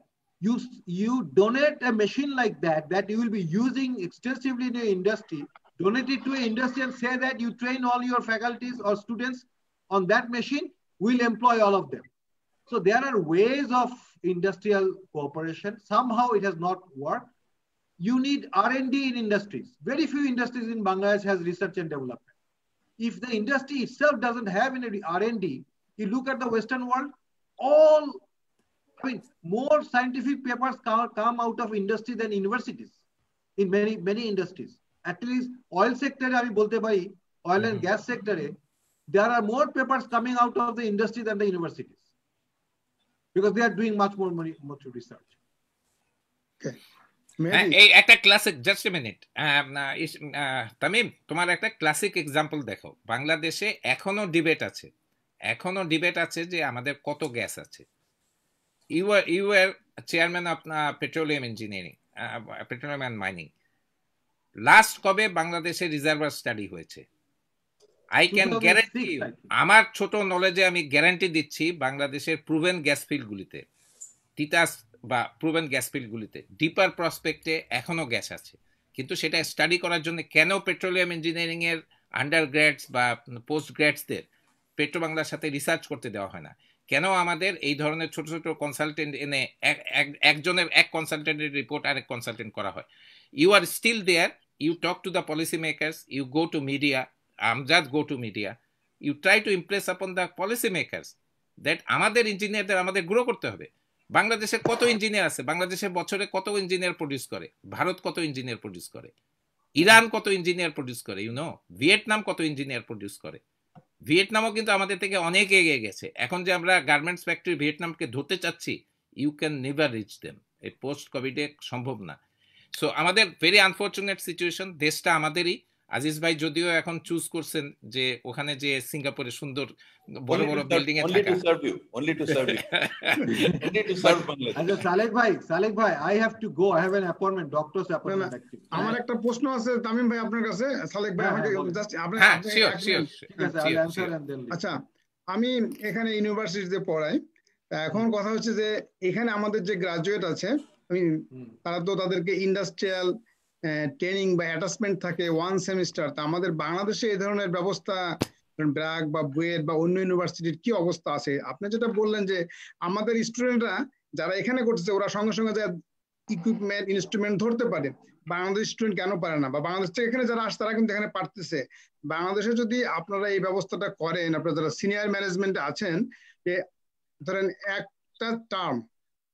you donate a machine like that you will be using extensively in your industry, donate it to an industry and say that you train all your faculties or students on that machine, we'll employ all of them. So there are ways of industrial cooperation. Somehow it has not worked. You need R&D in industries. Very few industries in Bangladesh has research and development. If the industry itself doesn't have any R&D, you look at the Western world, more scientific papers come out of industry than universities in many industries. At least oil sector, I bolte pari, oil and gas sector, there are more papers coming out of the industry than the universities because they are doing much more research. Okay. এই একটা classic, just a minute, Tamim তোমার একটা classic example দেখো। বাংলাদেশে এখনো debate আছে যে আমাদের কত গ্যাস আছে। You are chairman of petroleum engineering, petroleum and mining. Last কবে বাংলাদেশে রিজার্ভার স্টাডি হয়েছে? আই ক্যান গ্যারান্টি, আমার ছোট নলেজে আমি গ্যারান্টি দিচ্ছি, বাংলাদেশের প্রুভেন গ্যাস ফিল্ডগুলিতে, তিতাস বা প্রুভেন গ্যাস ফিল্ডগুলিতে, ডিপার প্রসপেক্টে এখনো গ্যাস আছে। কিন্তু সেটা স্টাডি করার জন্য কেন পেট্রোলিয়াম ইঞ্জিনিয়ারিং এর আন্ডার গ্র্যাডস বা পোস্ট গ্র্যাডসদের পেট্রো বাংলার সাথে রিসার্চ করতে দেওয়া হয় না? কেন আমাদের এই ধরনের ছোট ছোট কনসালটেন্ট এনে একজনের এক কনসালটেন্টের রিপোর্ট আরেক কনসালটেন্ট করা হয়? You are still there, you talk to the policy makers, you go to media, Amjad go to media, you try to impress upon the policy makers that আমাদের ইঞ্জিনিয়ারদের আমাদের গ্রো করতে হবে। বাংলাদেশে কত ইঞ্জিনিয়ার আছে? বাংলাদেশে বছরে কত ইঞ্জিনিয়ার প্রডিউস করে? ভারত কত ইঞ্জিনিয়ার প্রডিউস করে? ইরান কত ইঞ্জিনিয়ার প্রডিউস করে? ভিয়েতনাম কত ইঞ্জিনিয়ার প্রডিউস করে? ভিয়েতনামও কিন্তু আমাদের থেকে অনেক এগিয়ে গেছে। এখন যে আমরা গার্মেন্টস ফ্যাক্টরি ভিয়েতনামকে ধরতে চাচ্ছি, you can never reach them. এই পোস্ট কোভিডে সম্ভব না। সো আমাদের ভেরি আনফর্চুনেট সিচুয়েশন, দেশটা আমাদেরই, আজিজ ভাই যদিও এখন চুজ করছেন যে ওখানে যে সিঙ্গাপুরে সুন্দর বড় বড় বিল্ডিং এ থাকা only to serve you only to serve Bangladesh. আচ্ছা সালেক ভাই I have to go, I have an appointment, doctor's appointment actually. আমার একটা প্রশ্ন আছে তামিম ভাই আপনার কাছে। সালেক ভাই আমাকে জাস্ট আপনি আচ্ছা, আমি এখানে ইউনিভার্সিটিতে পড়াই। এখন কথা হচ্ছে যে এখানে আমাদের যে গ্রাজুয়েট আছে তারা তো তাদেরকে ইন্ডাস্ট্রিয়াল ট্রেনিং বা অ্যাটাচমেন্ট থাকে 1 সেমিস্টার। তা আমাদের বাংলাদেশে এই ধরনের ব্যবস্থা ব্র্যাক বা বুয়েট বা অন্য ইউনিভার্সিটির কি অবস্থা আছে? আপনি যেটা বললেন যে আমাদের স্টুডেন্টরা যারা এখানে করতেছে ওরা সঙ্গে সঙ্গে যে ইকুইপমেন্ট ইনস্ট্রুমেন্ট ধরতে পারে, বাংলাদেশ স্টুডেন্ট কেন পারে না? বা বাংলাদেশ থেকে এখানে যারা আসে তারা কিন্তু এখানে পারতেছে। বাংলাদেশে যদি আপনারা এই ব্যবস্থাটা করেন, আপনারা যারা সিনিয়র ম্যানেজমেন্টে আছেন, যে ধরেন একটা টার্ম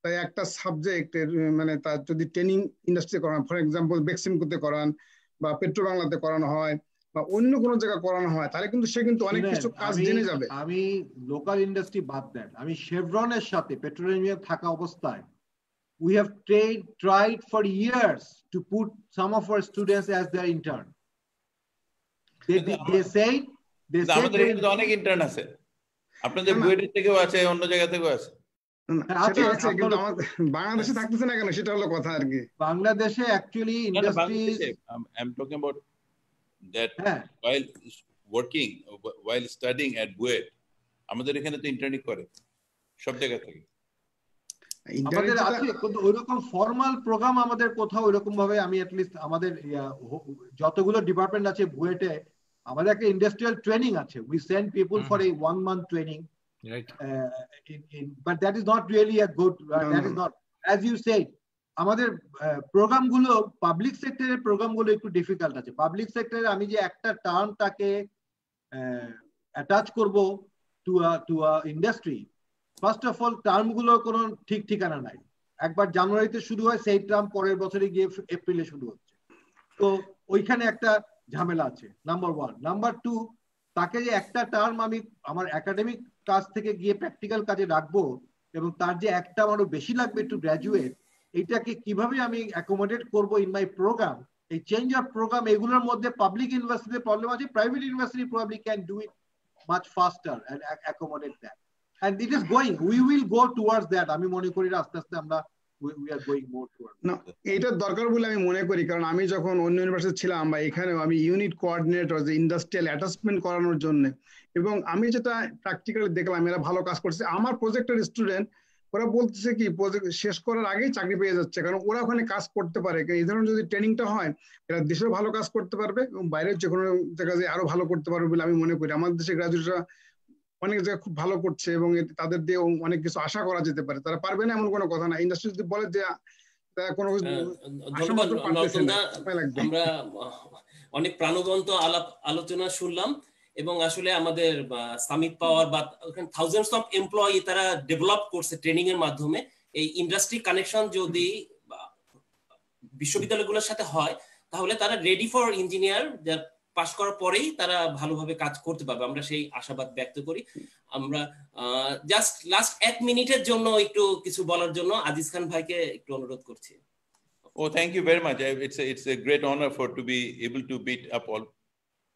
তাই একটা সাবজেক্টের মানে তার যদি ট্রেনিং ইন্ডাস্ট্রি করান, ফর এক্সাম্পল বেক্সিমকোতে করান বা পেট্রো বাংলাতে করানো হয় বা অন্য কোনো জায়গায় করানো হয়, তাহলে কিন্তু সে কিন্তু অনেক কিছু কাজ জেনে যাবে। আমি লোকাল ইন্ডাস্ট্রি বাদ দেন, আমি শেভরনের সাথে পেট্রোলিয়ামে থাকা অবস্থায় we have tried for years to put some of our students as their intern. They say আমাদের এখানে অনেক ইন্টার্ন আছে, আপনাদের বুয়েটের থেকেও আছে, অন্য জায়গা থেকেও আছে। বাংলাদেশে থাকতেছে না কেন সেটা হলো কথা আর কি। বাংলাদেশে actually industries I'm talking about that while working, while studying at BUET, আমাদের এখানে তো ইন্টার্নি করে সব জায়গা থেকে। আমাদের আছে কিন্তু ওইরকম ফর্মাল প্রোগ্রাম আমাদের কোথাও ওইরকম ভাবে আমি অ্যাটলিস্ট আমাদের যতগুলো ডিপার্টমেন্ট আছে বুয়েটে আমাদের একটা ইন্ডাস্ট্রিয়াল ট্রেনিং আছে। We send people for a 1 month training, but that is not really a good that is not, as you said, আমাদের প্রোগ্রাম গুলো পাবলিক সেক্টরের প্রোগ্রাম গুলো একটু ডিফিকাল্ট আছে। পাবলিক সেক্টরে আমি যে একটা টার্মটাকে অ্যাটাচ করব to a industry, first of all term গুলোর কোনো ঠিক ঠিকানা নাই। একবার জানুয়ারিতে শুরু হয়, সেই টার্ম পরের বছরে গিয়ে এপ্রিলে শুরু হচ্ছে, তো ওইখানে একটা ঝামেলা আছে, নাম্বার 1। নাম্বার 2, তাকে যে একটা টার্ম আমি আমার একাডেমিক কাজ থেকে গিয়ে প্র্যাকটিক্যাল কাজে রাখবো এবং তার যে একটা আমারও বেশি লাগবে টু গ্র্যাজুয়েট, এইটাকে কিভাবে আমি অ্যাকোমোডেট করবো ইন মাই প্রোগ্রাম, এই চেঞ্জ অফ প্রোগ্রাম, এগুলোর মধ্যে পাবলিক ইউনিভার্সিটির প্রবলেম আছে। Private university probably can do it much faster and accommodate that, and it is going, we will go towards that. আমি মনে করি আস্তে আস্তে আমরা we are going more towards না, এটা দরকার বলে আমি মনে করি। কারণ আমি যখন অন্য ইউনিভার্সিটি ছিলাম বা এখানেও আমি ইউনিট কোঅর্ডিনেটর যে ইন্ডাস্ট্রিয়াল অ্যাটাচমেন্ট করানোর জন্য, এবং আমি যেটা প্র্যাকটিক্যালি দেখলাম এরা ভালো কাজ করছে। আমার প্রজেক্টের স্টুডেন্ট ওরা বলতেছে কি প্রজেক্ট শেষ করার আগেই চাকরি পেয়ে যাচ্ছে, কারণ ওরা ওখানে কাজ করতে পারে। এই ধরনের যদি ট্রেনিংটা হয় এরা দেশেও ভালো কাজ করতে পারবে এবং বাইরের যে কোনো জায়গায় আরো ভালো করতে পারবে বলে আমি মনে করি। আমাদের দেশে গ্রাজুয়েটরা অনেক জায়গায় খুব ভালো করছে এবং তাদের দিয়ে অনেক কিছু আশা করা যেতে পারে। তারা পারবে না এমন কোনো কথা না। ইন্ডাস্ট্রি যদি বলে যে কোনো আমরা অনেক প্রাণবন্ত আলোচনা শুনলাম এবং আসলে আমাদের সামিট পাওয়ার বা থাউজেন্ডস অফ এমপ্লয়ি তারা ডেভেলপ করছে ট্রেনিং এর মাধ্যমে। এই ইন্ডাস্ট্রি কানেকশন যদি বিশ্ববিদ্যালয়গুলোর সাথে হয় তাহলে তারা রেডি ফর ইঞ্জিনিয়ার, যার পাস করার পরেই তারা ভালোভাবে কাজ করতে পারবে। আমরা সেই আশাবাদ ব্যক্ত করি। আমরা জাস্ট লাস্ট 1 মিনিটের জন্য একটু কিছু বলার জন্য আজিজ খান ভাইকে একটু অনুরোধ করছি। Oh, thank you very much. It's a great honor to be able to beat up all.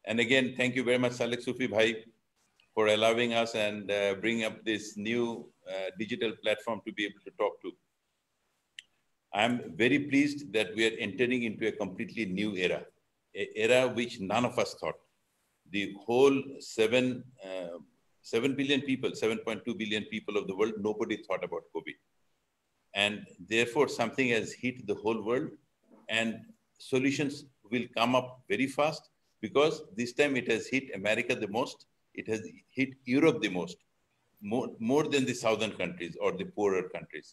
And again, thank you very much, Salek Sufi Bhai, for allowing us and bring up this new digital platform to be able to talk to. I'm very pleased that we are entering into a completely new era. Era which none of us thought. The whole 7 billion people, 7.2 billion people of the world, nobody thought about COVID. And therefore something has hit the whole world and solutions will come up very fast, because this time it has hit America the most, it has hit Europe the most, more than the southern countries or the poorer countries.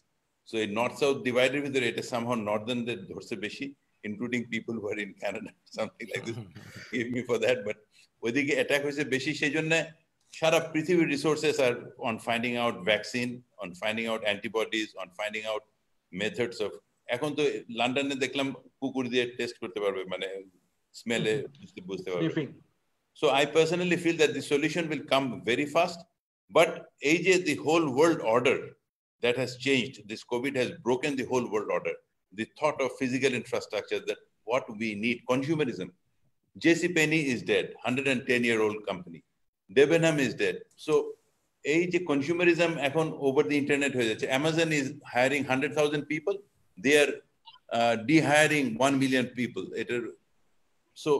So in north-south divided with the rate, somehow northern the dhorse beshi, including people who are in Canada, something like this. Give me for that. But ওইদিকে attack হয়েছে বেশি, সেই জন্য সারা পৃথিবীর resources are on finding out vaccine, on finding out antibodies, on finding out methods of. এখন তো লন্ডনে দেখলাম কুকুর দিয়ে টেস্ট করতে পারবে, মানে স্মেলে বুঝতে পারবে। So I personally feel that the solution will come very fast. But এই যে the whole world order that has changed, this COVID has broken the whole world order. The thought of physical infrastructure, that what we need, consumerism. JC Penney is dead, 110-year-old company. Debenham is dead. So এই যে consumerism এখন over the internet হয়ে যাচ্ছে. Amazon is hiring 100,000 people. They are dehiring 1 million people. So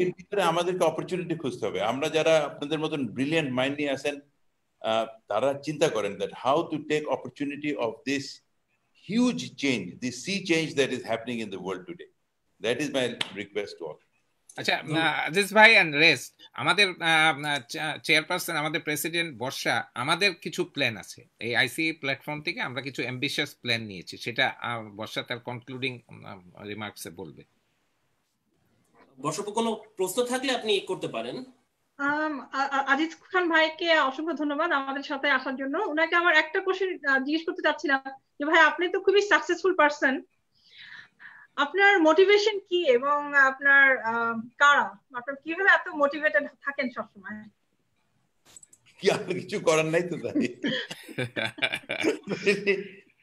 এর ভিতরে আমাদেরকে opportunity খুঁজতে হবে। আমরা যারা আপনাদের মতন ব্রিলিয়েন্ট মাইন্ড নিয়ে আসেন তারা চিন্তা করেন that how to take opportunity of this huge change, this sea change that is happening in the world today. That is my request to all. আচ্ছা আজিজ ভাই এন্ড রেস্ট, আমাদের চেয়ারপারসন, আমাদের প্রেসিডেন্ট বর্ষা, আমাদের কিছু প্ল্যান আছে এই আইসিএ প্ল্যাটফর্ম থেকে। আমরা কিছু অ্যাম্বিশিয়াস প্ল্যান নিয়েছি, সেটা বর্ষা তার কনক্লুডিং রিমার্কসে বলবে। বর্ষা, কোনো প্রশ্ন থাকলে আপনি করতে পারেন। আজিজ খান ভাইকে অসংখ্য ধন্যবাদ আমাদের সাথে আসার জন্য। ওনাকে আমার একটা কোশ্চেন জিজ্ঞেস করতে চাচ্ছিলাম যে ভাই, আপনি তো খুবই সাকসেসফুল পারসন, আপনার মোটিভেশন কি এবং আপনার কারা, আপনার কিভাবে এত মোটিভেটেড থাকেন সবসময়? কি আর কিছু করার নাই তো তাই,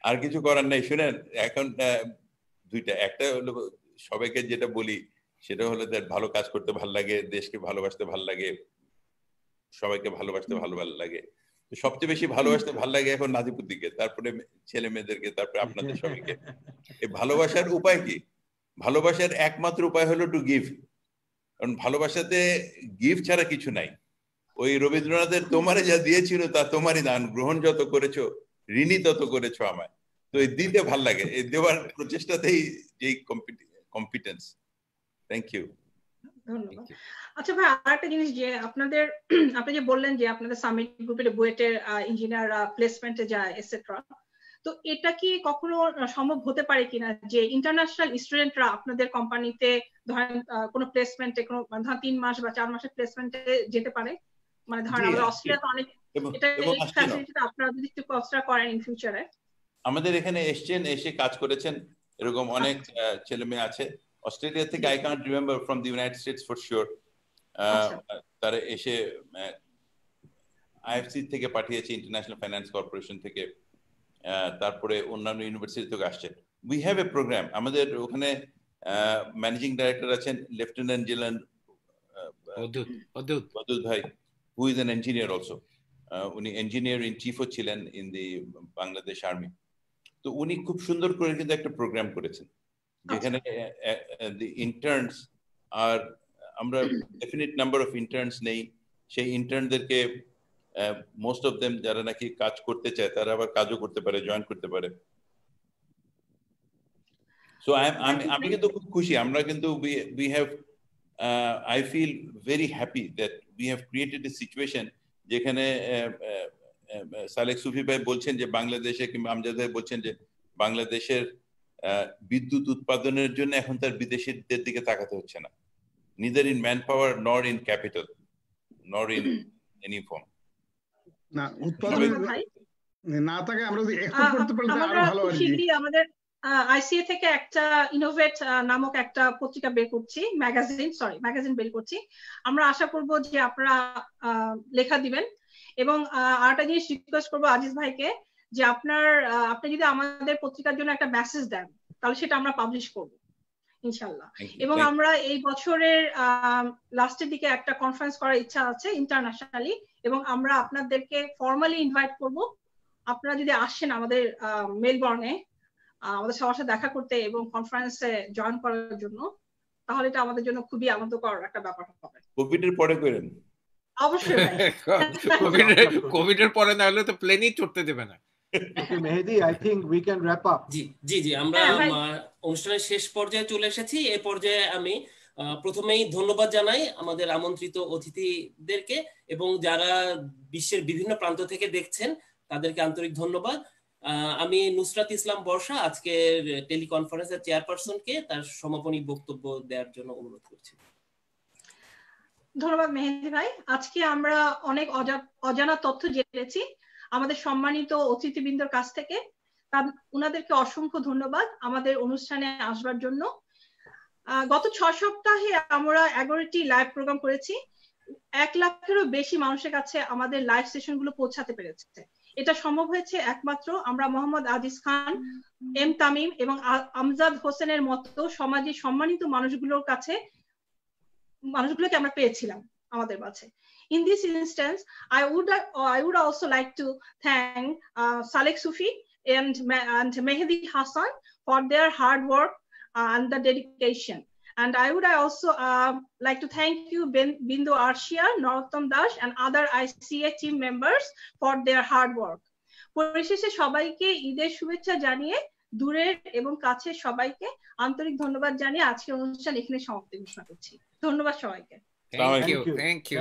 আর কিছু করার নাই। শুনেন, এখন দুইটা, একটা হলো সবাইকে যেটা বলি সেটা হলো যে ভালো কাজ করতে ভালো লাগে, দেশকে ভালোবাসতে ভালো লাগে, সবাইকে ভালোবাসতে ভালো লাগে। সবচেয়ে বেশি ভালোবাসতে ভালো লাগে এখন নাজিবুদ্দিনকে, তারপরে ছেলে মেয়েদেরকে, তারপরে আপনাদের সবাইকে। এই ভালোবাসার উপায় কি? ভালোবাসার একমাত্র উপায় হলো টু গিভ। কারণ ভালোবাসাতে গিভ ছাড়া কিছু নাই। ওই রবীন্দ্রনাথের তোমারে যা দিয়েছিল তা তোমারই দান, গ্রহণ যত করেছো ঋণী তত করেছো আমায়। তো এই দিতে ভাল লাগে, এই দেওয়ার প্রচেষ্টাতেই যে কম্পিটেন্স। Thank you. ধন্যবাদ। আচ্ছা ভাই, আরেকটা জিনিস, যে আপনি যে বললেন যে আপনাদের সামিট গ্রুপের বুয়েটের ইঞ্জিনিয়াররা প্লেসমেন্টে যায় এটসেট্রা, তো এটা কি কখনো সম্ভব হতে পারে কিনা যে ইন্টারন্যাশনাল স্টুডেন্টরা আপনাদের কোম্পানিতে ধরেন কোনো প্লেসমেন্টে, কোনো ধরেন 3 মাস বা 4 মাসের প্লেসমেন্টে যেতে পারে? মানে ধরেন আমাদের অস্ট্রেলিয়াতে অনেক, এটা ফ্যাসিলিটিটা আপনারা যদি একটু কনসিডার করেন ইন ফিউচারে। আমাদের এখানে এসছেন, এসে কাজ করেছেন, এরকম অনেক ছেলে মেয়ে আছে অস্ট্রেলিয়া থেকে। I can't remember from the United states for sure. তারা এসে আইএফসি থেকে পাঠিয়েছে, ইন্টারন্যাশনাল ফাইন্যান্স কর্পোরেশন থেকে, তারপরে অন্যান্য ইউনিভার্সিটি থেকে আসছে। We have a program. আমাদের ওখানে ম্যানেজিং ডাইরেক্টর আছেন লেফটেন্যান্ট জেনারেল অদ্ভুত ভাই, who is an engineer also. উনি ইঞ্জিনিয়ার ইন চিফও ছিলেন ইন দি বাংলাদেশ আর্মি। তো উনি খুব সুন্দর করে কিন্তু একটা প্রোগ্রাম করেছেন যেখানে দি ইন্টার্নস আর আমরা ডেফিনিট নাম্বার অফ ইন্টার্নস নেই, সেই ইন্টার্নদেরকে মোস্ট অফ দেম যারা নাকি কাজ করতে চায় তারা আবার কাজও করতে পারে, জয়েন করতে পারে। সো আমি কিন্তু খুব খুশি। আমরা কিন্তু we have I feel very happy that we have created a situation যেখানে সালেক সুফি ভাই বলছেন যে বাংলাদেশে, কিংবা আমজাদ ভাই বলছেন যে বাংলাদেশের বিদ্যুৎ উৎপাদনের জন্য এখন তার বিদেশিদের দিকে তাকাতে হচ্ছে না, neither in manpower nor in capital nor in any form. না উৎপাদন না থাকে, আমরা যদি এক্সপোর্ট করতে পারি আরো ভালো হয়। শীঘ্রই আমাদের আইসিএ থেকে একটা ইনোভেট নামক একটা পত্রিকা বের করছি, ম্যাগাজিন বের করছি। আমরা আশা করব যে আপনারা লেখা দিবেন। এবং আরেকটা জিনিস রিকোয়েস্ট করবো আজিজ ভাইকে, যে আপনি যদি আমাদের পত্রিকার জন্য একটা মেসেজ দেন তাহলে সেটা আমরা পাবলিশ করব ইনশাআল্লাহ। এবং আমরা এই বছরের লাস্টের দিকে একটা কনফারেন্স করার ইচ্ছা আছে ইন্টারন্যাশনালি, এবং আমরা আপনাদেরকে ফর্মালি ইনভাইট করব। আপনারা যদি আসেন আমাদের মেলবর্নে আমাদের সবার সাথে দেখা করতে এবং কনফারেন্সে জয়েন করার জন্য, তাহলে এটা আমাদের জন্য খুবই আনন্দকর একটা ব্যাপার হবে। কোভিডের পরে করেন অবশ্যই। কোভিডের পরে না হলে তো প্লেনই চড়তে দেবে না। মেহেদি, I think we can wrap up. জি, আমরা অনুষ্ঠানের শেষ পর্যায়ে চলে এসেছি। এই পর্যায়ে আমি প্রথমেই ধন্যবাদ জানাই আমাদের আমন্ত্রিত অতিথিদেরকে, এবং যারা বিশ্বের বিভিন্ন প্রান্ত থেকে দেখছেন তাদেরকে আন্তরিক ধন্যবাদ। আমি নুসরাত ইসলাম বর্ষা আজকের টেলিকনফারেন্সের চেয়ারপারসনকে তার সমাপনী বক্তব্য দেওয়ার জন্য অনুরোধ করছি। ধন্যবাদ মেহেদি ভাই। আজকে আমরা অনেক অজানা তথ্য জেনেছি আমাদের সম্মানিত অতিথিবৃন্দর কাছ থেকে। উনাদেরকে অসংখ্য ধন্যবাদ আমাদের অনুষ্ঠানে আসবার জন্য। গত 6 সপ্তাহে আমরা 11টি লাইভ প্রোগ্রাম করেছি। 1 লাখেরও বেশি মানুষের কাছে আমাদের লাইভ সেশনগুলো পৌঁছাতে পেরেছে। এটা সম্ভব হয়েছে একমাত্র আমরা মোহাম্মদ আজিজ খান, এম তামিম এবং আমজাদ হোসেনের মতো সমাজের সম্মানিত মানুষগুলোর কাছে মানুষগুলোকে আমরা পেয়েছিলাম আমাদের মাঝে। In this instance, I would also like to thank Salek Sufi and Mehdi Hassan for their hard work and the dedication. And I would also like to thank you, Bindu Arshia, Narottam Dash, and other ICA team members for their hard work. পরিশেষে সবাইকে ঈদের শুভেচ্ছা জানিয়ে দূরের এবং কাছের সবাইকে আন্তরিক ধন্যবাদ জানিয়ে আজকের অনুষ্ঠান এখানে সমাপ্তি ঘোষণা করছি। ধন্যবাদ সবাইকে। Thank you.